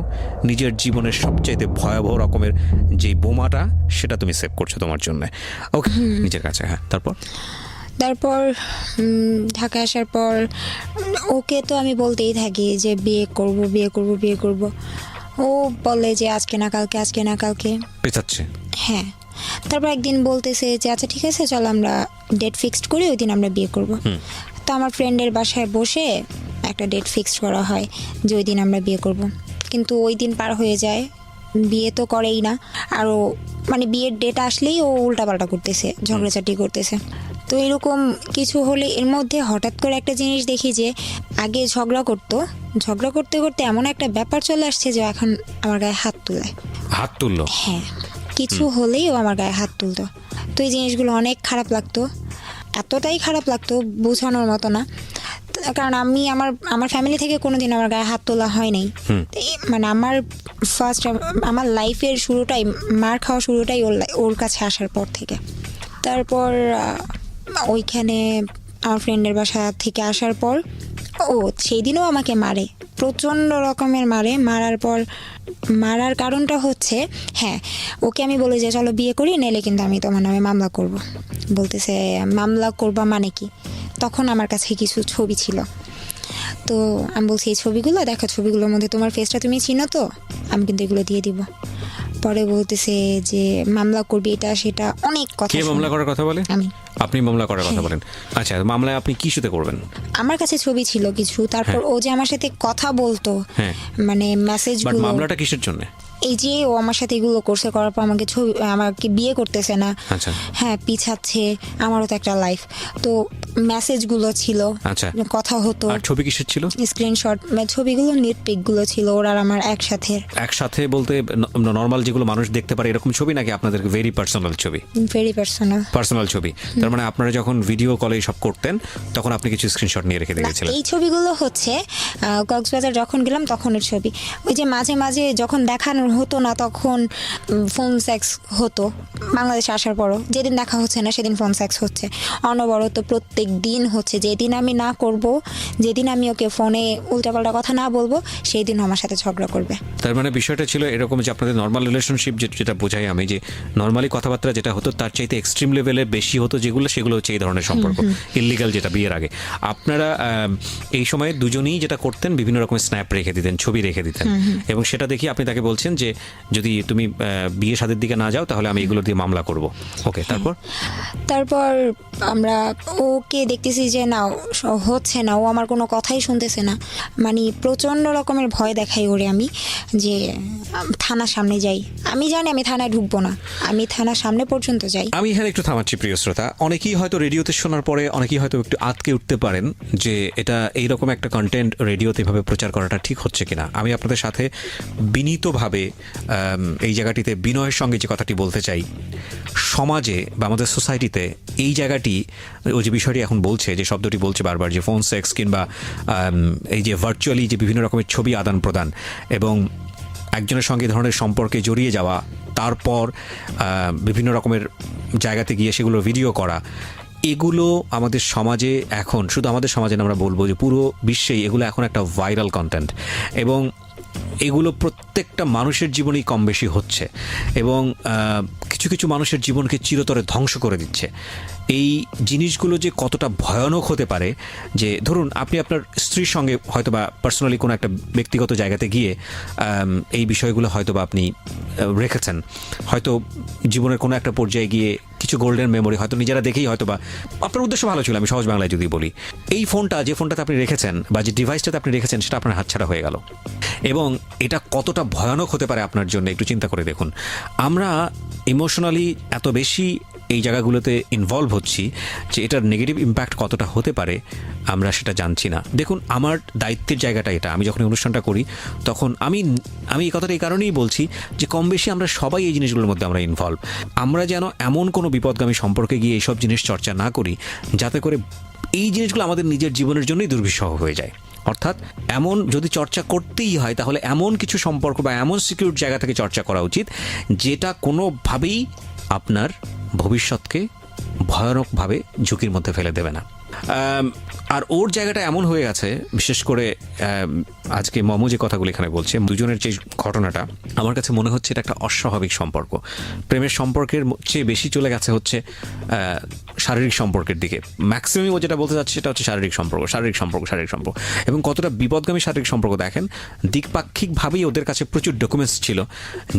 নিজের জীবনের সবচাইতে ভয়াবহ রকমের যে বোমাটা সেটা তুমি সেভ করছো তোমার জন্য। ওকে, নিজের কাছে। হ্যাঁ, তারপর ঢাকা আসার পর ওকে তো আমি বলতেই থাকি যে বিয়ে করব বিয়ে করব বিয়ে করব। ও বলে যে আজকে না কালকে, আজকে না কালকে পেছাচ্ছে। হ্যাঁ, তারপর একদিন বলতেছে যে আচ্ছা ঠিক আছে চল আমরা ডেট ফিক্সড করি, ওই দিন আমরা বিয়ে করব। তো আমার ফ্রেন্ডের বাসায় বসে একটা ডেট ফিক্সড করা হয় যে ওই দিন আমরা বিয়ে করব। কিন্তু ওই দিন পার হয়ে যায়, বিয়ে তো করেই না, আরও মানে বিয়ের ডেট আসলেই ও উল্টাপাল্টা করতেছে, ঝগড়াঝাটি করতেছে। তো এরকম কিছু হলে এর মধ্যে হঠাৎ করে একটা জিনিস দেখি যে আগে ঝগড়া করতে করতে এমন একটা ব্যাপার চলে আসছে যে এখন আমার গায়ে হাত তুললো। হ্যাঁ, কিছু হলেই ও আমার গায়ে হাত তুলতো। তো এই জিনিসগুলো অনেক খারাপ লাগতো, এতটাই খারাপ লাগতো বোঝানোর মতো না। কারণ আমি আমার ফ্যামিলি থেকে কোনোদিন আমার গায়ে হাত তোলা হয় নাই। মানে আমার ফার্স্ট আমার লাইফের শুরুটাই, মার খাওয়া শুরুটাই ওর কাছে আসার পর থেকে। তারপর ওইখানে আমার ফ্রেন্ডের বাসা থেকে আসার পর ও সেই দিনও আমাকে মারে, প্রচণ্ড রকমের মারার কারণটা হচ্ছে, হ্যাঁ ওকে আমি বলি যে চলো বিয়ে করি, নাইলে কিন্তু আমি তোমার নামে মামলা করব। বলতেছে মামলা করবা মানে কি? তখন আমার কাছে কিছু ছবি ছিল, তো আমি বলছি এই ছবিগুলো দেখো, ছবিগুলোর মধ্যে তোমার ফেসটা তুমি চিনো তো, আমি কিন্তু এগুলো দিয়ে দিব। পরে বলতেছে যে মামলা করবি, এটা সেটা অনেক কথা। কে মামলা করার কথা বলে? আপনি মামলা করার কথা বলেন? আচ্ছা, মামলায় আপনি কি সাথে করবেন? আমার কাছে ছবি ছিল কিছু, তারপর ও যে আমার সাথে কথা বলতো, মানে মেসেজগুলো। মামলাটা কিসের জন্য? এই যে ও আমার সাথে এগুলো করছে, করার পর আমাকে বিয়ে করতেছে না, আচ্ছা হ্যাঁ পিছাচ্ছে, আমারও তো একটা লাইফ। তো মেসেজগুলো ছিল, আচ্ছা কথা হতো। আর ছবি কিসের ছিল? স্ক্রিনশট, ছবিগুলো নিট পিকগুলো ছিল ওর আর আমার একসাথে বলতে নরমাল যেগুলো মানুষ দেখতে পারে এরকম ছবি, নাকি আপনাদের ভেরি পার্সোনাল ছবি? ভেরি পার্সোনাল ছবি। তার মানে আপনারা যখন ভিডিও কলে সব করতেন তখন আপনি কিছু স্ক্রিনশট নিয়ে রেখে দিয়েছিলেন? এই ছবিগুলো হচ্ছে কক্সবাজার যখন গেলাম তখনের ছবি। ওই যে মাঝে মাঝে যখন দেখানোর হতো না তখন ফোন সেক্স হতো, বাংলাদেশে আসার পরও যেদিন দেখা হচ্ছে না সেদিন ফোন সেক্স হচ্ছে অনবরত, প্রত্যেক দিন হচ্ছে। যেদিন আমি না করব, যেদিন আমি ওকে ফোনে উল্টাপাল্টা কথা না বলবো, সেই দিন আমার সাথে ঝগড়া করবে। তার মানে বিষয়টা ছিল এরকম যে আপনাদের নর্মাল রিলেশনশিপ যেটা বোঝাই আমি, যে নর্মালি কথাবার্তা যেটা হতো তার চাইতে এক্সট্রিম লেভেলে বেশি হতো, সেগুলো হচ্ছে এই ধরনের সম্পর্ক, ইল্লিগাল, যেটা বিয়ের আগে। আপনারা এই সময়ে দুজনেই যেটা করতেন, বিভিন্ন রকমের স্ন্যাপ রেখে দিতেন, ছবি রেখে দিতেন, এবং সেটা দেখি আপনি তাকে বলছেন যে যদি তুমি বিয়ে শাদীর দিকে না যাও তাহলে আমি এগুলো দিয়ে মামলা করব। ওকে, তারপর আমরা ওকে দেখতেছি যে না হচ্ছে না, ও আমার কোনো কথাই শুনতেছে না, মানে প্রচণ্ড রকমের ভয় দেখাই ওরে আমি, যে থানার সামনে যাই। আমি জানি আমি থানায় ঢুকবো না, আমি থানার সামনে পর্যন্ত যাই। আমি এখানে একটু থামাচ্ছি প্রিয় শ্রোতা। অনেকেই হয়তো রেডিওতে শোনার পরে অনেকেই হয়তো একটু আটকে উঠতে পারেন যে এটা এইরকম একটা কন্টেন্ট রেডিওতে এভাবে প্রচার করাটা ঠিক হচ্ছে কিনা। আমি আপনাদের সাথে বিনীতভাবে এই জায়গাটিতে বিনয়ের সঙ্গে যে কথাটি বলতে চাই, সমাজে বা আমাদের সোসাইটিতে এই জায়গাটি, ওই যে বিষয়টি এখন বলছে, যে শব্দটি বলছে বারবার, যে ফোন সেক্স কিংবা এই যে ভার্চুয়ালি যে বিভিন্ন রকমের ছবি আদান প্রদান এবং একজনের সঙ্গে ধরনের সম্পর্কে জড়িয়ে যাওয়া, তারপর বিভিন্ন রকমের জায়গাতে গিয়ে সেগুলো ভিডিও করা, এগুলো আমাদের সমাজে এখন, শুধু আমাদের সমাজে না, আমরা বলবো যে পুরো বিশ্বেই এগুলো এখন একটা ভাইরাল কন্টেন্ট, এবং এগুলো প্রত্যেকটা মানুষের জীবনেই কম বেশি হচ্ছে, এবং কিছু কিছু মানুষের জীবনকে চিরতরে ধ্বংস করে দিচ্ছে। এই জিনিসগুলো যে কতটা ভয়ানক হতে পারে, যে ধরুন আপনি আপনার স্ত্রীর সঙ্গে হয়তো বা পার্সোনালি কোনো একটা ব্যক্তিগত জায়গাতে গিয়ে এই বিষয়গুলো হয়তো বা আপনি রেখেছেন, হয়তো জীবনের কোনো একটা পর্যায়ে গিয়ে কিছু গোল্ডেন মেমোরি হয়তো নিজেরা দেখেই, হয়তো বা আপনার উদ্দেশ্য ভালো ছিল, আমি সহজ বাংলায় যদি বলি, এই ফোনটা, যে ফোনটাতে আপনি রেখেছেন বা যে ডিভাইসটাতে আপনি রেখেছেন, সেটা আপনার হাতছাড়া হয়ে গেল, এবং এটা কতটা ভয়ানক হতে পারে আপনার জন্য একটু চিন্তা করে দেখুন। আমরা ইমোশনালি এত বেশি এই জায়গাগুলোতে ইনভলভ হচ্ছি যে এটার নেগেটিভ ইম্প্যাক্ট কতটা হতে পারে আমরা সেটা জানছি না। দেখুন, আমার দায়িত্বের জায়গাটা এটা। আমি যখন এই অনুষ্ঠানটা করি তখন আমি এই কথাটা এই কারণেই বলছি যে কম বেশি আমরা সবাই এই জিনিসগুলোর মধ্যে আমরা ইনভলভ। আমরা যেন এমন কোনো বিপদগামী সম্পর্কে গিয়ে এইসব জিনিস চর্চা না করি যাতে করে এই জিনিসগুলো আমাদের নিজের জীবনের জন্যই দুর্বিষহ হয়ে যায়। অর্থাৎ এমন যদি চর্চা করতেই হয় তাহলে এমন কিছু সম্পর্ক বা এমন সিকিউর জায়গা থেকে চর্চা করা উচিত যেটা কোনোভাবেই আপনার ভবিষ্যৎকে ভয়ানকভাবে ঝুঁকির মধ্যে ফেলে দেবে না। আর ওর জায়গাটা এমন হয়ে গেছে, বিশেষ করে আজকে মমু যে কথাগুলো এখানে বলছে, দুজনের যে ঘটনাটা আমার কাছে মনে হচ্ছে এটা একটা অস্বাভাবিক সম্পর্ক। প্রেমের সম্পর্কের চেয়ে বেশি চলে গেছে হচ্ছে শারীরিক সম্পর্কের দিকে। ম্যাক্সিমাম ও যেটা বলতে চাচ্ছে সেটা হচ্ছে শারীরিক সম্পর্ক। এবং কতটা বিপদগামী শারীরিক সম্পর্ক দেখেন, দ্বিপাক্ষিকভাবেই ওদের কাছে প্রচুর ডকুমেন্টস ছিল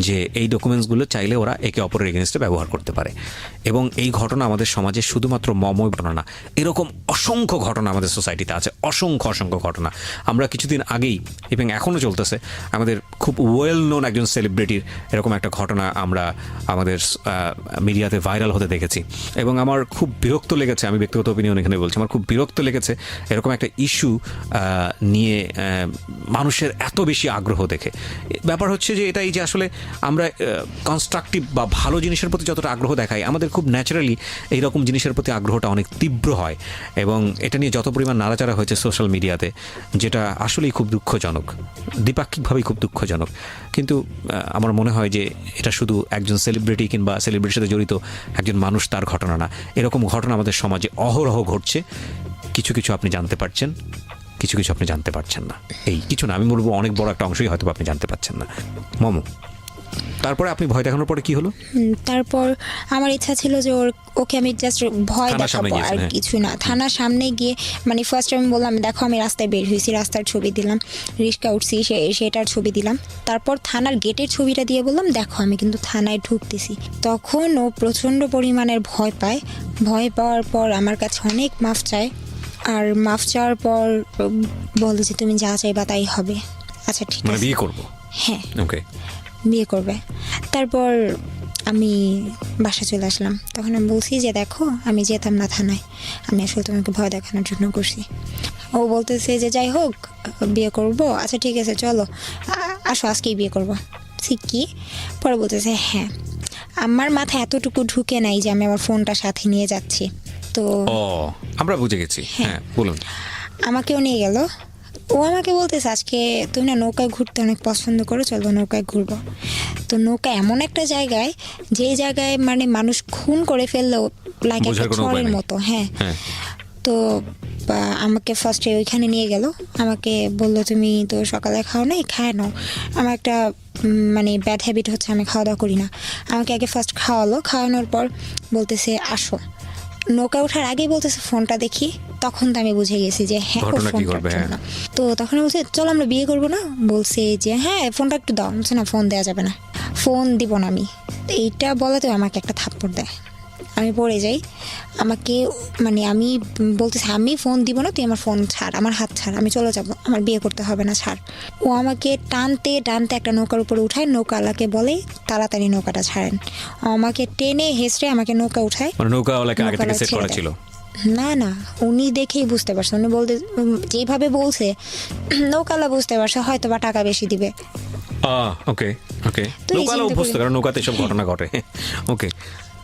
যে এই ডকুমেন্টসগুলো চাইলে ওরা একে অপরের এগেনস্টে ব্যবহার করতে পারে। এবং এই ঘটনা আমাদের সমাজে শুধুমাত্র মমই ঘটনা না, এরকম অসংখ্য ঘটনা আমাদের সোসাইটিতে আছে, অসংখ্য ঘটনা। আমরা কিছুদিন আগেই এবং এখনও চলতেছে আমাদের খুব ওয়েল নোন একজন সেলিব্রিটির এরকম একটা ঘটনা আমরা আমাদের মিডিয়াতে ভাইরাল হতে দেখেছি। এবং আমার খুব বিরক্ত লেগেছে, আমি ব্যক্তিগত অপিনিয়ন এখানে বলছি, আমার খুব বিরক্ত লেগেছে এরকম একটা ইস্যু নিয়ে মানুষের এত বেশি আগ্রহ দেখে। ব্যাপার হচ্ছে যে এটাই যে আসলে আমরা কনস্ট্রাকটিভ বা ভালো জিনিসের প্রতি যতটা আগ্রহ দেখাই, আমাদের খুব ন্যাচারালি এইরকম জিনিসের প্রতি আগ্রহটা অনেক তীব্র হয়। এবং এটা নিয়ে যত পরিমাণ নাড়াচাড়া হয়েছে সোশ্যাল মিডিয়াতে, যেটা আসলেই খুব দুঃখজনক, দ্বিপাক্ষিকভাবেই খুব দুঃখজনক। কিন্তু আমার মনে হয় যে এটা শুধু একজন সেলিব্রিটি কিংবা সেলিব্রিটির সাথে জড়িত একজন মানুষ তার ঘটনা না, এরকম ঘটনা আমাদের সমাজে অহরহ ঘটছে। কিছু কিছু আপনি জানতে পারছেন, কিছু কিছু আপনি জানতে পারছেন না। এই কিছু না, আমি বলবো অনেক বড় একটা অংশই হয়তো আপনি জানতে পারছেন না। মমু, তারপরে আপনি ভয় দেখানোর পরে কি হলো? তারপর আমার ইচ্ছা ছিল যে ওকে আমি জাস্ট ভয় দেখাবো, আর কিছু না। থানার সামনে গিয়ে মানে ফার্স্ট আমি বললাম, দেখো আমি রাস্তায় বের হয়েছি, রাস্তার ছবি দিলাম, রিক্সা উঠছি সেটার ছবি দিলাম। তারপর থানার গেটের ছবিটা দিয়ে বললাম, দেখো আমি কিন্তু থানায় ঢুকতেছি। তখন ও প্রচণ্ড পরিমাণের ভয় পায়। ভয় পাওয়ার পর আমার কাছে অনেক মাফ চায়, আর মাফ চাওয়ার পর বলে যে তুমি যা চাইবা তাই হবে। আচ্ছা ঠিক আছে, বিয়ে করবো। হ্যাঁ, ওকে, বিয়ে করবে। তারপর আমি বাসা চলে আসলাম। তখন আমি বলছি যে দেখো আমি যেতাম না থানায়, আমি আসলে তোমাকে ভয় দেখানোর জন্য করছি। ও বলতেছে যে যাই হোক বিয়ে করব, আচ্ছা ঠিক আছে চলো আসো আজকেই বিয়ে করবো। ঠিক কি? পরে বলতেছে হ্যাঁ। আমার মাথায় এতটুকু ঢুকে নাই যে আমি আমার ফোনটা সাথে নিয়ে যাচ্ছি। তো আমরা বুঝে গেছি। হ্যাঁ বলুন। আমাকেও নিয়ে গেল। ও আমাকে বলতেছে আজকে তুমি না নৌকায় ঘুরতে অনেক পছন্দ করো, চলো নৌকায় ঘুরবো। তো নৌকা এমন একটা জায়গায়, যে জায়গায় মানে মানুষ খুন করে ফেললেও লাইক একটা ছড়ের মতো। হ্যাঁ, তো আমাকে ফার্স্টে ওইখানে নিয়ে গেল। আমাকে বললো তুমি তো সকালে খাও নাই, খায় নাও। আমার একটা মানে ব্যাড হ্যাবিট হচ্ছে আমি খাওয়া দাওয়া করি না। আমাকে আগে ফার্স্ট খাওয়ালো, খাওয়ানোর পর বলতেছে আসো। নৌকা ওঠার আগেই বলতেছে ফোনটা দেখি। তখন তো আমি বুঝে গেছি যে হ্যাঁ ফোনটার জন্য। তো তখন বলছে চলো আমরা বিয়ে করবো না। বলছে যে হ্যাঁ ফোনটা একটু দাও। বলছে না ফোন দেওয়া যাবে না, ফোন দিব না আমি। তো এইটা বলাতে আমাকে একটা থাপ্পড় দেয়, আমি পড়ে যাই। আমাকে মানে আমি বলতেছি আমি ফোন দিব না, তুই আমার ফোন ছাড়, আমার হাত ছাড়, আমি চলে যাবো, আমার বিয়ে করতে হবে না, ছাড়। ও আমাকে টানতে টানতে একটা নৌকার উপরে উঠায়। নৌকাওয়ালাকে বলে তাড়াতাড়ি নৌকাটা ছাড়েন। আমাকে টেনে হেসড়ে আমাকে নৌকা উঠায়। না না, উনি দেখেই বুঝতে পারছে। উনি বলতে যেভাবে বলছে নৌকাওয়ালা বুঝতে পারছে হয়তো বা টাকা বেশি দিবে। ওকে ওকে, নৌকাওয়ালা অভ্যস্ত, কারণ নৌকাতে সব ঘটনা ঘটে। ওকে,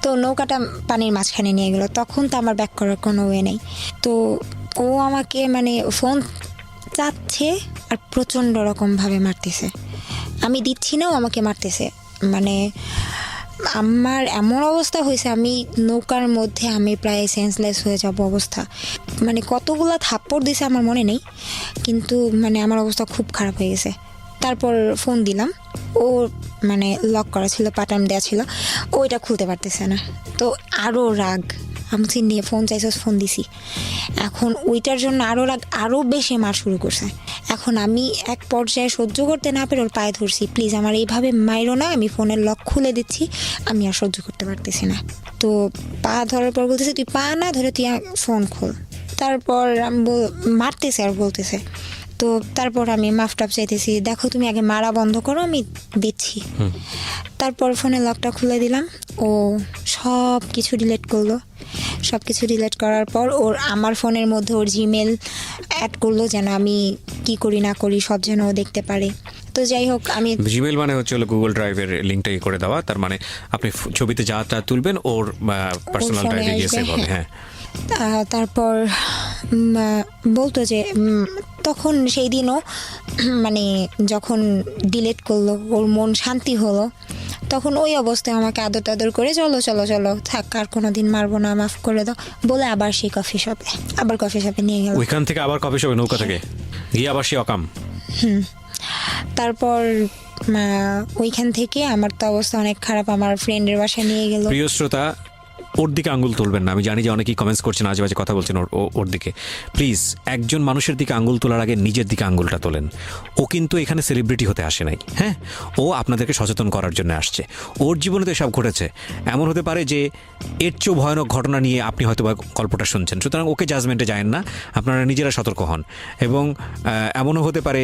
তো নৌকাটা পানির মাঝখানে নিয়ে গেল। তখন তো আমার ব্যাক করার কোনো ওয়ে নেই। তো ও আমাকে মানে ফোন চাচ্ছে আর প্রচণ্ড রকমভাবে মারতেছে। আমি দিচ্ছি না, ও আমাকে মারতেছে। মানে আমার এমন অবস্থা হয়েছে, আমি নৌকার মধ্যে আমি প্রায় সেন্সলেস হয়ে যাব অবস্থা। মানে কতগুলো থাপ্পড় দিছে আমার মনে নেই, কিন্তু মানে আমার অবস্থা খুব খারাপ হয়ে গেছে। তারপর ফোন দিলাম, ও মানে লক করা ছিল, পাটাম দেওয়া ছিল, ওইটা খুলতে পারতেছে না। তো আরও রাগ, আমি নিয়ে ফোন চাইছে, ফোন দিছি। এখন ওইটার জন্য আরও রাগ, আরও বেশি মার শুরু করছে। এখন আমি এক পর্যায়ে সহ্য করতে না পেরে ওর পায়ে ধরছি, প্লিজ আমার এইভাবে মাইরো না, আমি ফোনের লক খুলে দিচ্ছি, আমি আর সহ্য করতে পারতেছি না। তো পা ধরার পর বলতেছে তুই পা না ধরে তুই ফোন খোল। তারপর আমি মারতেছে আর বলতেছে। তো তারপর আমি মাফ টাফ চাইতেছি, দেখো তুমি আগে মারা বন্ধ করো, আমি দিচ্ছি। তারপর ফোনের লকটা খুলে দিলাম, ও সব কিছু ডিলিট করলো। সব কিছু ডিলিট করার পর ওর আমার ফোনের মধ্যে ওর জিমেল অ্যাড করলো, যেন আমি কি করি না করি সব যেন ও দেখতে পারে। তো যাই হোক, আমি জিমেল মানে হচ্ছে হলো গুগল ড্রাইভের লিঙ্কটা করে দেওয়া, তার মানে আপনি ছবিতে যা তা তুলবেন ওর পার্সোনাল ফোনে ড্রাইভে গিয়ে আসবে, সেভ হবে। হ্যাঁ, তারপর বলতো যে তখন সেই দিনও মানে যখন ডিলিট করলো ওর মন শান্তি হলো, তখন ওই অবস্থায় আমাকে আদর টাদর করে চলো চলো চলো থাক, আর কোনো দিন মারবো না, মাফ করে দাও বলে আবার সেই কফি শপে নিয়ে গেল। ওইখান থেকে আবার কফি শপে নৌকা থেকে গিয়ে আবার সে অকাম। তারপর ওইখান থেকে আমার তো অবস্থা অনেক খারাপ, আমার ফ্রেন্ডের বাসায় নিয়ে গেল। প্রিয় শ্রোতা, ওর দিকে আঙ্গুল তুলবেন না। আমি জানি যে অনেকেই কমেন্টস করছেন, আজে বাজে কথা বলছেন ওর দিকে। প্লিজ, একজন মানুষের দিকে আঙ্গুল তোলার আগে নিজের দিকে আঙ্গুলটা তোলেন। ও কিন্তু এখানে সেলিব্রিটি হতে আসে নাই। হ্যাঁ, ও আপনাদেরকে সচেতন করার জন্য আসছে। ওর জীবনে তো এসব ঘটেছে। এমন হতে পারে যে এর চেয়েও ভয়ানক ঘটনা নিয়ে আপনি হয়তো বা গল্পটা শুনছেন। সুতরাং ওকে জাজমেন্টে যায়েন না, আপনারা নিজেরা সতর্ক হন। এবং এমনও হতে পারে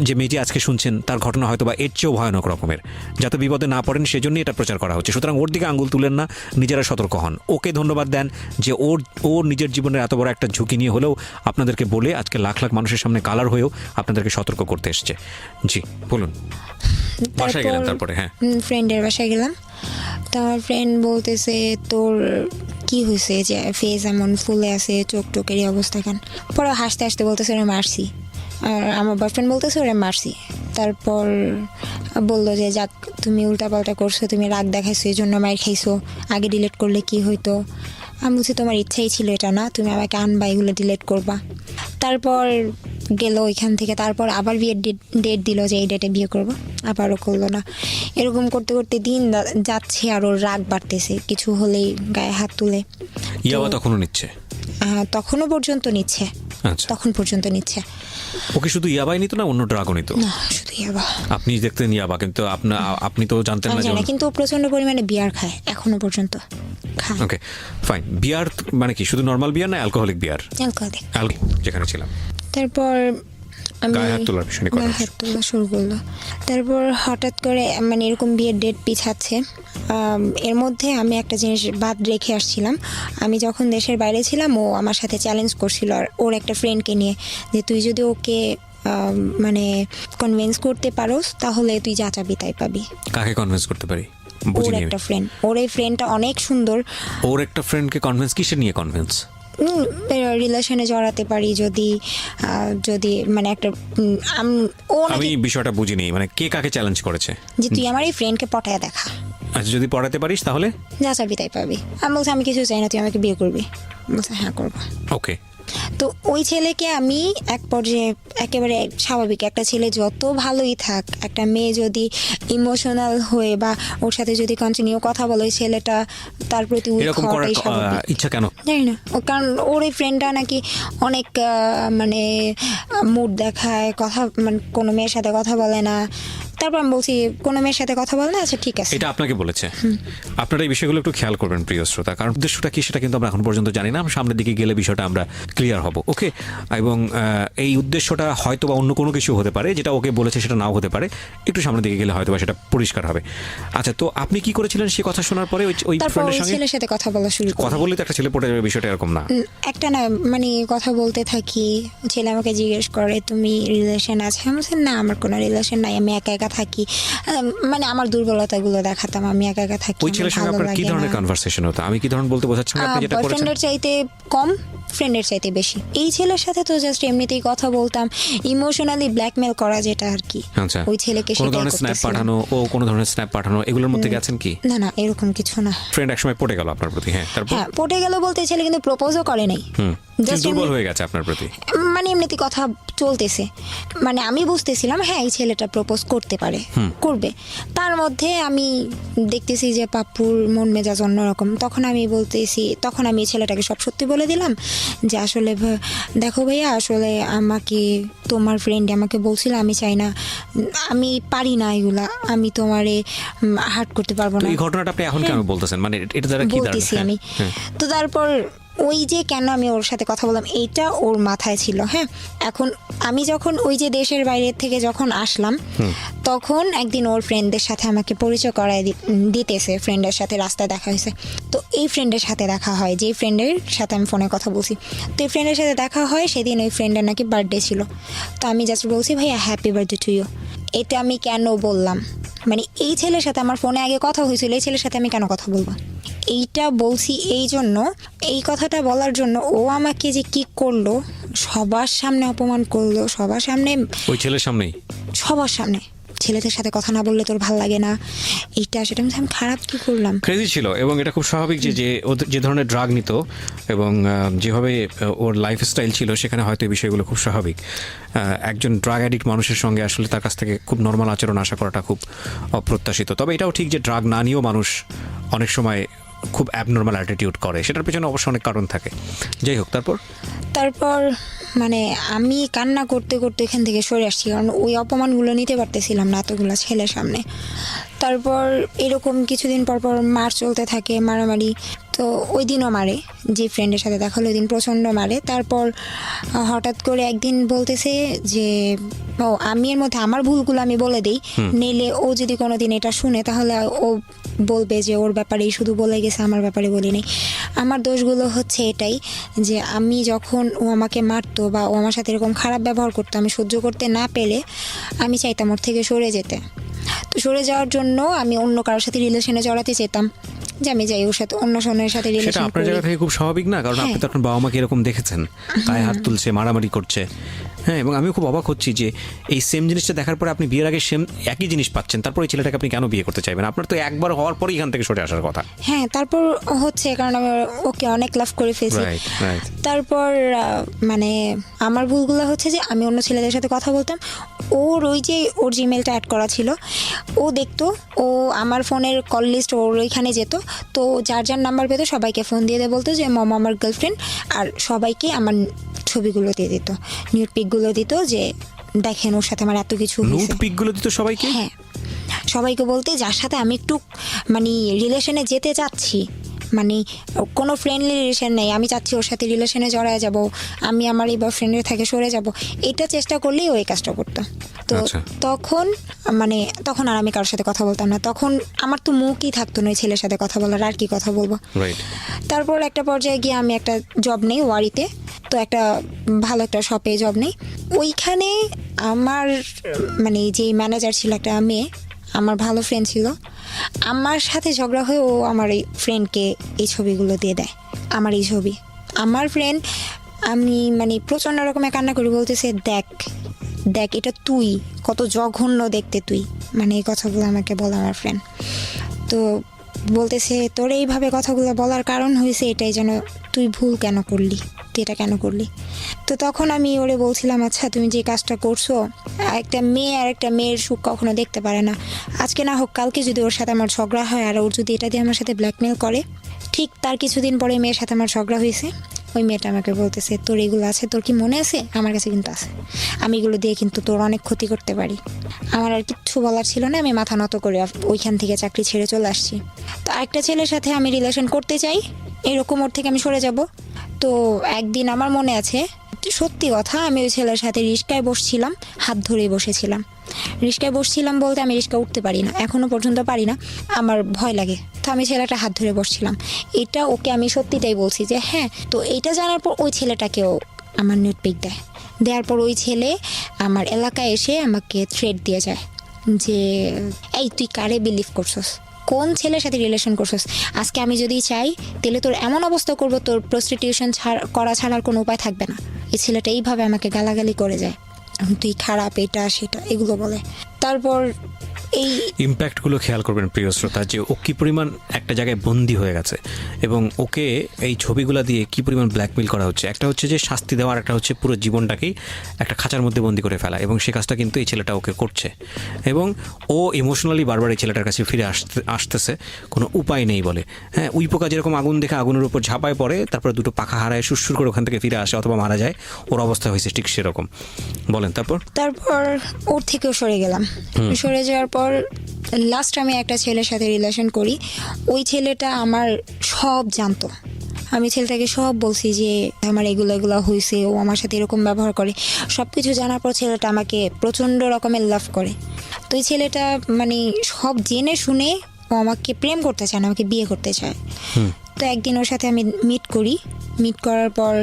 যে মেয়েটি আজকে শুনছেন তার ঘটনা হয়তো বা এর চেয়েও ভয়ানক রকমের, যাতে বিপদে না পড়েন সেজন্যই এটা প্রচার করা হচ্ছে। সুতরাং ওর দিকে আঙ্গুল তুলেন না, নিজেরা সতর্ক হন। ওকে ধন্যবাদ দেন যে ওর নিজের জীবনের এত বড় একটা ঝুঁকি নিয়ে হলেও আপনাদেরকে বলে আজকে লাখ লাখ মানুষের সামনে কালার হয়েও আপনাদেরকে সতর্ক করতে এসছে। জি বলুন, বাসায় গেলেন তারপরে? হ্যাঁ, ফ্রেন্ডের বাসায় গেলাম। তো আমার ফ্রেন্ড বলতেছে তোর কি হয়েছে যে ফেস এমন ফুলে আছে, চোখ টোকের এই অবস্থা কেন? পরে হাসতে হাসতে বলতেছে ওরা মারছি, আর আমার বয়ফ্রেন্ড বলতেছে ওরা মারছি। তারপর বললো যে যাক, তুমি উল্টাপাল্টা করছো, তুমি রাগ দেখাইছো, এই জন্য মার খাইছো, আগে ডিলিট করলে কি হইতো? আমি বলছি তোমার ইচ্ছাই ছিল এটা না, তুমি আমাকে আনবা, এগুলো ডিলিট করবা। তারপর গেল ওইখান থেকে। তারপর আবার বিয়ের ডেট দিল যে এই ডেটে বিয়ে করবো, আবারও করলো না। এরকম করতে করতে দিন যাচ্ছে আর ওর রাগ বাড়তেছে, কিছু হলেই গায়ে হাত তুলে। ইয়াবা তখনও নিচ্ছে? তখনও পর্যন্ত নিচ্ছে। আচ্ছা, তখন পর্যন্ত নিচ্ছে। ওকে শুধু ইয়াবাই নিত না অন্য ড্রাগও নিত? না, শুধু ইয়াবা। আপনি দেখতেন ইয়াবা, কিন্তু আপনি তো জানতেন না। জানি, কিন্তু ও প্রচন্ড পরিমাণে বিয়ার খায়, এখনো পর্যন্ত খায়। Okay fine. বিয়ার মানে কি শুধু নর্মাল বিয়ার না অ্যালকোহলিক বিয়ার? অ্যালকোহলিক। যেখানে ছিলাম। তারপর আমি গায়ে হাত তোলার বিষয় নিয়ে কথা গায়ে হাত তোলা শুরু করলো। তারপর হঠাৎ করে মানে এরকম বিয়ের ডেট পিছাচ্ছে। এর মধ্যে আমি একটা জিনিস বাদ রেখে আসছিলাম। আমি যখন দেশের বাইরে ছিলাম, ও আমার সাথে চ্যালেঞ্জ করছিল আর ওর একটা ফ্রেন্ডকে নিয়ে, যে তুই যদি ওকে মানে কনভিন্স করতে পারোস তাহলে তুই যা চাবি তাই পাবি। কাকে কনভিন্স করতে পারি? ওর একটা ফ্রেন্ড, ওর এই ফ্রেন্ডটা অনেক সুন্দর। ওর একটা ফ্রেন্ডকে কনভিন্স কিসের নিয়ে কনভিন্স? রিলেশনে জড়াতে পারি যদি মানে একটা আমি বিষয়টা বুঝিনি, মানে কে কাকে চ্যালেঞ্জ করেছে যে তুই আমার এই ফ্রেন্ডকে পটায় দেখা। আচ্ছা, যদি পড়াতে পারিস তাহলে যা চাবি তাই পাবি। আমি বলছি আমি কিছু চাই না, তুই আমাকে বিয়ে করবি। বলছে হ্যাঁ করবো। ওকে। তো ওই ছেলেকে আমি এক পর্যায়ে একেবারে স্বাভাবিক, একটা ছেলে যত ভালোই থাক, একটা মেয়ে যদি ইমোশনাল হয়ে বা ওর সাথে যদি কন্টিনিউ কথা বলে, ছেলেটা তার প্রতি এরকম করার ইচ্ছা কেন জানি না। কারণ ওর এই ফ্রেন্ডটা নাকি অনেক মানে মুড দেখায়, কথা মানে কোনো মেয়ের সাথে কথা বলে না। তারপর আমি বলছি কোনো মেয়ের সাথে কথা বলে না। আচ্ছা ঠিক আছে, এটা আপনাকে বলেছে? আপনারা এই বিষয়গুলো একটু খেয়াল করবেন প্রিয় শ্রোতা, কারণ উদ্দেশ্যটা কি সেটা কিন্তু আমরা এখন পর্যন্ত জানি না। সামনের দিকে গেলে বিষয়টা আমরা ক্লিয়ার হব। ওকে, এবং এই উদ্দেশ্যটা হয়তো বা অন্য কোনো কিছু হতে পারে, যেটা ওকে বলেছে সেটা নাও হতে পারে। একটু সামনের দিকে গেলে হয়তো বা সেটা পরিষ্কার হবে। আচ্ছা, তো আপনি কি করেছিলেন সে কথা শোনার পরে? ওই ফ্রেন্ডের সঙ্গে ছেলের সাথে কথা বলা শুরু, কথা বললে তো একটা ছেলে পড়ে যাবে, বিষয়টা এরকম না। একটা না মানে কথা বলতে থাকি, ছেলে আমাকে জিজ্ঞেস করে তুমি রিলেশন আছে? আমি বলছি না, আমার কোনো রিলেশন নাই, আমি একা একা থাকি। মানে আমার দুর্বলতাগুলো দেখাতাম, আমি একা একা থাকি। ওই ছেলের সঙ্গে আপনার কি ধরনের কনভারসেশন হতো? আমি কি ধরনের বলতে বোঝাচ্ছেন আপনি যেটা করেছেন? বয়ফ্রেন্ডের চাইতে কম, ফ্রেন্ডের চাইতে বেশি। এই ছেলের সাথে তো জাস্ট এমনিতেই কথা বলতাম, ইমোশনালি ব্ল্যাকমেল করা যেটা আর কি। আচ্ছা, ওই ছেলেকে কোন ধরনের স্ন্যাপ পাঠানো, কোনো ধরনের স্ন্যাপ পাঠানো, এগুলোর মধ্যে গেছেন কি? না এরকম কিছু না। ফ্রেন্ড একসময় পড়ে গেল আপনার প্রতি? হ্যাঁ, তারপর? হ্যাঁ, পটে গেল বলতে ছেলে কিন্তু প্রপোজও করে নাই, দুর্বল হয়ে গেছে আপনার প্রতি। মানে এমনিতে কথা চলতেছে, মানে আমি বুঝতেছিলাম হ্যাঁ এই ছেলেটা প্রপোজ করতে পারে, করবে। তার মধ্যে আমি দেখতেছি যে পাপ্পুর মন মেজাজ অন্যরকম। তখন আমি ছেলেটাকে সব সত্যি বলে দিলাম যে আসলে দেখো ভাইয়া, আসলে আমাকে তোমার ফ্রেন্ড আমাকে বলছিল, আমি চাই না, আমি পারি না এগুলা, আমি তোমারে হার্ট করতে পারবো না। এই ঘটনাটা আপনি এখন কেন বলতেছেন? মানে এটা দ্বারা কি বলতেছি আমি। তো তারপর ওই যে কেন আমি ওর সাথে কথা বললাম এইটা ওর মাথায় ছিল। হ্যাঁ, এখন আমি যখন ওই যে দেশের বাইরে থেকে যখন আসলাম তখন একদিন ওর ফ্রেন্ডদের সাথে আমাকে পরিচয় করায় দিতেছে, ফ্রেন্ডের সাথে রাস্তায় দেখা হয়েছে। তো এই ফ্রেন্ডের সাথে দেখা হয়, যেই ফ্রেন্ডের সাথে আমি ফোনে কথা বলছি, তো এই ফ্রেন্ডের সাথে দেখা হয় সেদিন। ওই ফ্রেন্ডের নাকি বার্থডে ছিল, তো আমি জাস্ট বলছি ভাইয়া হ্যাপি বার্থডে টু ইউ। এটা আমি কেন বললাম, মানে এই ছেলের সাথে আমার ফোনে আগে কথা হয়েছিল, এই ছেলের সাথে আমি কেন কথা বলবো, এইটা বলছি এই জন্য, এই কথাটা বলার জন্য ও আমাকে যে কি করলো, সবার সামনে অপমান করলো, সবার সামনে, ওই ছেলের সামনেই? সবার সামনে। ছেলেদের সাথে কথা না বললে তোর ভাল লাগে না, এইটা সেটা। আমি খারাপ কি করলাম? ক্রেজি ছিল, এবং এটা খুব স্বাভাবিক যে ওদের যে ধরনের ড্রাগ নিত এবং যেভাবে ওর লাইফস্টাইল ছিল সেখানে হয়তো এই বিষয়গুলো খুব স্বাভাবিক। একজন ড্রাগ অ্যাডিক্ট মানুষের সঙ্গে আসলে তার কাছ থেকে খুব নর্মাল আচরণ আশা করাটা খুব অপ্রত্যাশিত। তবে এটাও ঠিক যে ড্রাগ না নিয়েও মানুষ অনেক সময় খুব অ্যাবনর্মাল অ্যাটিটিউড করে, সেটার পেছনে অবশ্য অনেক কারণ থাকে। যাই হোক, তারপর মানে আমি কান্না করতে করতে এখান থেকে সরে আসছি, কারণ ওই অপমানগুলো নিতে পারতেছিলাম না এতগুলো ছেলের সামনে। তারপর এরকম কিছুদিন পর পর মার চলতে থাকে, মারামারি। তো ওই দিনও মারে, যে ফ্রেন্ডের সাথে দেখা হলো ওই দিন প্রচণ্ড মারে। তারপর হঠাৎ করে একদিন বলতেছে যে ও আমি এর মধ্যে আমার ভুলগুলো আমি বলে দিই, নিলে ও যদি কোনো দিন এটা শুনে তাহলে ও বলবে যে ওর ব্যাপারেই শুধু বলে গেছে, আমার ব্যাপারে বলিনি। আমার দোষগুলো হচ্ছে এটাই যে আমি যখন ও আমাকে মারতো বা ও আমার সাথে এরকম খারাপ ব্যবহার করতো, আমি সহ্য করতে না পেলে আমি চাইতাম ওর থেকে সরে যেতে। তো সরে যাওয়ার জন্য আমি অন্য কারোর সাথে রিলেশনে জড়াতে চেতাম, যে আমি যাই ওর সাথে, অন্য সন্ন্যের সাথে সেটা রিলেশন আপনার জায়গা থেকে খুব স্বাভাবিক না, কারণ আপনি তো আপনার বাবা মাকে এরকম দেখেছেন, গায়ে হাত তুলছে, মারামারি করছে। হ্যাঁ, এবং আমিও খুব অবাক হচ্ছি যে এই সেম জিনিসটা দেখার পরে আপনি বিয়ের আগে সেম একই জিনিস পাচ্ছেন, তারপর এই ছেলেটাকে আপনি কেন বিয়ে করতে চাইবেন? আপনার তো একবার হওয়ার পরই এখান থেকে সরে আসার কথা। হ্যাঁ, তারপর হচ্ছে কারণ আমি ওকে অনেক লাভ করে ফেলছি। তারপর মানে আমার ভুলগুলো হচ্ছে যে আমি অন্য ছেলেদের সাথে কথা বলতাম, ওর ওই যে ওর জিমেলটা অ্যাড করা ছিল, ও দেখতো, ও আমার ফোনের কল লিস্ট ওর ওইখানে যেত, তো যার যার নাম্বার পেতো সবাইকে ফোন দিয়ে বলতো যে মম আমার গার্লফ্রেন্ড, আর সবাইকে আমার ছবিগুলো দিয়ে দিত, নিউড পিকগুলো দিত, যে দেখেন ওর সাথে আমার এত কিছু হয়েছে। নিউড পিকগুলো দিত সবাইকে? হ্যাঁ, সবাইকে বলতে যার সাথে আমি একটু মানে রিলেশনে যেতে চাচ্ছি, মানে কোনো ফ্রেন্ডলি রিলেশন নেই, আমি চাচ্ছি ওর সাথে রিলেশনে জড়ায় যাব, আমি আমার এই বয়ফ্রেন্ডের থেকে সরে যাব, এটা চেষ্টা করলেই ওই কাজটা করতো। তো তখন মানে তখন আর আমি কারোর সাথে কথা বলতাম না, তখন আমার তো মুখই থাকতো না ওই ছেলের সাথে কথা বলার, আর কি কথা বলবো। তারপর একটা পর্যায়ে গিয়ে আমি একটা জব নেই ওয়ারিতে, তো একটা ভালো একটা শপে জব নেই। ওইখানে আমার মানে যেই ম্যানেজার ছিল একটা মেয়ে, আমার ভালো ফ্রেন্ড ছিল, আমার সাথে ঝগড়া হয়ে ও আমার এই ফ্রেন্ডকে এই ছবিগুলো দিয়ে দেয়, আমার এই ছবি। আমার ফ্রেন্ড, আমি মানে প্রচণ্ড রকমের কান্না করে বলতেছে দেখ দেখ এটা তুই, কত জঘন্য দেখতে তুই, মানে এই কথাগুলো আমাকে বলে আমার ফ্রেন্ড। তো বলতেছে তোর এইভাবে কথাগুলো বলার কারণ হয়েছে এটাই, যেন তুই ভুল কেন করলি, তুই এটা কেন করলি। তো তখন আমি ওরে বলছিলাম আচ্ছা তুমি যে কাজটা করছো, একটা মেয়ে আর একটা মেয়ের সুখ কখনো দেখতে পারে না, আজকে না হোক কালকে যদি ওর সাথে আমার ঝগড়া হয় আর ওর যদি এটা দিয়ে আমার সাথে ব্ল্যাকমেল করে, ঠিক তার কিছুদিন পরে মেয়ের সাথে আমার ঝগড়া হয়েছে, ওই মেয়েটা আমাকে বলতেছে তোর এগুলো আছে, তোর কি মনে আছে? আমার কাছে কিন্তু আছে, আমি এগুলো দিয়ে কিন্তু তোর অনেক ক্ষতি করতে পারি। আমার আর কিচ্ছু বলার ছিল না, আমি মাথা নত করে ওইখান থেকে চাকরি ছেড়ে চলে আসছি। তো একটা ছেলের সাথে আমি রিলেশন করতে চাই, এরকম ওর থেকে আমি সরে যাব। তো একদিন আমার মনে আছে, সত্যি কথা, আমি ওই ছেলের সাথে রিস্কায় বসছিলাম, হাত ধরেই বসেছিলাম। রিস্কায় বসছিলাম বলতে আমি রিস্কা উঠতে পারি না, এখনও পর্যন্ত পারি না, আমার ভয় লাগে। তো আমি ছেলেটা হাত ধরে বসছিলাম, এটা ওকে আমি সত্যিটাই বলছি যে হ্যাঁ। তো এইটা জানার পর ওই ছেলেটাকেও আমার নিউড পিক দেওয়ার পর ওই ছেলে আমার এলাকায় এসে আমাকে থ্রেট দিয়ে যায় যে এই তুই কারে বিলিভ করছস, কোন ছেলের সাথে রিলেশন করছস, আজকে আমি যদি চাই তাহলে তোর এমন অবস্থা করবো, তোর প্রস্টিটিউশন করা ছাড়ার কোনো উপায় থাকবে না। এই ছেলেটা এইভাবে আমাকে গালাগালি করে যায়, তুই খারাপ, এটা সেটা এগুলো বলে। তারপর এই ইম্প্যাক্টগুলো খেয়াল করবেন প্রিয় শ্রোতা, যে ও কী পরিমাণ একটা জায়গায় বন্দি হয়ে গেছে এবং ওকে এই ছবিগুলো দিয়ে কী পরিমাণ ব্ল্যাকমেল করা হচ্ছে। একটা হচ্ছে যে শাস্তি দেওয়ার, একটা হচ্ছে পুরো জীবনটাকেই একটা খাঁচার মধ্যে বন্দি করে ফেলা, এবং সে কাজটা কিন্তু এই ছেলেটা ওকে করছে, এবং ও ইমোশনালি বারবার এই ছেলেটার কাছে ফিরে আসতেছে, কোনো উপায় নেই বলে। হ্যাঁ, উই পোকা যেরকম আগুন দেখে আগুনের উপর ঝাঁপায় পড়ে, তারপর দুটো পাখা হারায় সুরসুর করে ওখান থেকে ফিরে আসে অথবা মারা যায়, ওর অবস্থা হয়েছে ঠিক সেরকম। বলেন তারপর ওর থেকেও সরে গেলাম। সরে যাওয়ার পর লাস্ট আমি একটা ছেলের সাথে রিলেশন করি, ওই ছেলেটা আমার সব জানতো, আমি ছেলেটাকে সব বলছি যে আমার এগুলো এগুলো হয়েছে, ও আমার সাথে এরকম ব্যবহার করে। সব কিছু জানার পর ছেলেটা আমাকে প্রচণ্ড রকমের লাভ করে। তো এই ছেলেটা মানে সব জেনে শুনে ও আমাকে প্রেম করতে চায় না, আমাকে বিয়ে করতে চায়। তো একদিন ওর সাথে আমি মিট করার পর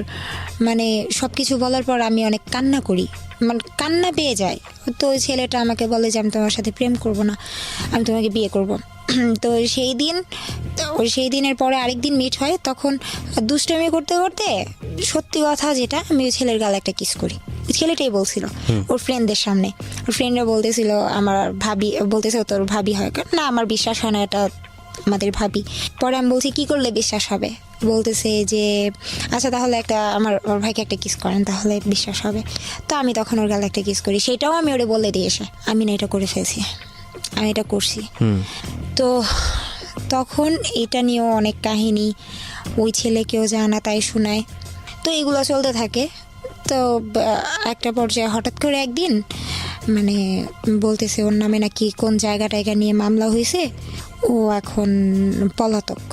মানে সব কিছু বলার পর আমি অনেক কান্না করি, মানে কান্না পেয়ে যায়। তো ওই ছেলেটা আমাকে বলে যে আমি তোমার সাথে প্রেম করব না, আমি তোমাকে বিয়ে করব। তো সেই দিনের পরে আরেকদিন মিট হয়, তখন দুষ্টামি করতে করতে সত্যি কথা যেটা, আমি ওই ছেলের গালে একটা কিস করি। ছেলেটাই বলছিল ওর ফ্রেন্ডদের সামনে, ওর ফ্রেন্ডরা বলতেছিল আমার ভাবি, বলতেছে তোর ভাবি হয় না, আমার বিশ্বাস হয় না এটা আমাদের ভাবি। পরে আমি বলছি কি করলে বিশ্বাস হবে, বলতেছে যে আচ্ছা তাহলে ওর ভাইকে একটা কিস করেন তাহলে বিশ্বাস হবে। তো আমি তখন ওর গালে একটা কিস করি, সেটাও আমি ওরে বলে দিয়েছে আমি না এটা করে ফেলছি, আমি এটা করছি। তো তখন এটা নিয়েও অনেক কাহিনী, ওই ছেলেকেও জানা তাই শোনায়। তো এগুলো চলতে থাকে। তো একটা পর্যায়ে হঠাৎ করে একদিন মানে বলতেছে ওর নামে নাকি কোন জায়গা নিয়ে মামলা হয়েছে, ও এখন পলাতক,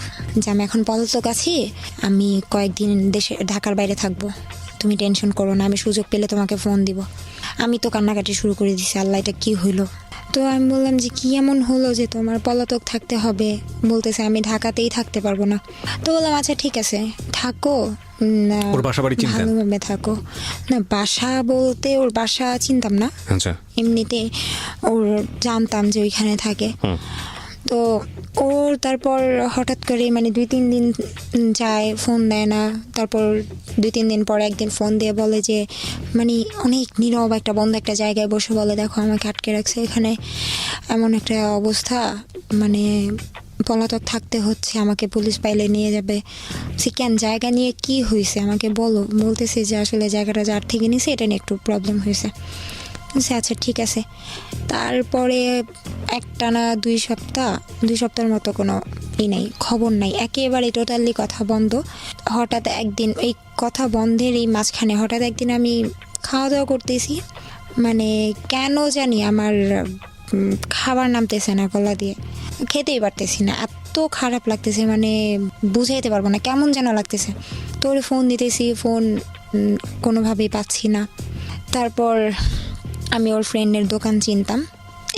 যে আমি এখন পলাতক আছি, আমি কয়েকদিন ঢাকার বাইরে থাকবো, তুমি টেনশন করো না, আমি সুযোগ পেলে তোমাকে ফোন দিব। আমি তো কান্নাকাটি শুরু করে দিছি, আল্লাহ এটা কি হইলো। তো আমি বললাম যে কি এমন হলো যে তোমার পলাতক থাকতে হবে, বলতেছে আমি ঢাকাতেই থাকতে পারবো না। তো বললাম আচ্ছা ঠিক আছে থাকো, ভালোভাবে থাকো। না বাসা বলতে ওর বাসা চিনতাম না, এমনিতে ওর জানতাম যে ওইখানে থাকে। তো ওর তারপর হঠাৎ করে মানে 2-3 দিন যায়, ফোন দেয় না। তারপর 2-3 দিন পর একদিন ফোন দিয়ে বলে যে মানে অনেক নীরব একটা বন্ধ একটা জায়গায় বসে বলে দেখো আমাকে আটকে রাখছে এখানে, এমন একটা অবস্থা, মানে পলাতক থাকতে হচ্ছে, আমাকে পুলিশ পাইলে নিয়ে যাবে। সে কেন, জায়গা নিয়ে কি হয়েছে আমাকে বলো। বলতেছে যে আসলে জায়গাটা যার থেকে নিছে এটা নিয়ে একটু প্রবলেম হয়েছে। আচ্ছা ঠিক আছে। তারপরে একটানা 2 সপ্তাহের মতো কোনো নেই, খবর নাই, একেবারে টোটালি কথা বন্ধ। হঠাৎ একদিন এই কথা বন্ধের এই মাঝখানে হঠাৎ একদিন আমি খাওয়া দাওয়া করতেছি, মানে কেন জানি আমার খাবার নামতেছে না গলা দিয়ে, খেতেই পারতেছি না, এত খারাপ লাগতেছে মানে বুঝাইতে পারবো না, কেমন যেন লাগতেছে। তো ওরে ফোন দিতেছি, ফোন কোনোভাবেই পাচ্ছি না। তারপর আমি ওর ফ্রেন্ডের দোকান চিনতাম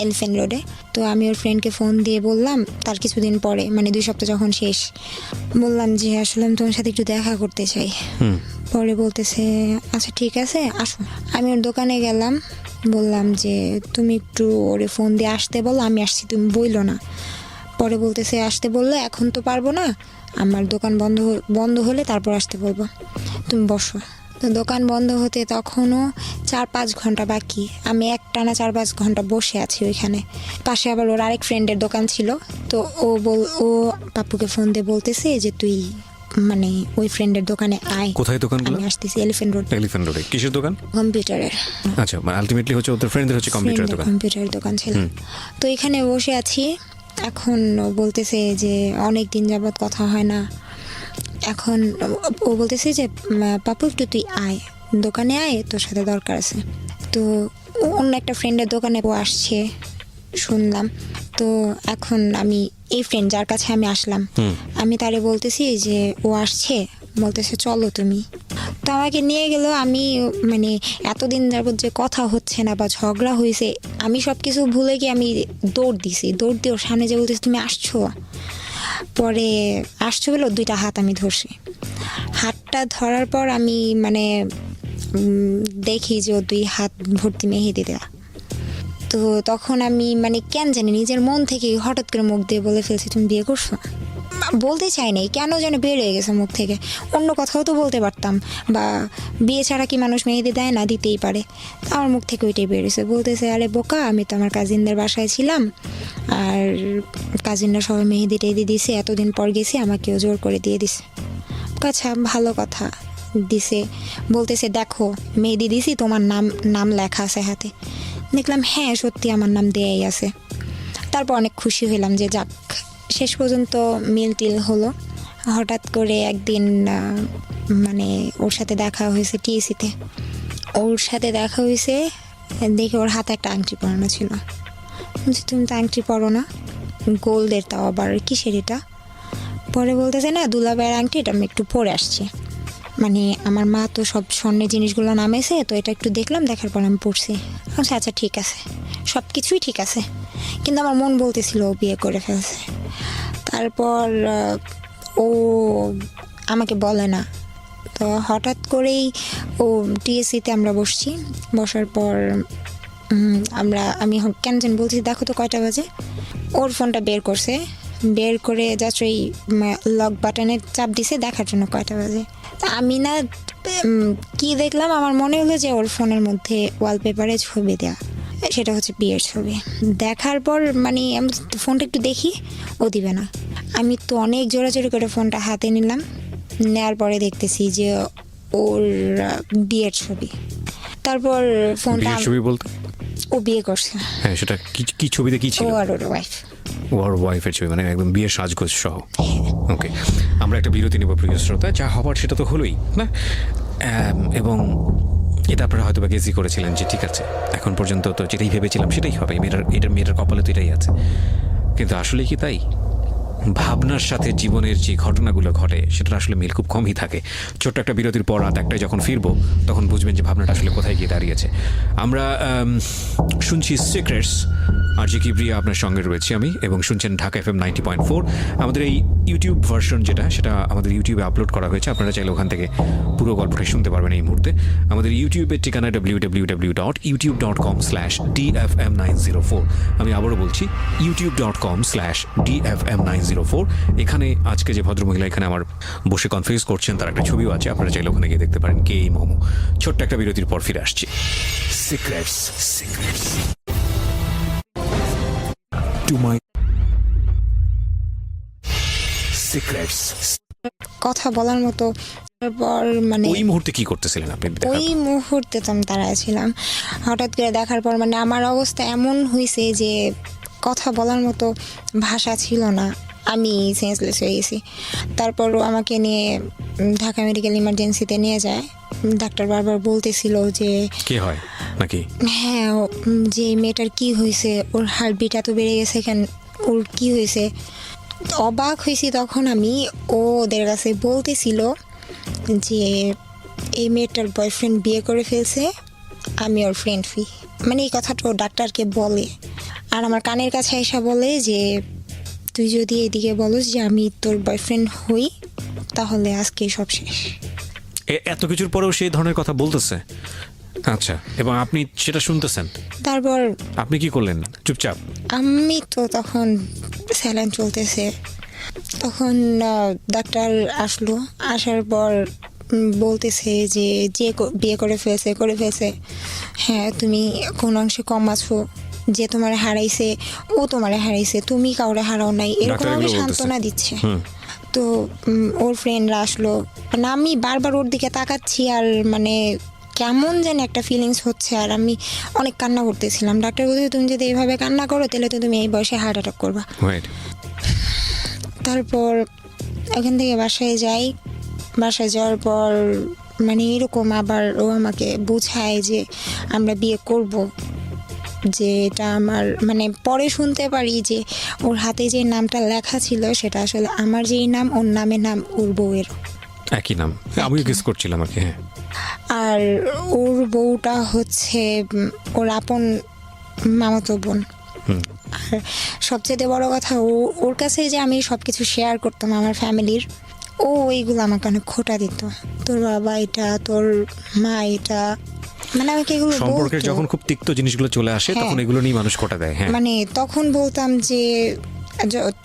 এলিফ্যান্ট রোডে, তো আমি ওর ফ্রেন্ডকে ফোন দিয়ে বললাম তার কিছুদিন পরে, মানে 2 সপ্তাহ যখন শেষ, বললাম যে আসলে আমি তোমার সাথে একটু দেখা করতে চাই। পরে বলতেছে আচ্ছা ঠিক আছে আসো। আমি ওর দোকানে গেলাম, বললাম যে তুমি একটু ওরে ফোন দিয়ে আসতে বলো, আমি আসছি, তুমি বইলো না। পরে বলতেছে আসতে বললে এখন তো পারবো না, আমার দোকান বন্ধ হলে তারপর আসতে বলবো, তুমি বসো। তো দোকান বন্ধ হতে তখনও 4-5 ঘন্টা বাকি, আমি একটানা 4-5 ঘন্টা বসে আছি ওইখানে। পাশে আবার ওর আরেক ফ্রেন্ডের দোকান ছিল, তো ও পাপ্পুকে ফোন দিয়ে বলতেছে যে তুই মানে ওই ফ্রেন্ডের দোকানে আয়। কোথায় দোকানগুলো? আমি আসতেছি এলিফ্যান্ট রোডে। কিসের দোকান? কম্পিউটারের। আচ্ছা, মানে আলটিমেটলি হচ্ছে ওদের ফ্রেন্ডদের হচ্ছে কম্পিউটারের দোকান ছিল। তো এখানে বসে আছি, এখন ও বলতেছে যে অনেক দিন যাবত কথা হয় না, এখন ও বলতেছে যে পাপু একটু তুই আয়, দোকানে আয়, তোর সাথে দরকার আছে। তো অন্য একটা ফ্রেন্ডের দোকানে ও আসছে শুনলাম। তো এখন আমি এই ফ্রেন্ড যার কাছে আমি আসলাম, আমি তারে বলতেছি যে ও আসছে, বলতেছে চলো তুমি। তো আমাকে নিয়ে গেল। আমি মানে এতদিন যাবত যে কথা হচ্ছে না বা ঝগড়া হয়েছে, আমি সব কিছু ভুলে গিয়ে আমি দৌড় দিয়ে ওর সামনে যে বলতেছি তুমি আসছো। পরে আসছো বলে 2টা হাত আমি ধরছি। হাতটা ধরার পর আমি মানে দেখি যে ও 2 হাত ভর্তি মেহেদি দেওয়া। তো তখন আমি মানে কেন জানি নিজের মন থেকে হঠাৎ করে মুখ দিয়ে বলে ফেলছি তুমি বিয়ে করছো। বলতে চাই নাই, কেন যেন বের হয়ে গেছে মুখ থেকে। অন্য কথাও তো বলতে পারতাম, বা বিয়ে ছাড়া কি মানুষ মেহেদি দেয় না, দিতেই পারে। আমার মুখ থেকে ওইটাই বেরিয়েছে। বলতেছে আরে বোকা, আমি তো আমার কাজিনদের বাসায় ছিলাম, আর কাজিনরা সবাই মেহেদি টেহেদি দিছে, এতদিন পর গেছি, আমাকেও জোর করে দিয়ে দিছে। আচ্ছা ভালো কথা দিছে। বলতেছে দেখো মেহেদি দিছি, তোমার নাম লেখা আছে হাতে। দেখলাম হ্যাঁ সত্যি আমার নাম দেয়াই আছে। তারপর অনেক খুশি হইলাম যে যাক শেষ পর্যন্ত মিল টিল হলো। হঠাৎ করে একদিন মানে ওর সাথে দেখা হয়েছে টিএসিতে। দেখে ওর হাতে একটা আংটি পরানো ছিল। বলছি তুমি তো আংটি পরো না, গোল্ডের, তাও আবার কিসের এটা? পরে বলতেছে না দুলাভাইয়ের আংটি এটা আমি একটু পরে আসছি, মানে আমার মা তো সব স্বর্ণের জিনিসগুলো নামেছে, তো এটা একটু দেখলাম, দেখার পর আমি পড়ছি। আচ্ছা আচ্ছা ঠিক আছে, সব কিছুই ঠিক আছে, কিন্তু আমার মন বলতেছিল ও বিয়ে করে ফেলছে। তারপর ও আমাকে বলে না, তো হঠাৎ করেই ও টিএসসিতে আমরা বসছি, বসার পর আমি কেন যেন বলছি দেখো তো কয়টা বাজে, ওর ফোনটা বের করছে, বের করে জাস্ট ওই লক বাটনে চাপ দিছে দেখার জন্য কয়টা বাজে। তা আমি না কি দেখলাম, আমার মনে হলো যে ওর ফোনের মধ্যে ওয়ালপেপারে ছবি দেওয়া, সেটা হচ্ছে বিয়ের ছবি। দেখার পর মানে আমি ফোনটা একটু দেখি, ও দিবে না। আমি তো অনেক জোরাজোরি করে ফোনটা হাতে নিলাম, নেওয়ার পরে দেখতেছি যে ওর বিয়ের ছবি। তারপর ফোনটা, বিয়ের ছবি বলতে ও বিয়ে করছে, হ্যাঁ সেটা কি ছবিতে কি ছিল? ও আর ওর ওয়াইফ। ওর ওয়াইফের ছবি, মানে একদম বিয়ের সাজগোজ সহ। ওকে, আমরা একটা বিরতি নেব প্রিয় শ্রোতা, যা হবার সেটা তো হলোই না। এবং এটা আপনারা হয়তো বা গেসই করেছিলেন যে ঠিক আছে, এখন পর্যন্ত তো যেটাই ভেবেছিলাম সেটাই হবে, মেয়েটার কপালে তো এটাই আছে। কিন্তু আসলে কি তাই? ভাবনার সাথে জীবনের যে ঘটনাগুলো ঘটে সেটার আসলে মিল খুব কমই থাকে। ছোট্ট একটা বিরতির পর রাত একটায় যখন ফিরবো তখন বুঝবেন যে ভাবনাটা আসলে কোথায় গিয়ে দাঁড়িয়েছে। আমরা শুনছি সিক্রেটস, আর যে কিবরিয়া আপনার সঙ্গে রয়েছে আমি, এবং শুনছেন ঢাকা FM 90.4। আমাদের এই ইউটিউব ভার্সন যেটা আমাদের ইউটিউবে আপলোড করা হয়েছে, আপনারা চাইলে ওখান থেকে পুরো গল্পটা শুনতে পারবেন এই মুহূর্তে। আমাদের ইউটিউবের ঠিকানা www.youtube.com/dfm904। আমি আবারও বলছি youtube.com/dfm904। এখানে আজকে যে ভদ্রমহিলা এখানে আমার বসে কনফারেন্স করছেন তার একটা ছবিও আছে, আপনারা চাইলে ওখানে গিয়ে দেখতে পারেন কে এই মোমো। ছোট্ট একটা বিরতির পর ফিরে আসছি। Secrets to my secrets। কথা বলার মতো। তারপর মানে ওই মুহূর্তে কি করতেছিলেন আপনি? ওই মুহূর্তে তো আমি দাঁড়ায় ছিলাম, হঠাৎ করে দেখার পর মানে আমার অবস্থা এমন হয়েছে যে কথা বলার মতো ভাষা ছিল না, আমি সেন্সলেস হয়ে গেছি। তারপরও আমাকে নিয়ে ঢাকা মেডিকেল ইমার্জেন্সিতে নিয়ে যায়। ডাক্তার বারবার বলতেছিল যে কে হয় নাকি, হ্যাঁ যে মেয়েটার কি হয়েছে, ওর হার্টবিট এত বেড়ে গেছে, কেন ওর কি হয়েছে। অবাক হয়েছি তখন আমি, ওদের কাছে বলতেছিল যে এই মেয়েটার বয়ফ্রেন্ড বিয়ে করে ফেলছে, আমি ওর ফ্রেন্ড ফি, মানে এই কথাটা ও ডাক্তারকে বলে। আর আমার কানের কাছে এসে বলে যে তুই যদি এদিকে বলস যে আমি তোর বয়ফ্রেন্ড হই তাহলে আজকে সব শেষ। এত কিছুর পরেও সেই ধরনের কথা বলতেছে? আচ্ছা, এবং আপনি সেটা শুনতেছেন, তারপর আপনি কি করলেন? চুপচাপ? আমি তো তখন স্যালাইন চলতেছে, তখন ডাক্তার আসলো, আসার পর বলতেছে যে বিয়ে করে ফেলছে, হ্যাঁ তুমি কোন অংশে কম আছো, যে তোমার হারাইছে ও তোমার হারাইছে, তুমি কাউরে হারাও নাই, এরকম আমি সান্ত্বনা দিচ্ছে। তো ওর ফ্রেন্ডরা আসলো, মানে আমি বারবার ওর দিকে তাকাচ্ছি আর মানে কেমন যেন একটা ফিলিংস হচ্ছে, আর আমি অনেক কান্না করতেছিলাম। ডাক্তার বলছে তুমি যদি এইভাবে কান্না করো তাহলে তো তুমি এই বয়সে হার্ট অ্যাটাক করবা। তারপর এখান থেকে বাসায় যাই, বাসায় যাওয়ার পর মানে এরকম আবার ও আমাকে বোঝায় যে আমরা বিয়ে করব, যে এটা আমার মানে পরে শুনতে পারি যে ওর হাতে যে নামটা লেখা ছিল সেটা আসলে আমার যেই নাম, ওর নামে নাম ওর বউয়ের একই নাম। আমিও গেস করছিলাম আর কি। হ্যাঁ, আর ওর বউটা হচ্ছে ওর আপন মামাতো বোন। আর সবচেয়ে বড় কথা, ওর কাছে যে আমি সবকিছু শেয়ার করতাম আমার ফ্যামিলির, ও এইগুলো আমাকে অনেক খোঁটা দিত, তোর বাবা এটা, তোর মা এটা, মানে আমাকে এগুলো সম্পর্কের যখন খুব তিক্ত জিনিসগুলো চলে আসে তখন এগুলো নিয়ে মানুষ খোঁটা দেয়। হ্যাঁ, মানে তখন বলতাম যে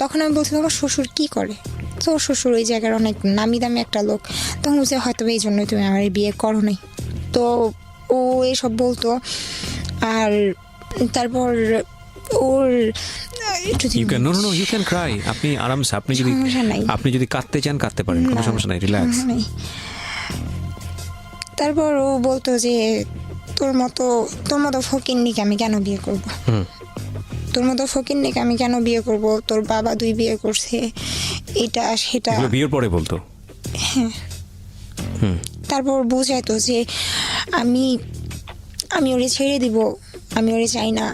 তখন আমি বলছিলাম আমার শ্বশুর কি করে, তো শ্বশুর ওই জায়গার অনেক নামি দামি একটা লোক, তখন বলছে হয়তো এই জন্যই তুমি আমার বিয়ে করো নাই। তো ও এসব বলতো। আর তারপর ওর ইউ ক্যান ক্রাই, আপনি আরামসে, আপনি যদি কাঁদতে চান কাঁদতে পারেন, কোনো সমস্যা নাই, রিল্যাক্স। তারপর ও বলতো যে তোর মতো ফকিন্নিকে আমি কেন বিয়ে করবো, তোর মতো ফকিন্নিকে আমি কেন বিয়ে করব, তোর বাবা 2 বিয়ে করছে, এটা সেটা। বিয়ের পরে বলতো? হ্যাঁ। তারপর বুঝাইতো যে আমি ওরে ছেড়ে দিব, আমি ওরে চাই না,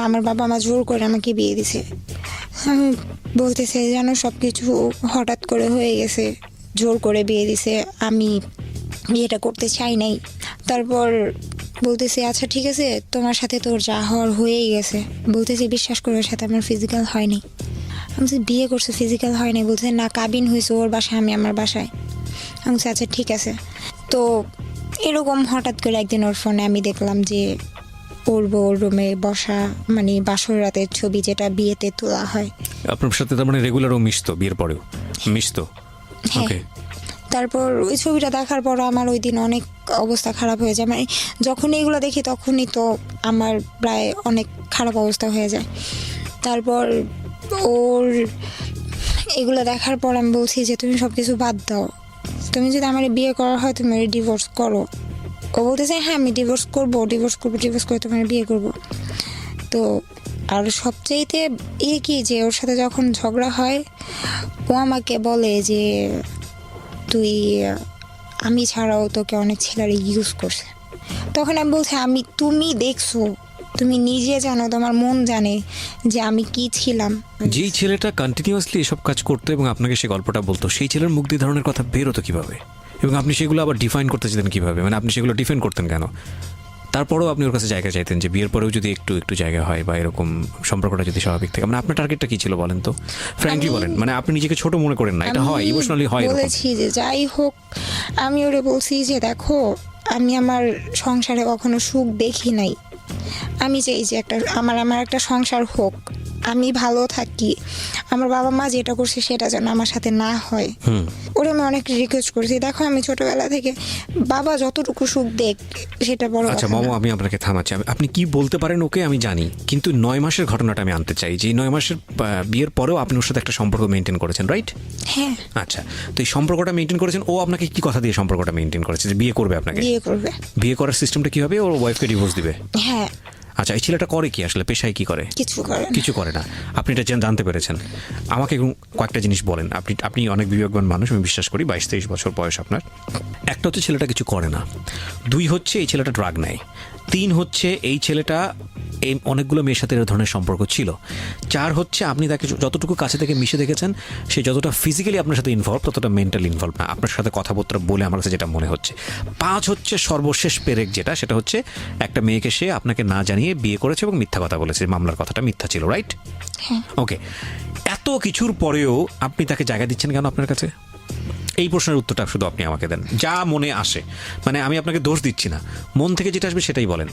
আমার বাবা মা জোর করে আমাকে বিয়ে দিছে। বলতেছে যেন সব কিছু হঠাৎ করে হয়ে গেছে, জোর করে বিয়ে দিছে, আমি বিয়েটা করতে চাই নাই। তারপর বলতেছে আচ্ছা ঠিক আছে, তোমার সাথে তোর যা হওয়ার হয়েই গেছে। বলতেছে বিশ্বাস করে ওর সাথে আমার ফিজিক্যাল হয়নি। আমি বলছি বিয়ে করছে ফিজিক্যাল হয়নি। বলতেছে না, কাবিন হয়েছে ওর বাসায়, আমি আমার বাসায়। আমি বলছি আচ্ছা ঠিক আছে। তো এরকম হঠাৎ করে একদিন ওর ফোনে আমি দেখলাম যে ওর বউর রুমে বসা, মানে বাসর রাতের ছবি যেটা বিয়েতে তোলা হয়। আপনার সাথে তার মানে রেগুলারও মিশতো, বিয়ের পরেও মিশতো? হ্যাঁ। ওকে। তারপর ওই ছবিটা দেখার পর আমার ওই দিন অনেক অবস্থা খারাপ হয়ে যায়। মানে যখন এগুলো দেখি তখনই তো আমার প্রায় অনেক খারাপ অবস্থা হয়ে যায়। তারপর ওর এগুলো দেখার পর আমি বলছি যে তুমি সব কিছু বাদ দাও, তুমি যদি আমার বিয়ে করা হয় তুমি ডিভোর্স করো। ও বলতেছে হ্যাঁ আমি ডিভোর্স করবো ডিভোর্স করে তোমার বিয়ে করব। তো আর সবচাইতে কি যে ওর সাথে যখন ঝগড়া হয় ও আমাকে বলে যে তুই, আমি ছাড়াও তোকে অনেক ছেলেরা ইউজ করছে। তখন আমি বলছি তুমি দেখছো, তুমি নিজে জানো, তোমার মন জানে যে আমি কি ছিলাম। যেই ছেলেটা কন্টিনিউয়াসলি এসব কাজ করতো এবং আপনাকে সে গল্পটা বলতো, সেই ছেলের মুখ দিয়ে ধরনের কথা বেরোতো কিভাবে, এবং আপনি সেগুলো আবার ডিফাইন করতে চাইতেন কিভাবে? মানে আপনি সেগুলো ডিফেন্ড করতেন কেন? তারপরেও আপনি ওর কাছে জায়গা চাইতেন যে বিয়ের পরেও যদি একটু একটু জায়গা হয় বা এরকম সম্পর্কটা যদি স্বাভাবিক থাকে। মানে আপনার টার্গেটটা কি ছিল বলেন তো, ফ্র্যাঙ্কলি বলেন। মানে আপনি নিজেকে ছোট মনে করেন না, এটা হয়, ইমোশনালি হয় এরকম। বলেছি যে যাই হোক, আমি ওরে বলছি যে দেখো আমি আমার সংসারে কখনো সুখ দেখি নাই, আমি চাই যে আমার একটা সংসার হোক, আমি ভালো থাকি, আমার বাবা মা যেটা করছে সেটা যেন আমার সাথে না হয়। ওরে আমি অনেক রিকোয়েস্ট করছি, দেখো আমি ছোটবেলা থেকে বাবা যতটুকু সুখ দেখ সেটা বড় কথা আচ্ছা না। মামা, আমি আপনাকে থামাচ্ছি। আপনি কি বলতে পারেন ওকে আমি জানি, কিন্তু 9 মাসের ঘটনাটা আমি আনতে চাই। যে 9 মাসের বিয়ের পরেও আপনি ওর সাথে একটা সম্পর্ক মেনটেন করেছেন, রাইট? হ্যাঁ। আচ্ছা, তো এই সম্পর্কটা মেনটেন করেছেন, ও আপনাকে কি কথা দিয়ে সম্পর্কটা মেনটেন করেছে যে বিয়ে করবে আপনাকে? বিয়ে করবে। বিয়ে করার সিস্টেমটা কি হবে? ওর ওয়াইফকে ডিভোর্স দিবে? হ্যাঁ। আচ্ছা, এই ছেলেটা করে কি আসলে, পেশায় কি করে? কিছু করে না। আপনি এটা জানতে পেরেছেন। আমাকে কয়েকটা জিনিস বলেন। আপনি অনেক বিবেকবান মানুষ, আমি বিশ্বাস করি। 22-23 বছর বয়স আপনার। একটা হচ্ছে ছেলেটা কিছু করে না, 2 হচ্ছে এই ছেলেটা ড্রাগ নেয়, 3 হচ্ছে এই ছেলেটা এই অনেকগুলো মেয়ের সাথে এর ধরনের সম্পর্ক ছিল, 4 হচ্ছে আপনি তাকে যতটুকু কাছে থেকে মিশে দেখেছেন সে যতটা ফিজিক্যালি আপনার সাথে ইনভলভ ততটা মেন্টালি ইনভলভ না, আপনার সাথে কথাবার্তা বলে আমার কাছে যেটা মনে হচ্ছে। 5 হচ্ছে সর্বশেষ পেরেক যেটা, সেটা হচ্ছে একটা মেয়েকে সে আপনাকে না জানিয়ে বিয়ে করেছে এবং মিথ্যা কথা বলেছে, মামলার কথাটা মিথ্যা ছিল, রাইট? ওকে। এত কিছুর পরেও আপনি তাকে জায়গা দিচ্ছেন কেন আপনার কাছে? এই প্রশ্নের উত্তরটা শুধু আপনি আমাকে দেন, যা মনে আসে। মানে আমি আপনাকে দোষ দিচ্ছি না, মন থেকে যেটা আসবে সেটাই বলেন।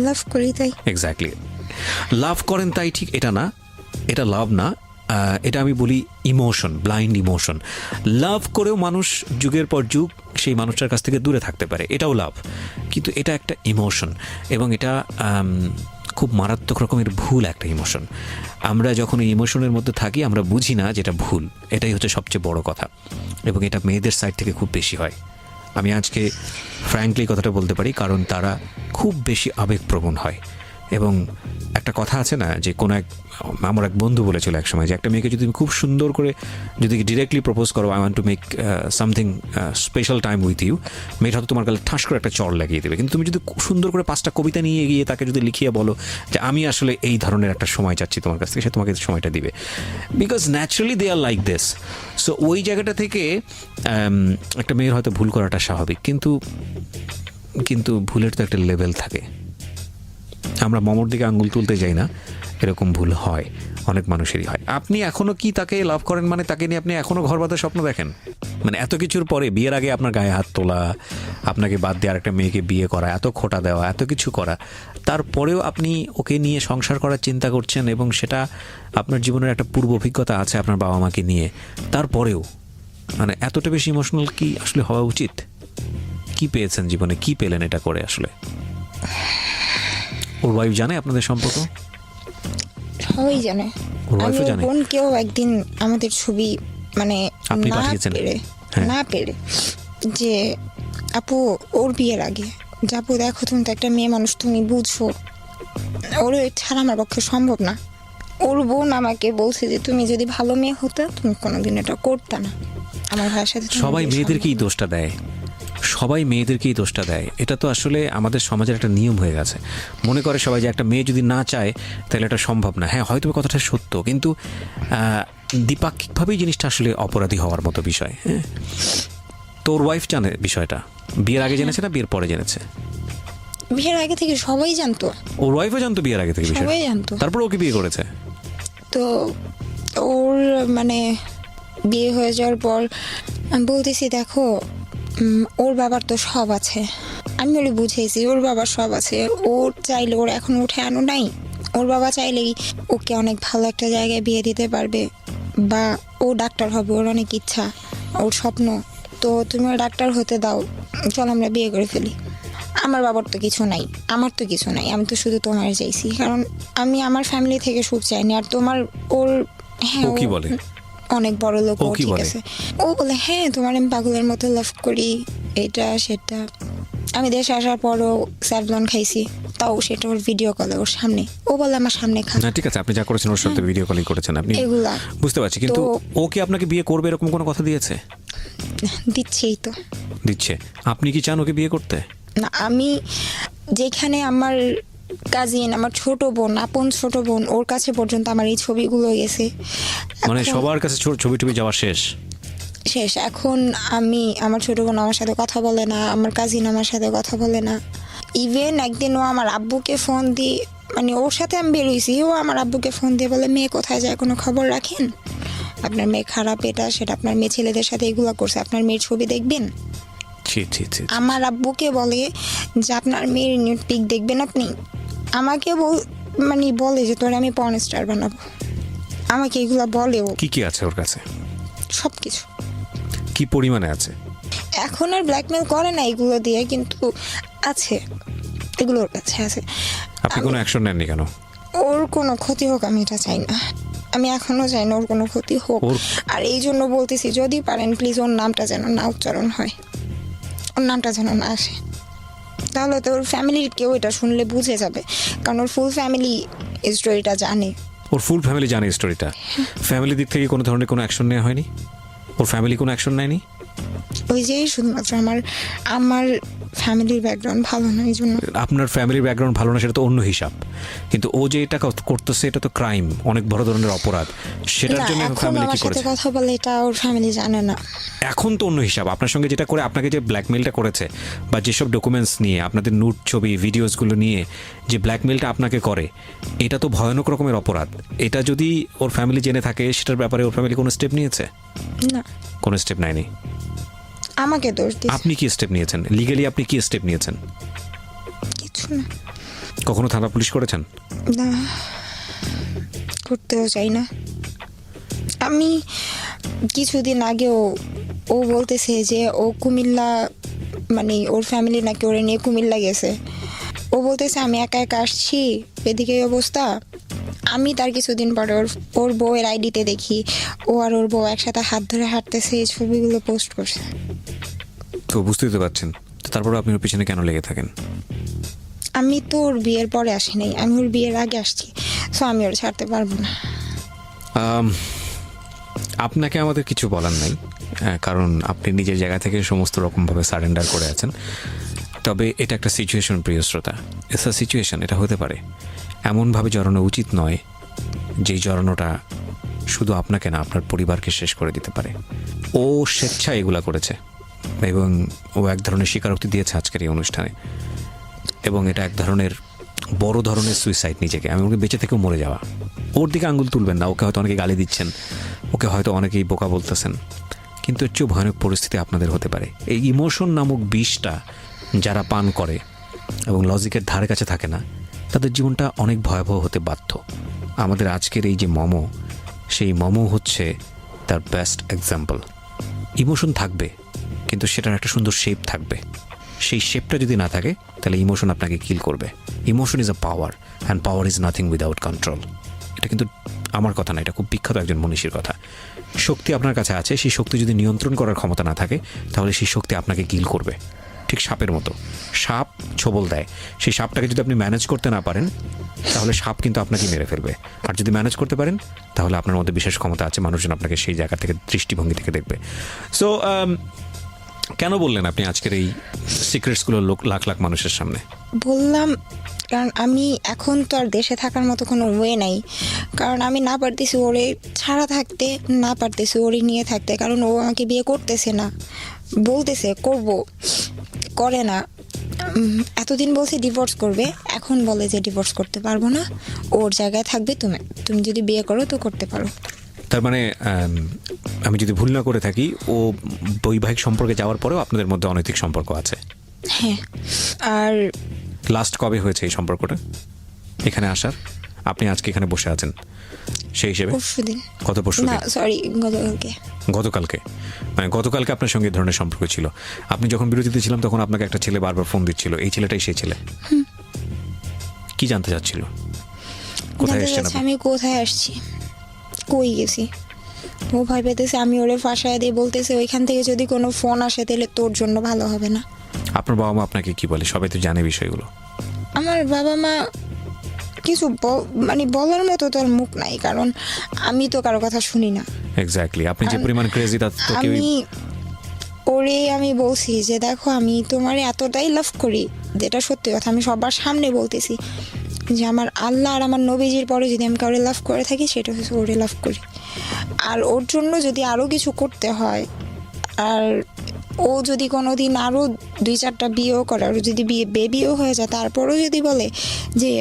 লাভ করি তাই। এক্স্যাক্টলি, লাভ করেন তাই, ঠিক এটা না, এটা লাভ না, এটা আমি বলি ইমোশন, ব্লাইন্ড ইমোশন। লাভ করেও মানুষ যুগের পর যুগ সেই মানুষটার কাছ থেকে দূরে থাকতে পারে, এটাও লাভ, কিন্তু এটা একটা ইমোশন এবং এটা খুব মারাত্মক রকমের ভুল একটা ইমোশন। আমরা যখন এই ইমোশনের মধ্যে থাকি আমরা বুঝি না যেটা ভুল, এটাই হচ্ছে সবচেয়ে বড় কথা, এবং এটা মেয়েদের সাইড থেকে খুব বেশি হয়। আমি আজকে ফ্র্যাঙ্কলি কথাটা বলতে পারি, কারণ তারা খুব বেশি আবেগপ্রবণ হয়। এবং একটা কথা আছে না যে আমার এক বন্ধু বলেছিল এক সময় যে একটা মেয়েকে যদি তুমি খুব সুন্দর করে যদি ডিরেক্টলি প্রপোজ করো, I want to make something special time with you, মেয়েটা হয়তো তোমার গালে ঠাস করে একটা চড় লাগিয়ে দেবে। কিন্তু তুমি যদি খুব সুন্দর করে 5টা কবিতা নিয়ে গিয়ে তাকে যদি লিখিয়ে বলো যে আমি আসলে এই ধরনের একটা সময় চাচ্ছি তোমার কাছ থেকে, সে তোমাকে সময়টা দিবে, because naturally they are like this. So ওই জায়গাটা থেকে একটা মেয়ের হয়তো ভুল করাটা স্বাভাবিক, কিন্তু ভুলের তো একটা লেভেল থাকে। আমরা মমর দিকে আঙ্গুল তুলতে যাই না, এরকম ভুল হয়, অনেক মানুষেরই হয়। আপনি এখনো কি তাকে লাভ করেন? মানে তাকে নিয়ে আপনি এখনো ঘর বাঁধার স্বপ্ন দেখেন? মানে এত কিছুর পরে, বিয়ের আগে আপনার গায়ে হাত তোলা, আপনাকে বাদ দিয়ে আরেকটা মেয়েকে বিয়ে করা, এত খোটা দেওয়া, এত কিছু করা, তারপরেও আপনি ওকে নিয়ে সংসার করার চিন্তা করছেন এবং সেটা আপনার জীবনের একটা পূর্ব অভিজ্ঞতা আছে আপনার বাবা মাকে নিয়ে, তারপরেও মানে এতটা বেশি ইমোশনাল কি আসলে হওয়া উচিত? কি পেয়েছেন জীবনে, কি পেলেন এটা করে আসলে? ওর ওয়াইফ জানে আপনাদের সম্পর্ক? সবাই জানে। ওর ওয়াইফও জানে? বোনকেও একদিন আমাদের ছবি মানে আপনি পাঠিয়েছেন? না পেরে যে আপু ওর বিয়ের আগে যে আপু দেখো তুমি তো একটা মেয়ে মানুষ, তুমি বুঝছো, ওর ছাড়া আমার পক্ষে সম্ভব না। ওর বোন আমাকে বলছে যে তুমি যদি ভালো মেয়ে হতো তুমি কোনোদিন এটা করতে না, আমার ভাইয়ের সাথে। সবাই মেয়েদেরকেই দোষটা দেয়, সবাই মেয়েদেরকেই দোষটা দেয়। এটা তো আসলে আমাদের সমাজের একটা নিয়ম হয়ে গেছে। মনে করে সবাই যে একটা মেয়ে যদি না চায় তাহলে এটা সম্ভব না। হ্যাঁ, হয়তো কথাটা সত্য, কিন্তু দ্বিপাক্ষিকভাবেই জিনিসটা আসলে অপরাধী হওয়ার মতো বিষয়। হ্যাঁ, তোর ওয়াইফ জানে বিষয়টা? বিয়ের আগে জেনেছে না বিয়ের পরে জেনেছে? বিয়ের আগে থেকে সবাই জানতো, ওর ওয়াইফও জানতো বিয়ের আগে থেকে বিষয়টা? সবাই জানতো। তারপর ওকে বিয়ে করেছে? তো ওর মানে বিয়ে হয়ে যাওয়ার পর আমি বলতেছি দেখো ওর বাবার তো সব আছে, আমি ওরে বুঝেছি ওর বাবার সব আছে, ওর চাইলে ওর এখন উঠে আনো নাই, ওর বাবা চাইলেই ওকে অনেক ভালো একটা জায়গায় বিয়ে দিতে পারবে, বা ও ডাক্তার হবে, ওর অনেক ইচ্ছা, ওর স্বপ্ন, তো তুমি ওর ডাক্তার হতে দাও, চল আমরা বিয়ে করে ফেলি। আমার বাবার তো কিছু নাই, আমার তো কিছু নাই, আমি তো শুধু তোমার চাইছি, কারণ আমি আমার ফ্যামিলি থেকে সুখ চাইনি। আর তোমার ওর হ্যাঁ ও কি বলে? অনেক বড় লোক, ও ও কি ঠিক বলে? আছে, ও বলে হ্যাঁ তোমার আমি পাগলের মতো লাভ করি, এটা সেটা। আমি দেশে আসার পরও স্যাভলন খাইছি, তাও সেটা ওর ভিডিও কলে ওর সামনে, ও বলে আমার সামনে খা, না ঠিক আছে, আপনি যা করেছেন ওর সাথে ভিডিও কলই করেছেন আপনি, এগুলা বুঝতে পারছি, কিন্তু তো- ও কি আপনাকে বিয়ে করবে এরকম কোনো কথা দিয়েছে? দিচ্ছেই তো। দিচ্ছে। আপনি কি চান ওকে বিয়ে করতে? না, আমি যেখানে আমার কাজিন, আমার ছোট বোন, আপন ছোট বোন, ওর কাছে পর্যন্ত আমার এই ছবিগুলো গেছে, মানে এখন সবার কাছে ছবি টবি যাওয়া শেষ? শেষ। এখন আমি, আমার ছোট বোন আমার সাথে কথা বলে না, আমার কাজিন আমার সাথে কথা বলে না। ইভেন একদিন ও আমার আব্বুকে ফোন দিয়ে, মানে ওর সাথে আমি বেরোইছি, ও আমার আব্বুকে ফোন দিয়ে বলে মেয়ে কোথায় যায় কোনো খবর রাখেন, আপনার মেয়ে খারাপ, এটা সেটা, আপনার মেয়ে ছেলেদের সাথে এগুলো করছে, আপনার মেয়ের ছবি দেখবেন। ছি ছি ছি ছি। আমার আব্বুকে বলে যে আপনার মেয়ের নিউড পিক দেখবেন আপনি, আমাকে মানে বলে যে তোরে আমি পর্ন স্টার বানাবো, আমাকে এগুলো বলে ও, কি কি আছে ওর কাছে? সব কিছু। কি পরিমাণে আছে? এখন আর ব্ল্যাকমেল করে না এগুলো দিয়ে, কিন্তু আছে, এগুলো ওর কাছে আছে। আপনি কোনো অ্যাকশন নেননি কেন? ওর কোনো ক্ষতি হোক আমি এটা চাই না, আমি এখনো চাই না ওর কোনো ক্ষতি হোক। ওর- আর এই জন্য বলতেছি যদি পারেন প্লিজ ওর নামটা যেন না উচ্চারণ হয়, ওর নামটা যেন না আসে, তাহলে তো ওর ফ্যামিলির কেউ এটা শুনলে বুঝে যাবে, কারণ ওর ফুল ফ্যামিলি স্টোরিটা জানে। ওর ফুল ফ্যামিলি জানে স্টোরিটা? ফ্যামিলি দিক থেকে কোনো ধরনের কোনো অ্যাকশন নেওয়া হয়নি? ওর ফ্যামিলি কোনো অ্যাকশন নেয়নি? ওই যে শুধুমাত্র আমার ফ্যামিলির ব্যাকগ্রাউন্ড ভালো না, এই জন্য। আপনার ফ্যামিলির ব্যাকগ্রাউন্ড ভালো না সেটা তো অন্য হিসাব, কিন্তু ও যে এটা করতেছে এটা তো ক্রাইম, অনেক বড় ধরনের অপরাধ। সেটার না, জন্য এখন ফ্যামিলি আমার কি সাথে করেছে? কথা বলে এটা ওর ফ্যামিলি জানে না। এখন তো অন্য হিসাব। আপনার সঙ্গে যেটা করে, আপনাকে যে ব্ল্যাকমেলটা করেছে, বা যেসব ডকুমেন্টস নিয়ে, আপনাদের নুট ছবি ভিডিওসগুলো নিয়ে যে ব্ল্যাকমেলটা আপনাকে করে, এটা তো ভয়ানক রকমের অপরাধ। এটা যদি ওর ফ্যামিলি জেনে থাকে, সেটার ব্যাপারে ওর ফ্যামিলি কোনো স্টেপ নিয়েছে? না, কোনো স্টেপ নেয়নি। আমাকে দোষ দিচ্ছে আপনি কি স্টেপ নিয়েছেন? লিগালি আপনি কি স্টেপ নিয়েছেন? কিছু না। কখনো থানা পুলিশ করেছেন? না, করতেও চাই না। আমি কিছুদিন আগেও ও বলতেছে যে ও কুমিল্লা, মানে ওর ফ্যামিলি নাকি ওরে নিয়ে কুমিল্লা গেছে, ও বলতেছে আমি একা একা আসছি, এদিকে এই অবস্থা। আমি তার কিছুদিন পরে ওর বউয়ের আইডিতে দেখি ও আর ওর বউ একসাথে হাত ধরে হাঁটতেছে, এই ছবিগুলো পোস্ট করছে। তো বুঝতেই তো পারছেন, তো তারপর আপনি ওর পিছনে কেন লেগে থাকেন? আমি তো ওর বিয়ের পরে আসি নাই, আমি ওর বিয়ের আগে আসছি, সো আমি ওর ছাড়তে পারবো না। আপনাকে আমাদের কিছু বলার নাই, কারণ আপনি নিজের জায়গা থেকে সমস্ত রকমভাবে সারেন্ডার করে আছেন। তবে এটা একটা সিচুয়েশন, প্রিয় শ্রোতা, ইটস আ সিচুয়েশন। এটা হতে পারে, এমনভাবে জড়ানো উচিত নয় যেই জড়ানোটা শুধু আপনাকে না, আপনার পরিবারকে শেষ করে দিতে পারে। ও স্বেচ্ছায় এগুলা করেছে, এবং ও এক ধরনের স্বীকারোক্তি দিয়েছে আজকের এই অনুষ্ঠানে, এবং এটা এক ধরনের বড় ধরনের সুইসাইড নিজেকে। আমি ওকে বেঁচে থেকেও মরে যাওয়া। ওর দিকে আঙুল তুলবেন না, ওকে হয়তো অনেকে গালি দিচ্ছেন, ওকে হয়তো অনেকেই বোকা বলতেছেন, কিন্তু এর চেয়েও ভয়ানক পরিস্থিতি আপনাদের হতে পারে। এই ইমোশন নামক বিষটা যারা পান করে এবং লজিকের ধারে কাছে থাকে না, তাদের জীবনটা অনেক ভয়াবহ হতে বাধ্য। আমাদের আজকের এই যে মমো, সেই মমো হচ্ছে তার বেস্ট এক্সাম্পল। ইমোশন থাকবে, কিন্তু সেটার একটা সুন্দর শেপ থাকবে। সেই শেপটা যদি না থাকে, তাহলে ইমোশন আপনাকে কিল করবে। Emotion is a power, and power is nothing without control. এটা কিন্তু আমার কথা না, এটা খুব বিখ্যাত একজন মনীষীর কথা। শক্তি আপনার কাছে আছে, সেই শক্তি যদি নিয়ন্ত্রণ করার ক্ষমতা না থাকে, তাহলে সেই শক্তি আপনাকে কিল করবে। ঠিক সাপের মতো, সাপ ছোবল দেয়, সেই সাপটাকে যদি আপনি ম্যানেজ করতে না পারেন, তাহলে সাপ কিন্তু আপনাকে মেরে ফেলবে। আর যদি ম্যানেজ করতে পারেন, তাহলে আপনার মধ্যে বিশেষ ক্ষমতা আছে, মানুষজন আপনাকে সেই জায়গা থেকে, দৃষ্টিভঙ্গি থেকে দেখবে। সো কেন বললেন আপনি আজকের এই সিক্রেটসগুলো লাখ লাখ মানুষের সামনে? বললাম কারণ আমি এখন তো আর দেশে থাকার মতো কোনো ওয়ে নাই, কারণ আমি না পারতেছি ওরে ছাড়া থাকতে, না পারতেছি ওরে নিয়ে থাকতে, কারণ ও আমাকে বিয়ে করতেছে না, বলতেছে করব, করে না। এতদিন বলছে ডিভোর্স করবে, এখন বলে যে ডিভোর্স করতে পারবো না, ওর জায়গায় থাকবে তুমি, তুমি যদি বিয়ে করো তো করতে পারো। তার মানে আমি যদি ভুল না করে থাকি, ও বৈবাহিক সম্পর্কে যাওয়ার পরেও আপনাদের মধ্যে অনৈতিক সম্পর্ক আছে? হ্যাঁ। আর লাস্ট কবে হয়েছে এই সম্পর্কটা এখানে আসার? আপনি আজকে এখানে বসে আছেন সেই হিসেবে পরশুদিন, কত পরশু না সরি গতকালকে। গতকালকে, মানে গতকালকে আপনার সঙ্গে এই ধরনের সম্পর্ক ছিল। আপনি যখন বিরতিতে ছিলাম তখন আপনাকে একটা ছেলে বারবার ফোন দিচ্ছিল, এই ছেলেটাই সেই ছেলে। কি জানতে চাচ্ছিল? কোথায় জানতে এসেছেন চাচ্ছে আপনি? আমি কোথায় আসছি, কই গেছি। ও ভয় পেতেছে আমি ওরে ফাঁসায় দিয়ে, বলতেছে ওইখান থেকে যদি কোনো ফোন আসে তাহলে তোর জন্য ভালো হবে না। আপনার বাবা মা আপনাকে কি বলে? সবাই তো জানে বিষয়গুলো। আমার বাবা মা কিছু মানে বলার মতো তো আর মুখ নাই, কারণ আমি তো কারো কথা শুনি না। এক্স্যাক্টলি, আপনি যে পরিমাণ ক্রেজি তা তো কেউ। আমি ওরে আমি বলছি যে দেখো আমি তোমার এতটাই লাভ করি, যেটা সত্যি কথা, আমি সবার সামনে বলতেছি যে আমার আল্লাহ আর আমার নবীজির পরে যদি আমি কাউরে লাভ করে থাকি সেটা হচ্ছে ওরে লাভ করি। আর ওর জন্য যদি আরও কিছু করতে হয়, আর ও যদি কোনো দিন আরও 2-4টা বিয়েও করে, আর যদি বেবিও হয়ে যায়, তারপরেও যদি বলে যে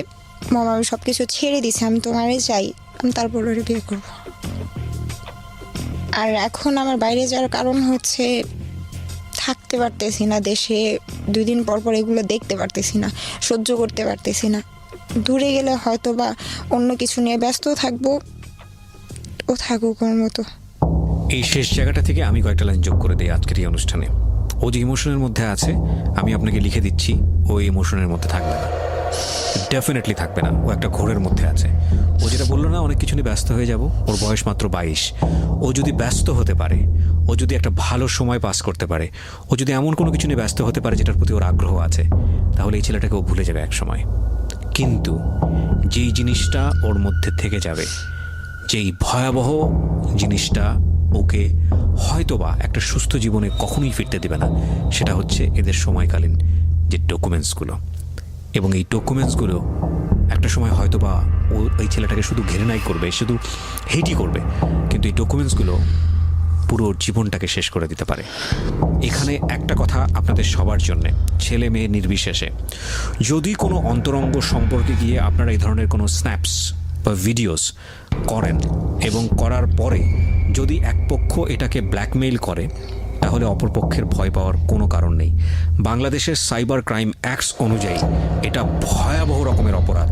মামা আমি সব কিছু ছেড়ে দিছি, আমি তোমারে চাই, আমি তারপর ওরে বিয়ে করব। আর এখন আমার বাইরে যাওয়ার কারণ হচ্ছে থাকতে পারতেছি না দেশে, 2 দিন পর পর এগুলো দেখতে পারতেছি না, সহ্য করতে পারতেছি না। দূরে গেলে হয়তো বা অন্য কিছু নিয়ে ব্যস্ত থাকবো, ও থাকুক ওর মতো। এই শেষ জায়গাটা থেকে আমি কয়েকটা লাইন যোগ করে দিই আজকের এই অনুষ্ঠানে। ও যে ইমোশনের মধ্যে আছে, আমি আপনাকে লিখে দিচ্ছি, ও ইমোশনের মধ্যে থাকবে না, ডেফিনেটলি থাকবে না। ও একটা ঘোরের মধ্যে আছে। ও যেটা বললো না, অনেক কিছু নিয়ে ব্যস্ত হয়ে যাব, ওর বয়স মাত্র 22। ও যদি ব্যস্ত হতে পারে, ও যদি একটা ভালো সময় পাস করতে পারে, ও যদি এমন কোনো কিছু নিয়ে ব্যস্ত হতে পারে যেটার প্রতি ওর আগ্রহ আছে, তাহলে এই ছেলেটাকে ও ভুলে যাবে এক সময়। কিন্তু যেই জিনিসটা ওর মধ্যে থেকে যাবে, যেই ভয়াবহ জিনিসটা ওকে হয়তোবা একটা সুস্থ জীবনে কখনোই ফিরতে দেবে না, সেটা হচ্ছে এদের সময়কালীন যে ডকুমেন্টসগুলো। এবং এই ডকুমেন্টসগুলো একটা সময় হয়তোবা ও এই ছেলেটাকে শুধু ঘেরেনাই করবে, শুধু হেটই করবে, কিন্তু এই ডকুমেন্টসগুলো পুরো জীবনটাকে শেষ করে দিতে পারে। এখানে একটা কথা আপনাদের সবার জন্যে, ছেলে মেয়ে নির্বিশেষে, যদি কোনো অন্তরঙ্গ সম্পর্কে গিয়ে আপনারা এই ধরনের কোনো স্ন্যাপস বা ভিডিওস করেন এবং করার পরে যদি এক পক্ষ এটাকে ব্ল্যাকমেইল করে, তাহলে অপর পক্ষের ভয় পাওয়ার কোনো কারণ নেই। বাংলাদেশের সাইবার ক্রাইম অ্যাক্টস অনুযায়ী এটা ভয়াবহ রকমের অপরাধ,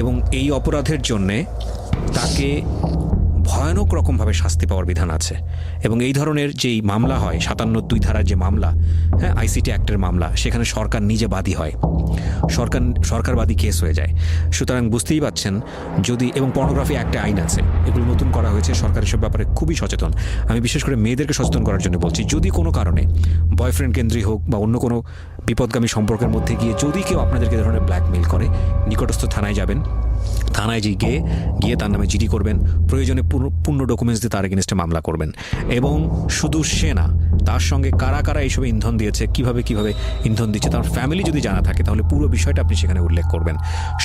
এবং এই অপরাধের জন্যে তাকে ভয়ানক রকমভাবে শাস্তি পাওয়ার বিধান আছে। এবং এই ধরনের যেই মামলা হয়, 57(2) ধারার যে মামলা, হ্যাঁ, আইসিটি অ্যাক্টের মামলা, সেখানে সরকার নিজে বাদী হয়, সরকারবাদী কেস হয়ে যায়। সুতরাং বুঝতেই পাচ্ছেন, যদি, এবং পর্নোগ্রাফি অ্যাক্টে আইন আছে, এগুলো নতুন করা হয়েছে, সরকার এসব ব্যাপারে খুবই সচেতন। আমি বিশেষ করে মেয়েদেরকে সচেতন করার জন্য বলছি, যদি কোনো কারণে বয়ফ্রেন্ড কেন্দ্রিক হোক বা অন্য কোনো বিপদগামী সম্পর্কের মধ্যে গিয়ে যদি কেউ আপনাদেরকে এ ধরনের ব্ল্যাকমেইল করে, নিকটস্থ থানায় যাবেন, থানায় গিয়ে তার নামে জিডি করবেন, প্রয়োজনে পূর্ণ ডকুমেন্টস দিয়ে তার এগেনস্টে মামলা করবেন। এবং শুধু সে না, তার সঙ্গে কারা কারা এইসবে ইন্ধন দিয়েছে, কিভাবে ইন্ধন দিচ্ছে, তার ফ্যামিলি যদি জানা থাকে, তাহলে পুরো বিষয়টা আপনি সেখানে উল্লেখ করবেন।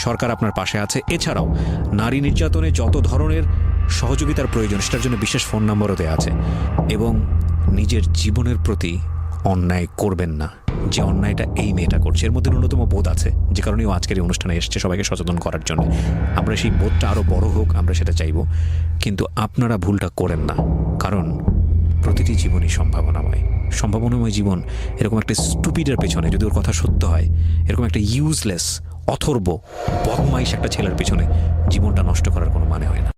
সরকার আপনার পাশে আছে। এছাড়াও নারী নির্যাতনে যত ধরনের সহযোগিতার প্রয়োজন, সেটার জন্য বিশেষ ফোন নম্বরও দেওয়া আছে। এবং নিজের জীবনের প্রতি অন্যায় করবেন না, যে অন্যায়টা এই মেয়েটা করছে। এর মধ্যে ন্যূনতম বোধ আছে, যে কারণে ও আজকের এই অনুষ্ঠানে এসছে সবাইকে সচেতন করার জন্য। আমরা সেই বোধটা আরও বড় হোক, আমরা সেটা চাইব, কিন্তু আপনারা ভুলটা করেন না, কারণ প্রতিটি জীবনই সম্ভাবনাময় জীবন। এরকম একটা স্টুপিডের পেছনে, যদি ওর কথা সত্য হয়, এরকম একটা ইউজলেস, অথর্ব, বদমাইশ একটা ছেলের পেছনে জীবনটা নষ্ট করার কোনো মানে হয় না।